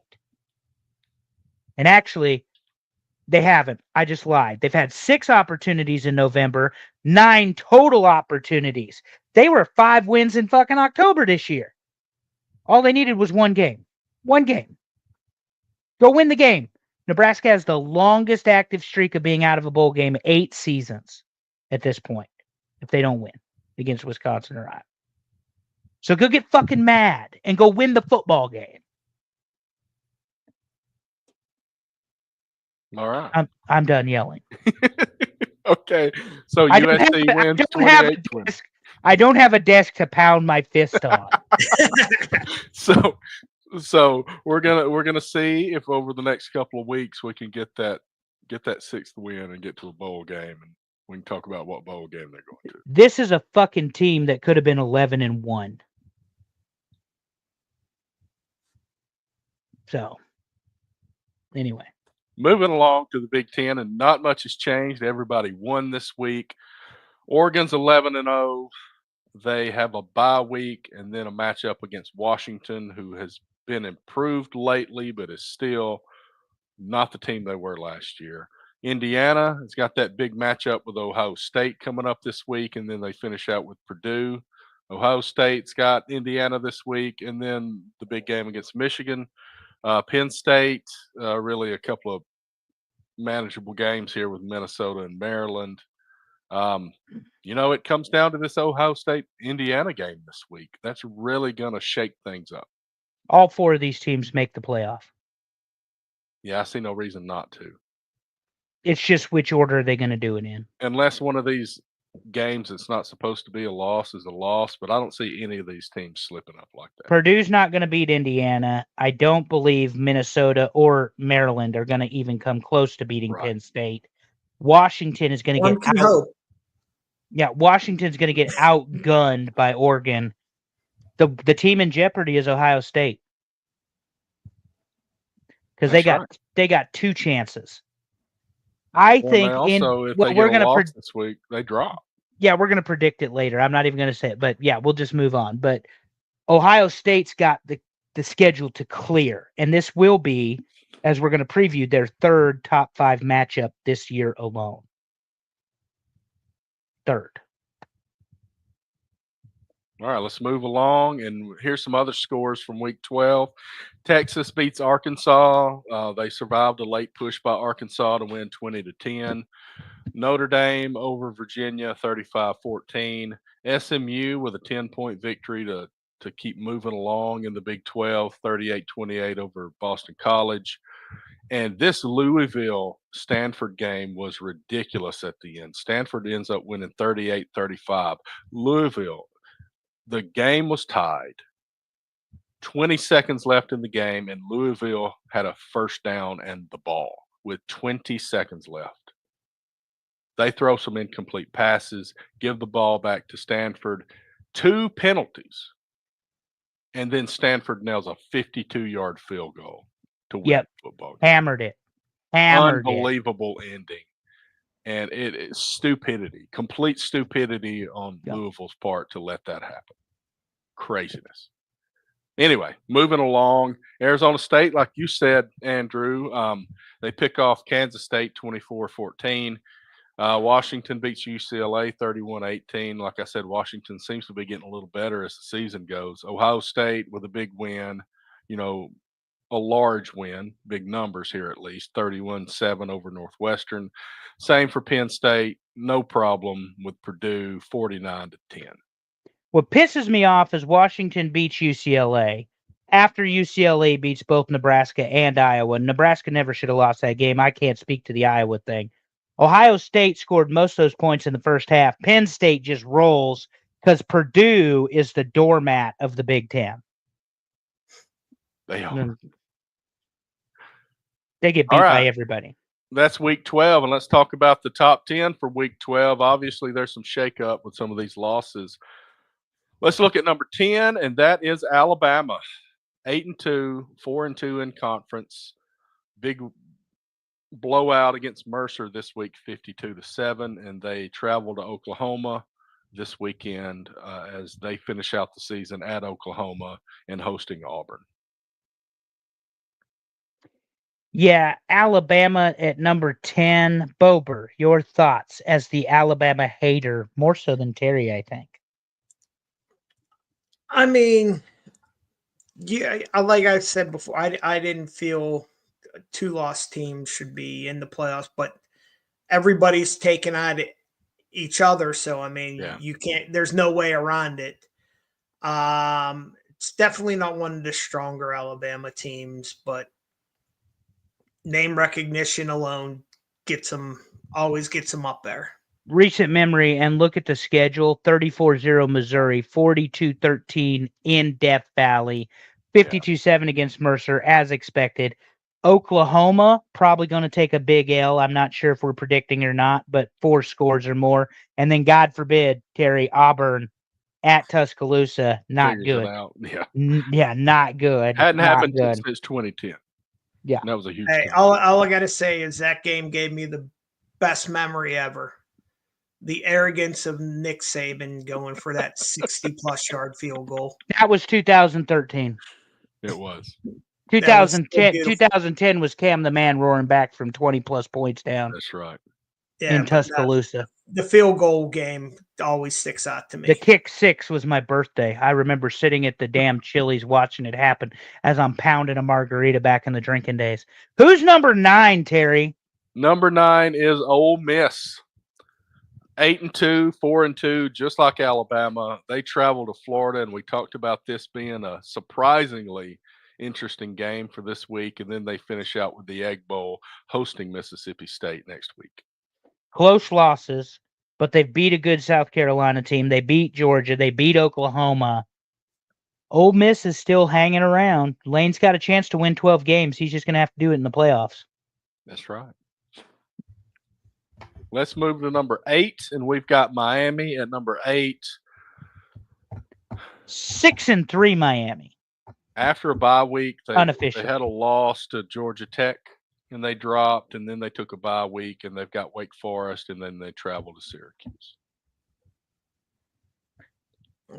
And actually, they haven't. I just lied. They've had 6 opportunities in November, 9 total opportunities. They were 5 wins in fucking October this year. All they needed was 1 game. 1 game. Go win the game. Nebraska has the longest active streak of being out of a bowl game, 8 seasons at this point, if they don't win against Wisconsin or Iowa. So go get fucking mad and go win the football game. All right. I'm done yelling. Okay. So USC wins 28-20. I don't have a desk to pound my fist on. So we're gonna see if over the next couple of weeks we can get that 6th win and get to a bowl game, and we can talk about what bowl game they're going to. This is a fucking team that could have been 11-1. So anyway. Moving along to the Big Ten, and not much has changed. Everybody won this week. Oregon's 11-0. They have a bye week and then a matchup against Washington, who has been improved lately, but is still not the team they were last year. Indiana has got that big matchup with Ohio State coming up this week, and then they finish out with Purdue. Ohio State's got Indiana this week, and then the big game against Michigan. Penn State, really a couple of manageable games here with Minnesota and Maryland. It comes down to this Ohio State-Indiana game this week. That's really going to shake things up. All 4 of these teams make the playoff. Yeah, I see no reason not to. It's just which order are they going to do it in? Unless one of these games that's not supposed to be a loss is a loss, but I don't see any of these teams slipping up like that. Purdue's not going to beat Indiana. I don't believe Minnesota or Maryland are going to even come close to beating Penn State. Washington is going to get out. Yeah, Washington's going to get outgunned by Oregon. The team in jeopardy is Ohio State, because they got 2 chances. I think if they get a loss this week, they drop. Yeah, we're going to predict it later. I'm not even going to say it, but yeah, we'll just move on. But Ohio State's got the schedule to clear, and this will be, as we're going to preview, their 3rd top 5 matchup this year alone. 3rd. All right, let's move along. And here's some other scores from week 12. Texas beats Arkansas. They survived a late push by Arkansas to win 20-10. Notre Dame over Virginia 35-14. SMU with a 10-point victory to keep moving along in the Big 12, 38-28 over Boston College. And this Louisville Stanford game was ridiculous at the end. Stanford ends up winning 38-35. Louisville, the game was tied. 20 seconds left in the game, and Louisville had a first down and the ball with 20 seconds left. They throw some incomplete passes, give the ball back to Stanford, 2 penalties, and then Stanford nails a 52-yard field goal to win the football game. Hammered it. Unbelievable ending. And it is stupidity, complete stupidity on Louisville's part to let that happen. Craziness. Anyway, moving along, Arizona State, like you said, Andrew, they pick off Kansas State 24-14. Washington beats UCLA 31-18. Like I said, Washington seems to be getting a little better as the season goes. Ohio State with a big win, a large win, big numbers here at least, 31-7 over Northwestern. Same for Penn State, no problem with Purdue, 49-10. What pisses me off is Washington beats UCLA after UCLA beats both Nebraska and Iowa. Nebraska never should have lost that game. I can't speak to the Iowa thing. Ohio State scored most of those points in the first half. Penn State just rolls because Purdue is the doormat of the Big Ten. They are. They get beat by everybody. That's week 12, and let's talk about the top 10 for week 12. Obviously, there's some shakeup with some of these losses. Let's look at number 10, and that is Alabama. 8-2, 4-2 in conference. Big blowout against Mercer this week, 52-7, and they travel to Oklahoma this weekend as they finish out the season at Oklahoma and hosting Auburn. Yeah, Alabama at number 10. Bober, your thoughts as the Alabama hater, more so than Terry, I think. I mean, yeah, like I said before, I didn't feel 2 loss teams should be in the playoffs, but everybody's taken at each other. So, I mean, you can't, there's no way around it. It's definitely not one of the stronger Alabama teams, but name recognition alone always gets them up there. Recent memory, and look at the schedule: 34-0 Missouri, 42-13 in Death Valley, 52-7 against Mercer, as expected. Oklahoma, probably going to take a big L. I'm not sure if we're predicting or not, but 4 scores or more. And then, God forbid, Terry, Auburn at Tuscaloosa, not good. Not good. Hadn't happened since 2010. Yeah. And that was a huge thing. All I got to say is that game gave me the best memory ever. The arrogance of Nick Saban going for that 60-plus yard field goal. That was 2013. It was. 2010 was Cam the Man roaring back from 20-plus points down. That's right. Yeah, in Tuscaloosa. The field goal game always sticks out to me. The kick 6 was my birthday. I remember sitting at the damn Chili's watching it happen as I'm pounding a margarita back in the drinking days. Who's number 9, Terry? Number 9 is Ole Miss. 8-2, 4-2, just like Alabama. They travel to Florida, and we talked about this being a surprisingly interesting game for this week, and then they finish out with the Egg Bowl hosting Mississippi State next week. Close losses, but they beat a good South Carolina team. They beat Georgia. They beat Oklahoma. Ole Miss is still hanging around. Lane's got a chance to win 12 games. He's just going to have to do it in the playoffs. That's right. Let's move to number 8, and we've got Miami at number 8. 6-3 Miami. After a bye week, they had a loss to Georgia Tech, and they dropped, and then they took a bye week, and they've got Wake Forest, and then they travel to Syracuse.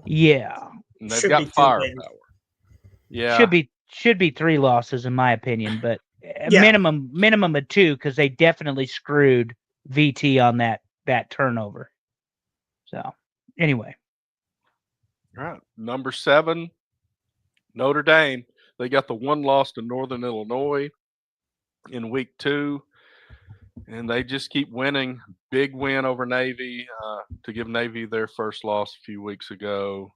Yeah. And they've got firepower. Yeah. Should be 3 losses in my opinion, but minimum of 2 because they definitely screwed VT on that turnover. So anyway. All right. Number 7, Notre Dame. They got the one loss to Northern Illinois in week 2, and they just keep winning. Big win over Navy to give Navy their first loss a few weeks ago.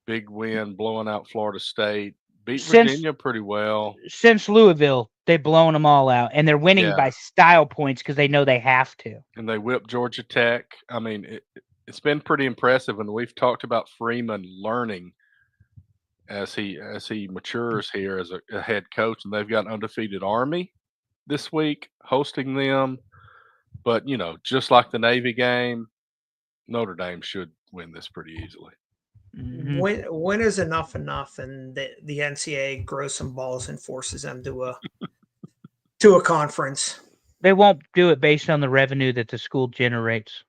Big win, blowing out Florida State. Beat Since- Virginia pretty well. Since Louisville, they've blown them all out, and they're winning Yeah. by style points because they know they have to. And they whipped Georgia Tech. I mean, it's been pretty impressive, and we've talked about Freeman learning as he matures here as a head coach, and they've got an undefeated Army this week hosting them. But just like the Navy game, Notre Dame should win this pretty easily. Mhm. When is enough, and the NCAA grows some balls and forces them to a conference? They won't do it based on the revenue that the school generates.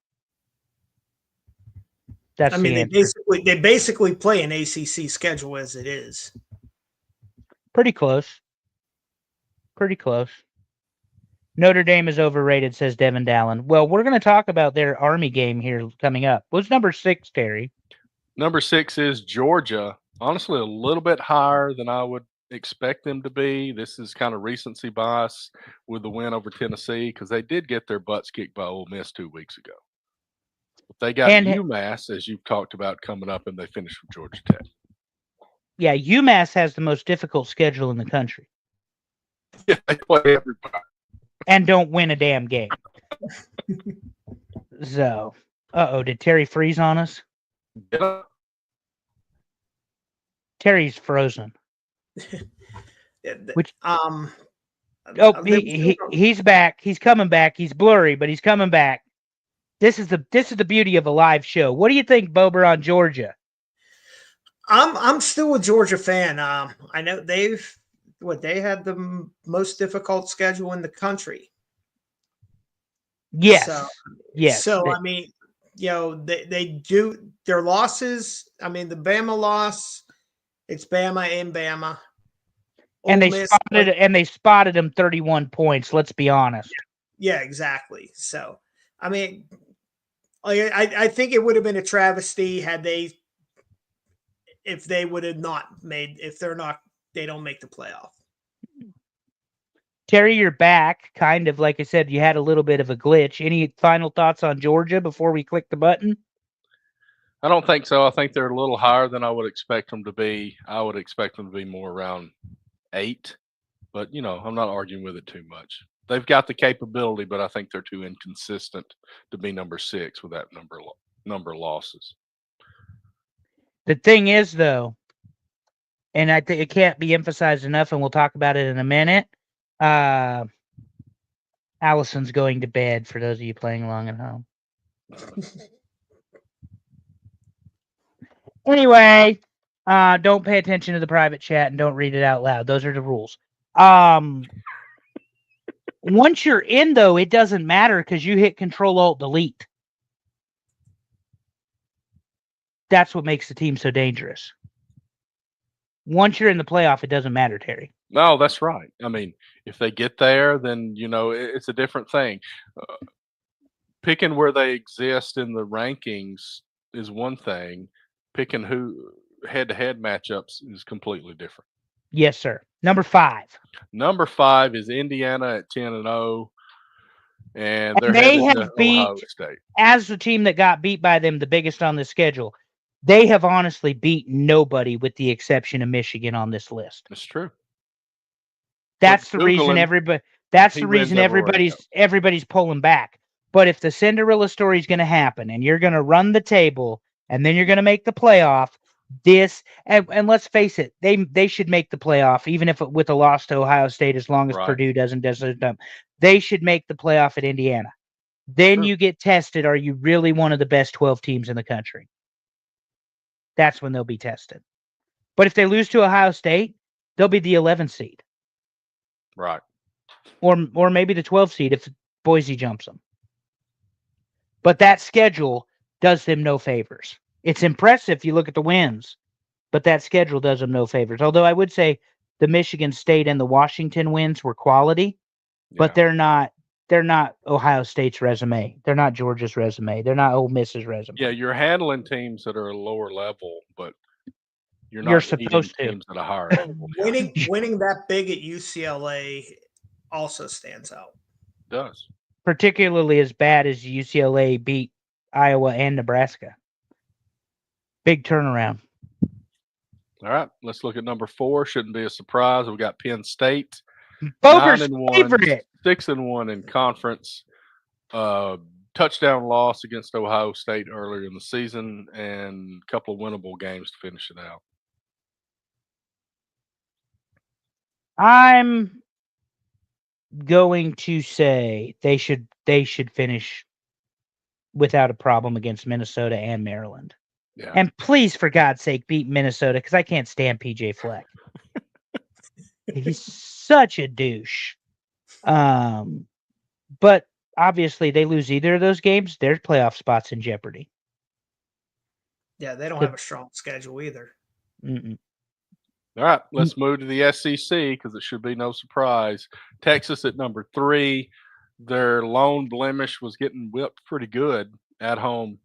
That's I mean, the they answer. basically play an ACC schedule as it is. Pretty close. Pretty close. Notre Dame is overrated, says Devin Dallin. Well, we're going to talk about their Army game here coming up. What's number 6, Terry? Number 6 is Georgia. Honestly, a little bit higher than I would expect them to be. This is kind of recency bias with the win over Tennessee because they did get their butts kicked by Ole Miss 2 weeks ago. But they got And- UMass, as you've talked about, coming up, and they finished with Georgia Tech. Yeah, UMass has the most difficult schedule in the country Yeah, they play everybody. and don't win a damn game. So, did Terry freeze on us? Yeah. Terry's frozen. Which- Oh, He's back. He's coming back. He's blurry, but he's coming back. This is the beauty of a live show. What do you think, Bober, on Georgia? I'm still a Georgia fan. I know they had the most difficult schedule in the country. Yes. So, yes. So I mean, they do their losses. I mean, the Bama loss, it's Bama in Bama. and Ole they Miss, spotted him 31 points. Let's be honest. Yeah, exactly. So, I mean, I think it would have been a travesty if they would have not made, they don't make the playoff. Terry, you're back. Kind of, like I said, you had a little bit of a glitch. Any final thoughts on Georgia before we click the button? I don't think so. I think they're a little higher than I would expect them to be. I would expect them to be more around 8, but I'm not arguing with it too much. They've got the capability, but I think they're too inconsistent to be number 6 with that number of losses. The thing is, though, and I think it can't be emphasized enough, and we'll talk about it in a minute. Allison's going to bed for those of you playing along at home. Anyway, don't pay attention to the private chat and don't read it out loud. Those are the rules. Once you're in, though, it doesn't matter because you hit Control-Alt-Delete. That's what makes the team so dangerous. Once you're in the playoff, it doesn't matter, Terry. No, that's right. I mean, if they get there, then it's a different thing. Picking where they exist in the rankings is one thing. Picking who head-to-head matchups is completely different. Yes, sir. Number 5. Number 5 is Indiana at 10-0, and they're they headed have to beat, Ohio State. as the team that got beat by them, the biggest on the schedule. They have honestly beat nobody with the exception of Michigan on this list. It's true. That's But the reason Googling, everybody. That's he the wins reason everywhere everybody's pulling back. But if the Cinderella story is going to happen, and you're going to run the table, and then you're going to make the playoff, and let's face it, they should make the playoff even if with a loss to Ohio State, as long as Right. Purdue doesn't them. They should make the playoff at Indiana. Then Sure. you get tested. Are you really one of the best 12 teams in the country? That's when they'll be tested. But if they lose to Ohio State, they'll be the 11th seed. Right. Or maybe the 12th seed if Boise jumps them. But that schedule does them no favors. It's impressive if you look at the wins, but that schedule does them no favors. Although I would say the Michigan State and the Washington wins were quality, but Yeah. they're not Ohio State's resume. They're not Georgia's resume. They're not Ole Miss's resume. Yeah, you're handling teams that are a lower level, but you're You're not beating supposed to. teams at a higher level. Yeah, Winning that big at UCLA also stands out. it does. Particularly as bad as UCLA beat Iowa and Nebraska. Big turnaround. All right, let's look at number 4. Shouldn't be a surprise. We got Penn State, Bober's 9-1, favorite. 6-1 in conference. Touchdown loss against Ohio State earlier in the season, and a couple of winnable games to finish it out. I'm going to say they should finish without a problem against Minnesota and Maryland. Yeah, And please, for God's sake, beat Minnesota because I can't stand PJ Fleck. He's such a douche. But obviously, they lose either of those games, their playoff spots in jeopardy. Yeah, they don't have a strong schedule either. Mm-mm. all right, let's move to the SEC because it should be no surprise. Texas at number 3. Their lone blemish was getting whipped pretty good at home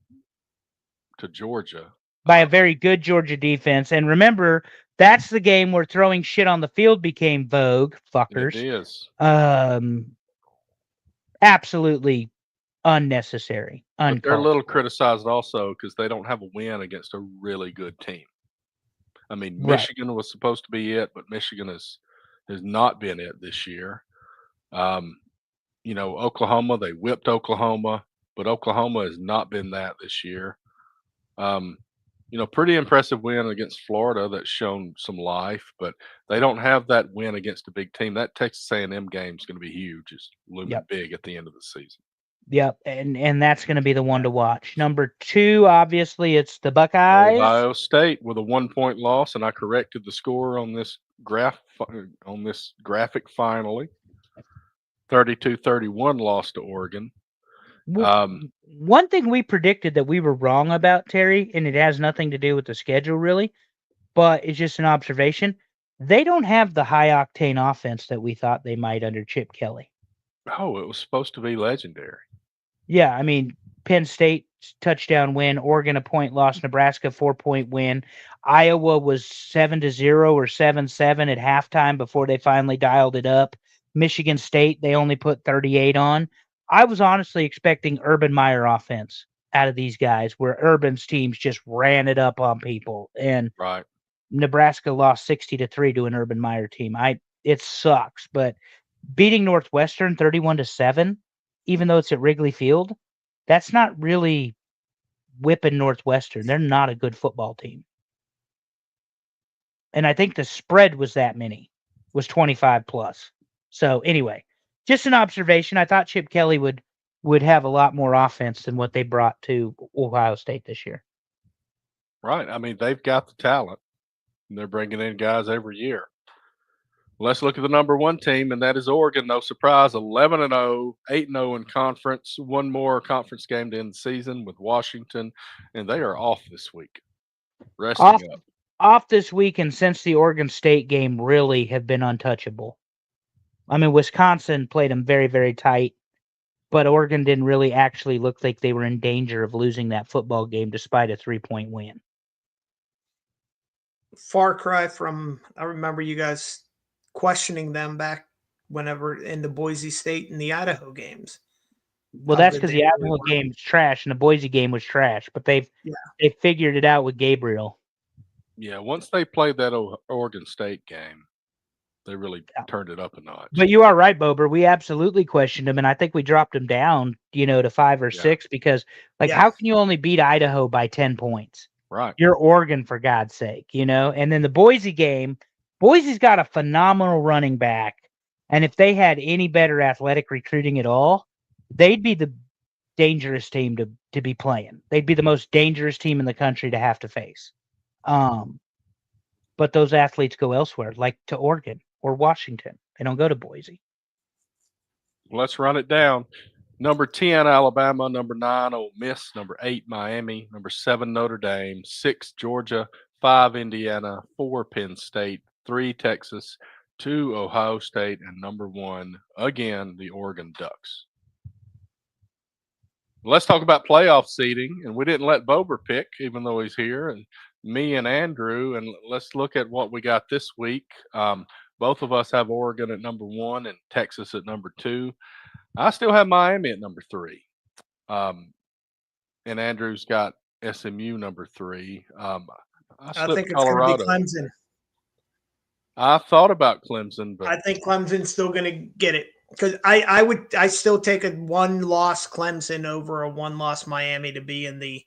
to Georgia. By a very good Georgia defense. And remember, that's the game where throwing shit on the field became vogue, It fuckers. is. Absolutely unnecessary. But they're a Uncalled little for. criticized also because they don't have a win against a really good team. I mean, Right. Michigan was supposed to be it, but Michigan has not been it this year. Oklahoma, they whipped Oklahoma, but Oklahoma has not been that this year. Pretty impressive win against Florida that's shown some life, but they don't have that win against a big team. That Texas A&M game is going to be huge. It's looming big at the end of the season. Yep, and that's going to be the one to watch. Number 2, obviously, it's the Buckeyes. Ohio State with a 1-point loss, and I corrected the score on this graphic finally. 32-31 loss to Oregon. One thing we predicted that we were wrong about, Terry, and it has nothing to do with the schedule really, but it's just an observation. They don't have the high octane offense that we thought they might under Chip Kelly. Oh, it was supposed to be legendary. Yeah, I mean, Penn State touchdown win, Oregon a point loss, Nebraska 4-point win. Iowa was 7-0 or 7-7 at halftime before they finally dialed it up. Michigan State, they only put 38 on. I was honestly expecting Urban Meyer offense out of these guys, where Urban's teams just ran it up on people. And Right. Nebraska lost 60-3 to an Urban Meyer team. It sucks, but beating Northwestern 31-7, even though it's at Wrigley Field, that's not really whipping Northwestern. They're not a good football team. And I think the spread was that many, was 25 plus. So anyway, just an observation. I thought Chip Kelly would have a lot more offense than what they brought to Ohio State this year. Right. I mean, they've got the talent, and they're bringing in guys every year. Let's look at the number 1 team, and that is Oregon. No surprise, 11-0, 8-0 in conference. One more conference game to end the season with Washington, and they are off this week. Resting up. Off this week, and since the Oregon State game, really have been untouchable. I mean, Wisconsin played them very, very tight, but Oregon didn't really actually look like they were in danger of losing that football game despite a 3-point win. Far cry from, I remember you guys questioning them back whenever in the Boise State and the Idaho games. Well, that's because the Idaho game was trash and the Boise game was trash, but they figured it out with Gabriel. Yeah, once they played that Oregon State game, they really turned it up a notch. But you are right, Bober. We absolutely questioned him, and I think we dropped him down, to 5 or 6 because, how can you only beat Idaho by 10 points? Right. You're Oregon, for God's sake, And then the Boise game, Boise's got a phenomenal running back, and if they had any better athletic recruiting at all, they'd be the dangerous team to be playing. They'd be the most dangerous team in the country to have to face. But those athletes go elsewhere, like to Oregon or Washington. They don't go to Boise. Let's run it down. Number 10, Alabama. Number 9, Ole Miss. Number 8, Miami. Number 7, Notre Dame. 6, Georgia. 5, Indiana. 4, Penn State. 3, Texas. 2, Ohio State. And number 1, again, the Oregon Ducks. let's talk about playoff seeding. And we didn't let Bober pick, even though he's here, and me and Andrew. And let's look at what we got this week. Both of us have Oregon at number 1 and Texas at number 2. I still have Miami at number 3. And Andrew's got SMU number 3. I I think slipped it's going to Colorado. be Clemson. I thought about Clemson, but I think Clemson's still going to get it because I still take a 1-loss Clemson over a 1-loss Miami to be in the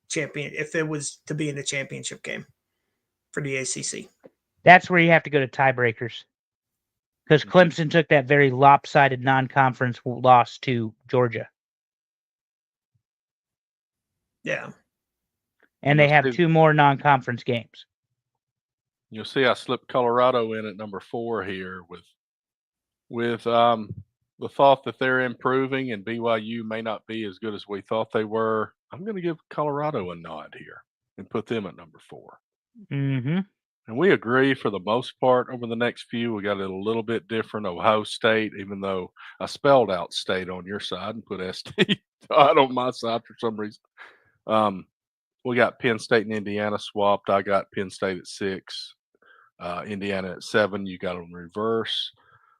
champion if it was to be in the championship game for the ACC. That's where you have to go to tiebreakers. Because Clemson took that very lopsided non-conference loss to Georgia. Yeah. And they have 2 more non-conference games. You'll see I slipped Colorado in at number 4 here with the thought that they're improving and BYU may not be as good as we thought they were. I'm going to give Colorado a nod here and put them at number 4. Mm-hmm. And we agree for the most part over the next few. We got it a little bit different. Ohio State, even though I spelled out state on your side and put ST on my side for some reason. We got Penn State and Indiana swapped. I got Penn State at 6, Indiana at 7. You got them reverse.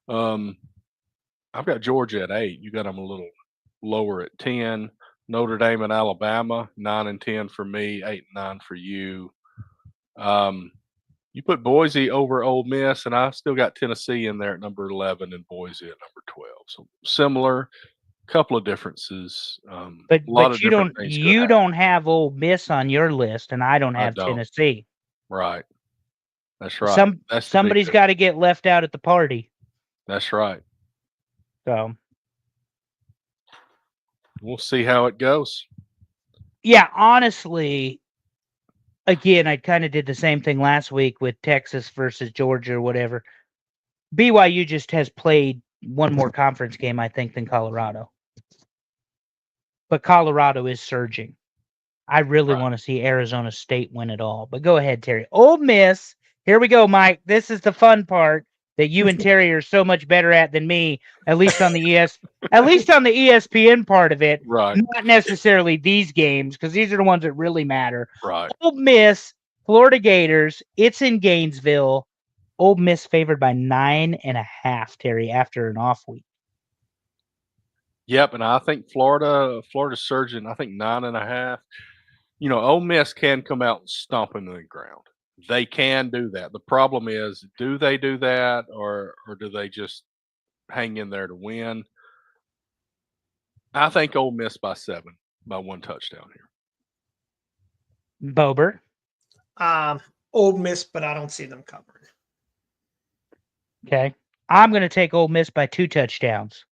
I've got Georgia at 8. You got them a little lower at 10. Notre Dame and Alabama, 9 and 10 for me, 8 and 9 for you. You put Boise over Ole Miss, and I still got Tennessee in there at number 11 and Boise at number 12. So similar, couple of differences. But of you different things could happen. don't have Ole Miss on your list, and I don't have Tennessee. Right. That's right. Somebody's got to get left out at the party. That's right. So we'll see how it goes. Yeah, honestly, again, I kind of did the same thing last week with Texas versus Georgia or whatever. BYU just has played one more conference game, I think, than Colorado. But Colorado is surging. I really want to see Arizona State win it all. But go ahead, Terry. Ole Miss. Here we go, Mike. This is the fun part that you and Terry are so much better at than me, at least on the ESPN part of it. Right. Not necessarily these games, because these are the ones that really matter. Right. Ole Miss, Florida Gators. It's in Gainesville. Ole Miss favored by 9.5, Terry, after an off week. Yep, and I think Florida's surging. I think 9.5. You know, Ole Miss can come out and stomp into the ground. They can do that. The problem is, do they do that, or do they just hang in there to win? I think Ole Miss by 7, by 1 touchdown here. Bober. Ole Miss, but I don't see them covering. Okay. I'm going to take Ole Miss by 2 touchdowns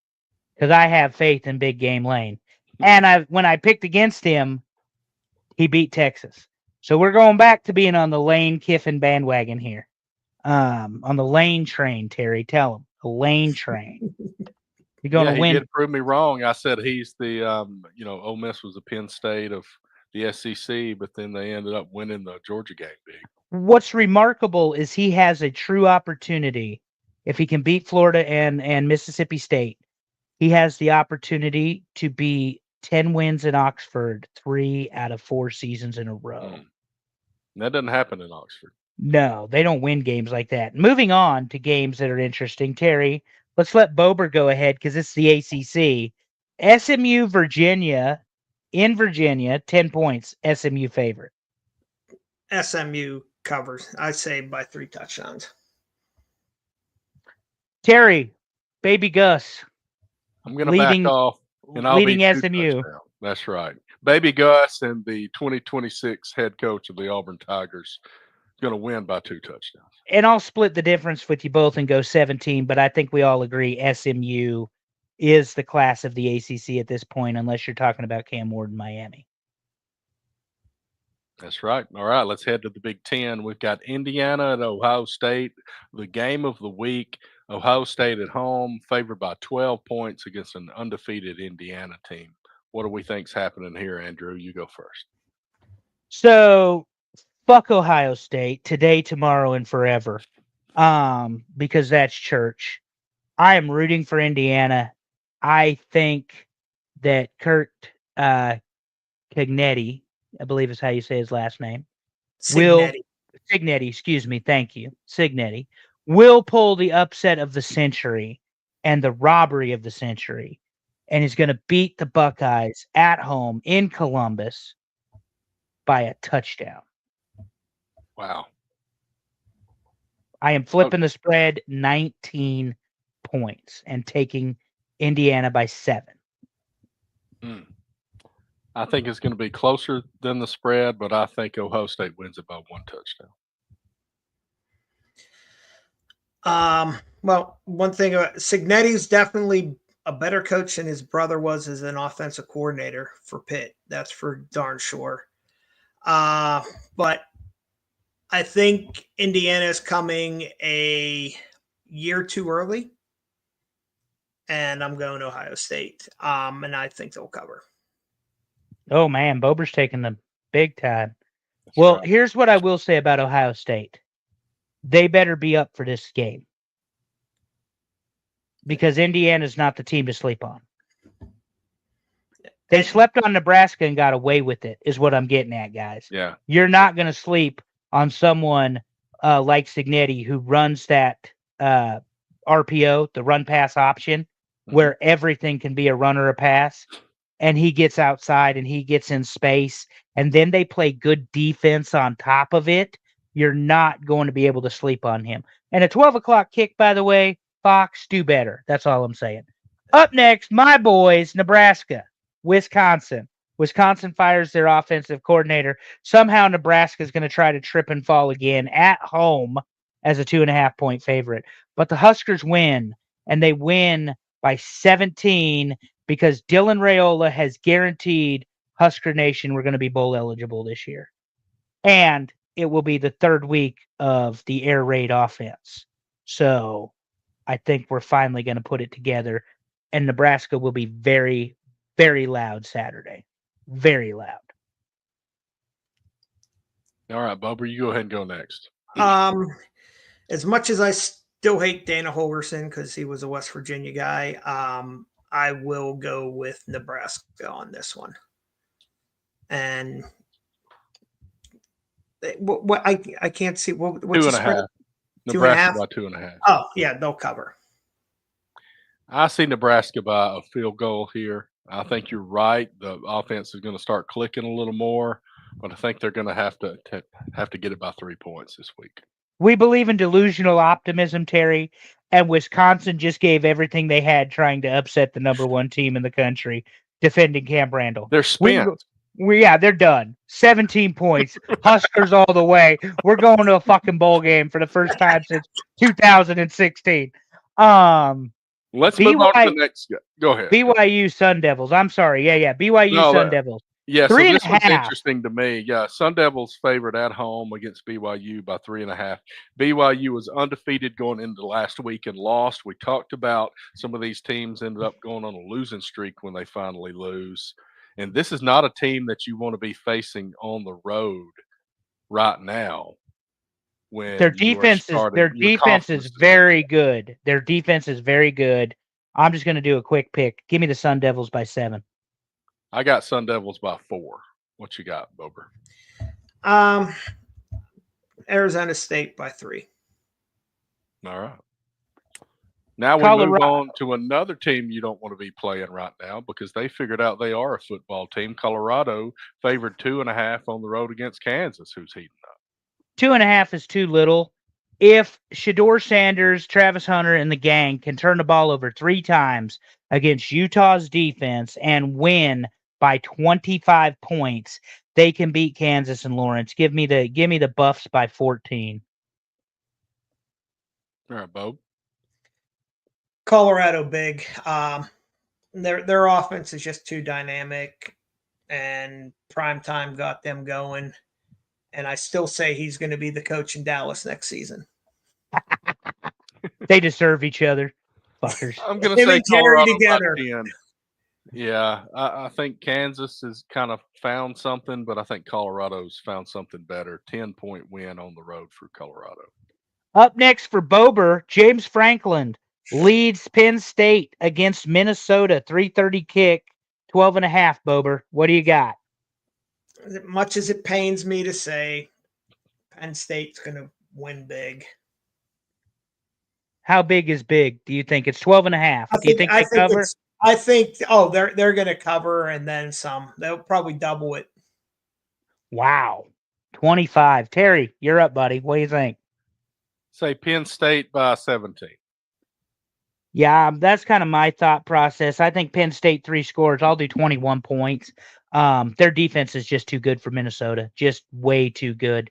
because I have faith in Big Game Lane. And when I picked against him, he beat Texas. So we're going back to being on the Lane Kiffin bandwagon here. On the Lane train, Terry. Tell him. The Lane train. You're going to win. He did prove me wrong. I said he's the, Ole Miss was the Penn State of the SEC, but then they ended up winning the Georgia game big. What's remarkable is he has a true opportunity. If he can beat Florida and Mississippi State, he has the opportunity to be 10 wins in Oxford 3 out of 4 seasons in a row. That doesn't happen in Oxford. No, they don't win games like that. Moving on to games that are interesting, Terry, let's let Bober go ahead because it's the ACC. SMU, Virginia, in Virginia, 10 points, SMU favorite. SMU covers, I say, by 3 touchdowns. Terry, Baby Gus. I'm going to back off. And I'll leading be SMU. That's right. Baby Gus and the 2026 head coach of the Auburn Tigers is going to win by 2 touchdowns. And I'll split the difference with you both and go 17, but I think we all agree SMU is the class of the ACC at this point, unless you're talking about Cam Ward in Miami. That's right. All right, let's head to the Big Ten. We've got Indiana and Ohio State. The game of the week, Ohio State at home, favored by 12 points against an undefeated Indiana team. What do we think's happening here, Andrew? You go first. So, fuck Ohio State today, tomorrow, and forever, because that's church. I am rooting for Indiana. I think that Kurt Cignetti, I believe is how you say his last name. Will Signetti. Cignetti, excuse me, thank you. Cignetti will pull the upset of the century and the robbery of the century and is going to beat the Buckeyes at home in Columbus by a touchdown. Wow. I am flipping the spread 19 points and taking Indiana by 7. I think it's going to be closer than the spread, but I think Ohio State wins it by 1 touchdown. Well, one thing, Signetti's definitely a better coach than his brother was as an offensive coordinator for Pitt. That's for darn sure. But I think Indiana is coming a year too early, and I'm going to Ohio State. And I think they'll cover. Oh man, Bober's taking them big time. That's Well, right. here's what I will say about Ohio State. They better be up for this game because Indiana's not the team to sleep on. They slept on Nebraska and got away with it, is what I'm getting at, guys. Yeah. You're not going to sleep on someone like Signetti who runs that RPO, the run pass option, where everything can be a run or a pass. And he gets outside and he gets in space. And then they play good defense on top of it. You're not going to be able to sleep on him. And a 12 o'clock kick, by the way, Fox, do better. That's all I'm saying. Up next, my boys, Nebraska, Wisconsin. Wisconsin fires their offensive coordinator. Somehow Nebraska is going to try to trip and fall again at home as a 2.5-point favorite. But the Huskers win, and they win by 17 because Dylan Raiola has guaranteed Husker Nation we're going to be bowl eligible this year. And it will be the third week of the air raid offense. So I think we're finally going to put it together, and Nebraska will be very, very loud Saturday. Very loud. All right, Bubber, you go ahead and go next. As much as I still hate Dana Holgerson because he was a West Virginia guy, I will go with Nebraska on this one. And what I can't see what's 2.5. Nebraska by 2.5. Oh yeah, they'll cover. I see Nebraska by a field goal here. I think you're right. The offense is going to start clicking a little more, but I think they're going to have to get it by 3 points this week. We believe in delusional optimism, Terry, and Wisconsin just gave everything they had trying to upset the number 1 team in the country, defending Camp Randall. They're spent. They're done. 17 points. Huskers all the way. We're going to a fucking bowl game for the first time since 2016. Let's move on to the next guy. Go ahead. BYU Sun Devils. I'm sorry. Yeah. BYU Sun Devils. Yeah, so 3.5. this one's interesting to me. Yeah, Sun Devils favored at home against BYU by 3.5. BYU was undefeated going into last week and lost. We talked about some of these teams ended up going on a losing streak when they finally lose. And this is not a team that you want to be facing on the road right now. When their defense is very good. Their defense is very good. I'm just going to do a quick pick. Give me the Sun Devils by 7. I got Sun Devils by 4. What you got, Bober? Arizona State by 3. All right. Now we move on to another team you don't want to be playing right now because they figured out they are a football team. Colorado favored 2.5 on the road against Kansas, who's heating up. 2.5 is too little. If Shedeur Sanders, Travis Hunter, and the gang can turn the ball over 3 times against Utah's defense and win by 25 points, they can beat Kansas and Lawrence. Give me the Buffs by 14. All right, Bo. Colorado big. Their offense is just too dynamic, and primetime got them going. And I still say he's going to be the coach in Dallas next season. They deserve each other, fuckers. I'm going to say Colorado together. By 10. Yeah, I think Kansas has kind of found something, but I think Colorado's found something better. 10-point win on the road for Colorado. Up next for Bober, James Franklin leads Penn State against Minnesota. 3:30 kick 12.5, Bober. What do you got? As much as it pains me to say, Penn State's going to win big. How big is big? Do you think it's 12.5? Do you think they cover? I think they're going to cover and then some. They'll probably double it. Wow. 25. Terry, you're up, buddy. What do you think? Say Penn State by 17. Yeah, that's kind of my thought process. I think Penn State 3 scores. I'll do 21 points. Their defense is just too good for Minnesota. Just way too good.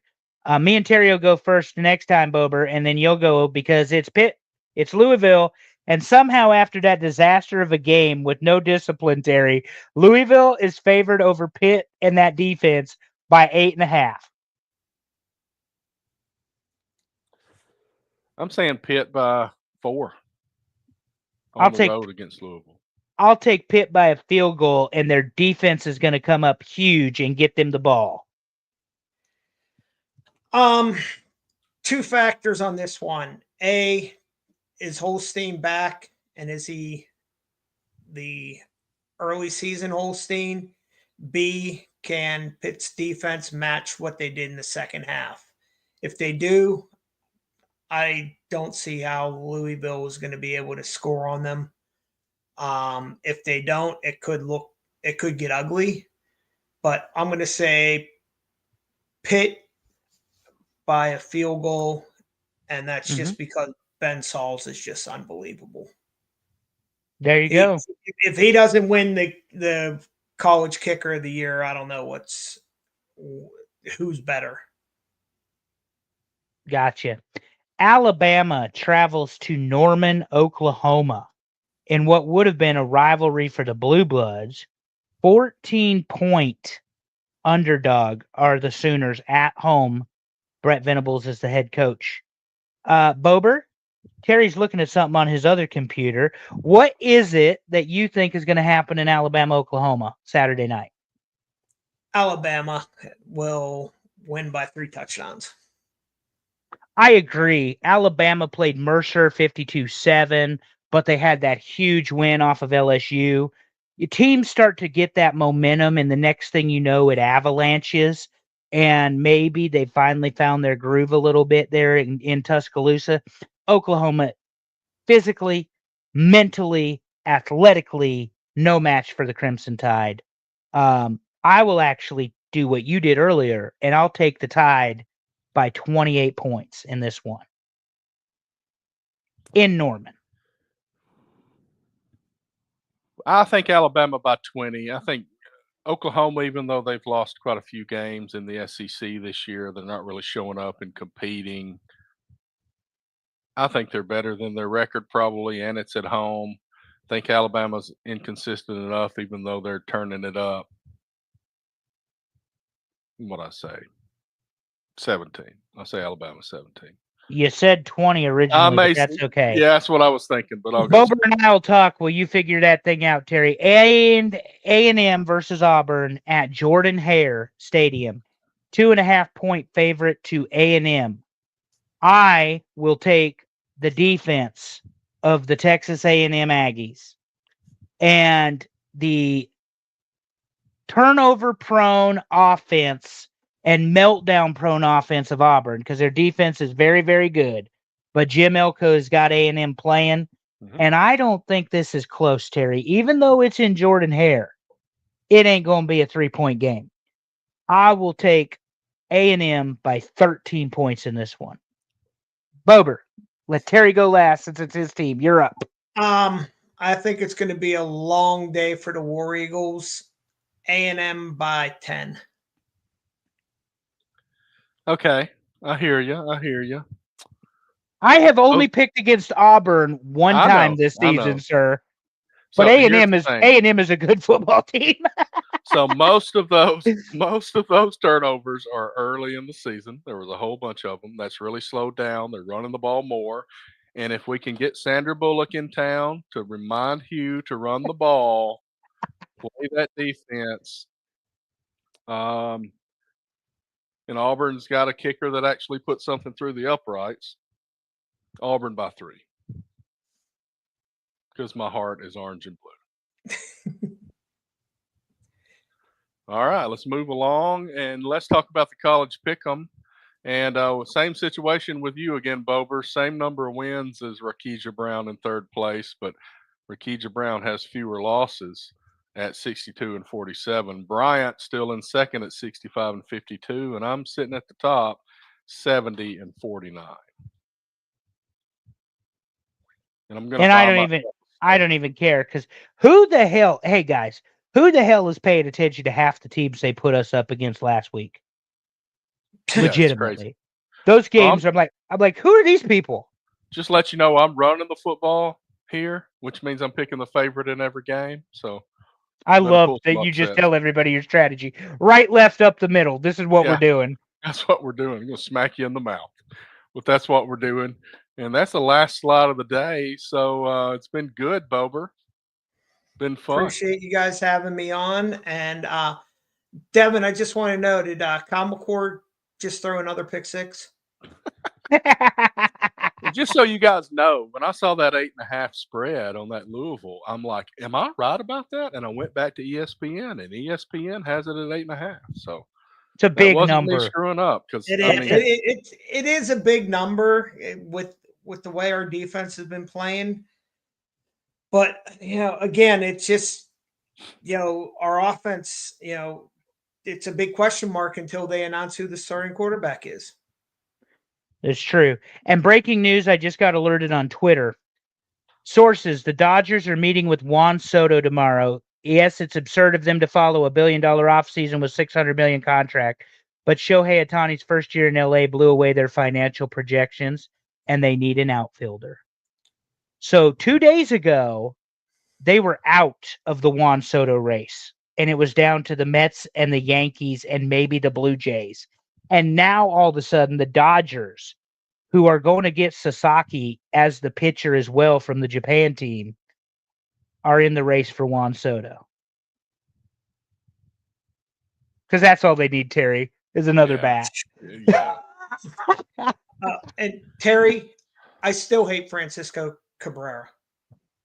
Me and Terry will go first next time, Bober, and then you'll go because it's Pitt, it's Louisville, and somehow after that disaster of a game with no discipline, Terry, Louisville is favored over Pitt and that defense by 8.5. I'm saying Pitt by 4 I'll the take road against Louisville. I'll take Pitt by a field goal, and their defense is going to come up huge and get them the ball. Two factors on this one. A, is Holstein back, and is he the early season Holstein? B, can Pitt's defense match what they did in the second half? If they do, I don't see how Louisville is going to be able to score on them. If they don't, it could get ugly. But I'm going to say Pitt by a field goal, and that's just because Ben Sauls is just unbelievable. There you go. If he doesn't win the college kicker of the year, I don't know who's better. Gotcha. Alabama travels to Norman, Oklahoma, in what would have been a rivalry for the Blue Bloods. 14-point underdog are the Sooners at home. Brett Venables is the head coach. Bober, Terry's looking at something on his other computer. What is it that you think is going to happen in Alabama, Oklahoma Saturday night? Alabama will win by 3 touchdowns. I agree. Alabama played Mercer 52-7, but they had that huge win off of LSU. Your teams start to get that momentum, and the next thing you know, it avalanches. And maybe they finally found their groove a little bit there in Tuscaloosa. Oklahoma, physically, mentally, athletically, no match for the Crimson Tide. I will actually do what you did earlier, and I'll take the Tide by 28 points in this one. In Norman. I think Alabama by 20. I think Oklahoma, even though they've lost quite a few games in the SEC this year, they're not really showing up and competing. I think they're better than their record probably, and it's at home. I think Alabama's inconsistent enough, even though they're turning it up. What I say? 17. I say Alabama 17. You said 20 originally, but that's okay. Yeah, that's what I was thinking. But I'll go. Bober and I will talk. Will you figure that thing out, Terry? A&M versus Auburn at Jordan-Hare Stadium. 2.5-point favorite to A&M. I will take the defense of the Texas A&M Aggies and the turnover-prone offense and meltdown-prone offense of Auburn, because their defense is very, very good. But Jim Elko's got A&M playing, and I don't think this is close, Terry. Even though it's in Jordan-Hare, it ain't going to be a 3-point game. I will take A&M by 13 points in this one. Bober, let Terry go last since it's his team. You're up. I think it's going to be a long day for the War Eagles. A&M by 10. Okay, I hear you. I have only picked against Auburn one time this season, sir. But A&M is a good football team. So most of those turnovers are early in the season. There was a whole bunch of them. That's really slowed down. They're running the ball more. And if we can get Sandra Bullock in town to remind Hugh to run the ball, play that defense, and Auburn's got a kicker that actually put something through the uprights. Auburn by 3. Because my heart is orange and blue. All right, let's move along and let's talk about the college pick'em. And same situation with you again, Bober. Same number of wins as Rakija Brown in third place, but Rakija Brown has fewer losses at 62 and 47. Bryant still in second at 65 and 52, and I'm sitting at the top, 70 and 49. And I'm gonna. And I don't even care because who the hell? Hey guys, who the hell is paying attention to half the teams they put us up against last week? Yeah, it's Legitimately, crazy. those games. I'm like, who are these people? Just let you know, I'm running the football here, which means I'm picking the favorite in every game. So I better love pull that some you just upsets. tell everybody your strategy. Right, left, up the middle. This is what we're Yeah. doing. That's what we're doing. I'm gonna smack you in the mouth. But that's what we're doing. And that's the last slide of the day. So it's been good, Bober. Been fun. Appreciate you guys having me on. And Devin, I just want to know, did Common just throw another pick six? Just so you guys know, when I saw that 8.5 spread on that Louisville, I'm like, am I right about that? And I went back to ESPN, and ESPN has it at 8.5. So It's a that big wasn't me number. screwing up because It I is. mean, It is a big number with the way our defense has been playing. But again, it's just our offense. It's a big question mark until they announce who the starting quarterback is. It's true. And breaking news, I just got alerted on Twitter. Sources, the Dodgers are meeting with Juan Soto tomorrow. Yes, it's absurd of them to follow a $1 billion offseason with $600 million contract, but Shohei Ohtani's first year in LA blew away their financial projections, and they need an outfielder. So 2 days ago, they were out of the Juan Soto race, and it was down to the Mets and the Yankees and maybe the Blue Jays. And now all of a sudden, the Dodgers, who are going to get Sasaki as the pitcher as well from the Japan team, are in the race for Juan Soto. Because that's all they need, Terry, is another bat. Yeah. And Terry, I still hate Francisco Cabrera.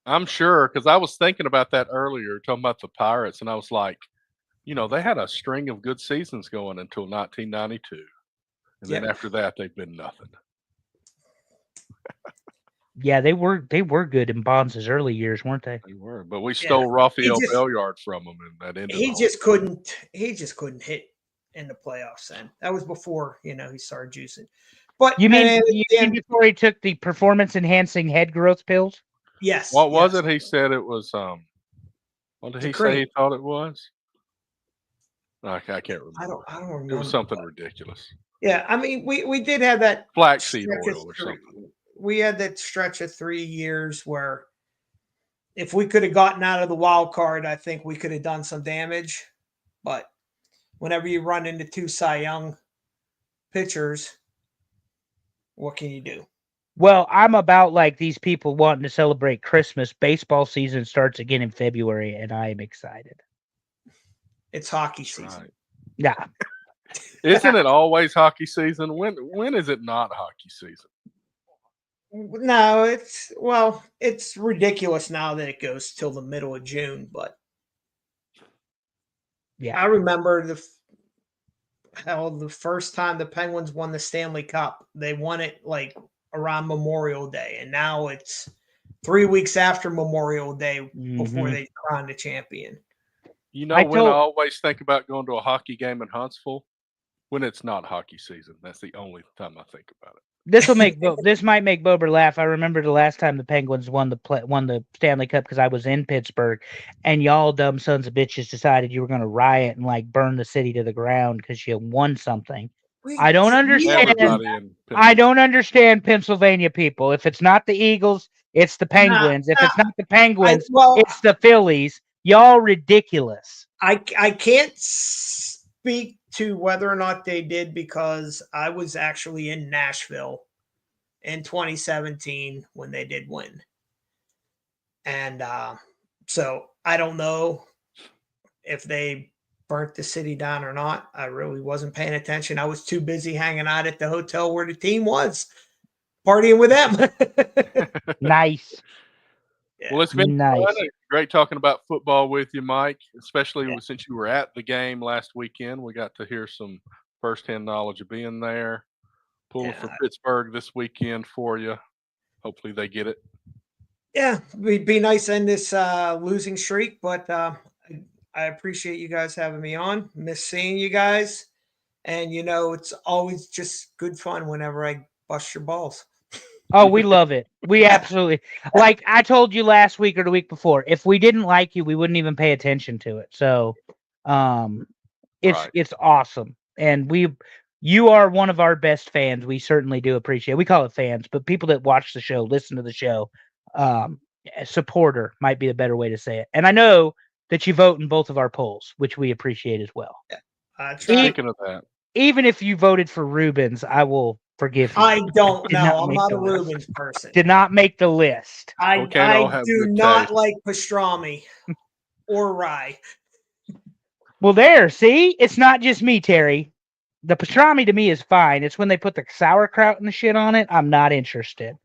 I'm sure because I was thinking about that earlier, talking about the Pirates, and I was like, they had a string of good seasons going until 1992, and then after that, they've been nothing. Yeah, they were good in Bonds' early years, weren't they? They were, but we stole Rafael Belliard from them, and that ended. He just couldn't hit in the playoffs. Then that was before he started juicing. But you mean before he took the performance-enhancing head growth pills? Yes. What was it? He said it was. What did he say he thought it was? I can't remember. I don't remember. It was something ridiculous. Yeah, I mean, we did have that flaxseed oil or something. We had that stretch of 3 years where if we could have gotten out of the wild card, I think we could have done some damage. But whenever you run into two Cy Young pitchers, what can you do? Well, I'm about like these people wanting to celebrate Christmas. Baseball season starts again in February, and I am excited. It's hockey season. Right. Yeah. Isn't it always hockey season? When is it not hockey season? No, it's ridiculous now that it goes till the middle of June, but yeah, I remember the first time the Penguins won the Stanley Cup, they won it like around Memorial Day, and now it's 3 weeks after Memorial Day before they crown the champion. I always think about going to a hockey game in Huntsville when it's not hockey season. That's the only time I think about it. This might make Bober laugh. I remember the last time the Penguins won the Stanley Cup because I was in Pittsburgh, and y'all dumb sons of bitches decided you were going to riot and like burn the city to the ground because you won something. I don't understand Pennsylvania people. If it's not the Eagles, it's the Penguins. If it's not the Penguins, it's the Phillies. Y'all ridiculous. I can't speak to whether or not they did because I was actually in Nashville in 2017 when they did win. And so I don't know if they burnt the city down or not. I really wasn't paying attention. I was too busy hanging out at the hotel where the team was, partying with them. Nice. Well, it's been Nice. fun. It's great talking about football with you, Mike, especially Yeah. since you were at the game last weekend. We got to hear some firsthand knowledge of being there. Pulling for Yeah. Pittsburgh this weekend for you. Hopefully they get it. Yeah, it'd be nice to end this losing streak, but I appreciate you guys having me on. Miss seeing you guys. And, it's always just good fun whenever I bust your balls. Oh, we love it. We absolutely like I told you last week or the week before. If we didn't like you, we wouldn't even pay attention to it. So, it's Right. it's awesome, and you are one of our best fans. We certainly do appreciate. We call it fans, but people that watch the show, listen to the show, a supporter might be a better way to say it. And I know that you vote in both of our polls, which we appreciate as well. Try. Speaking of that, Even if you voted for Rubens, I will forgive you. I don't Did know. not I'm make not the a list. Rubens person. Did not make the list. We can't all I have do good not taste. like pastrami or rye. Well, there, see? It's not just me, Terry. The pastrami to me is fine. It's when they put the sauerkraut and the shit on it, I'm not interested.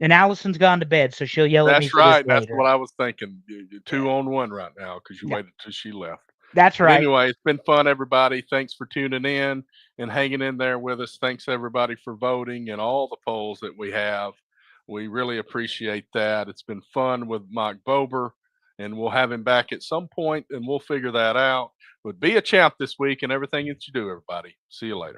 And Allison's gone to bed, so she'll yell at me That's for this right. That's later. what I was thinking. You're 2-on-1 right now because you Yeah. waited till she left. That's But right. anyway, it's been fun, everybody. Thanks for tuning in and hanging in there with us. Thanks, everybody, for voting and all the polls that we have. We really appreciate that. It's been fun with Mike Bober, and we'll have him back at some point, and we'll figure that out. But be a champ this week and everything that you do, everybody. See you later.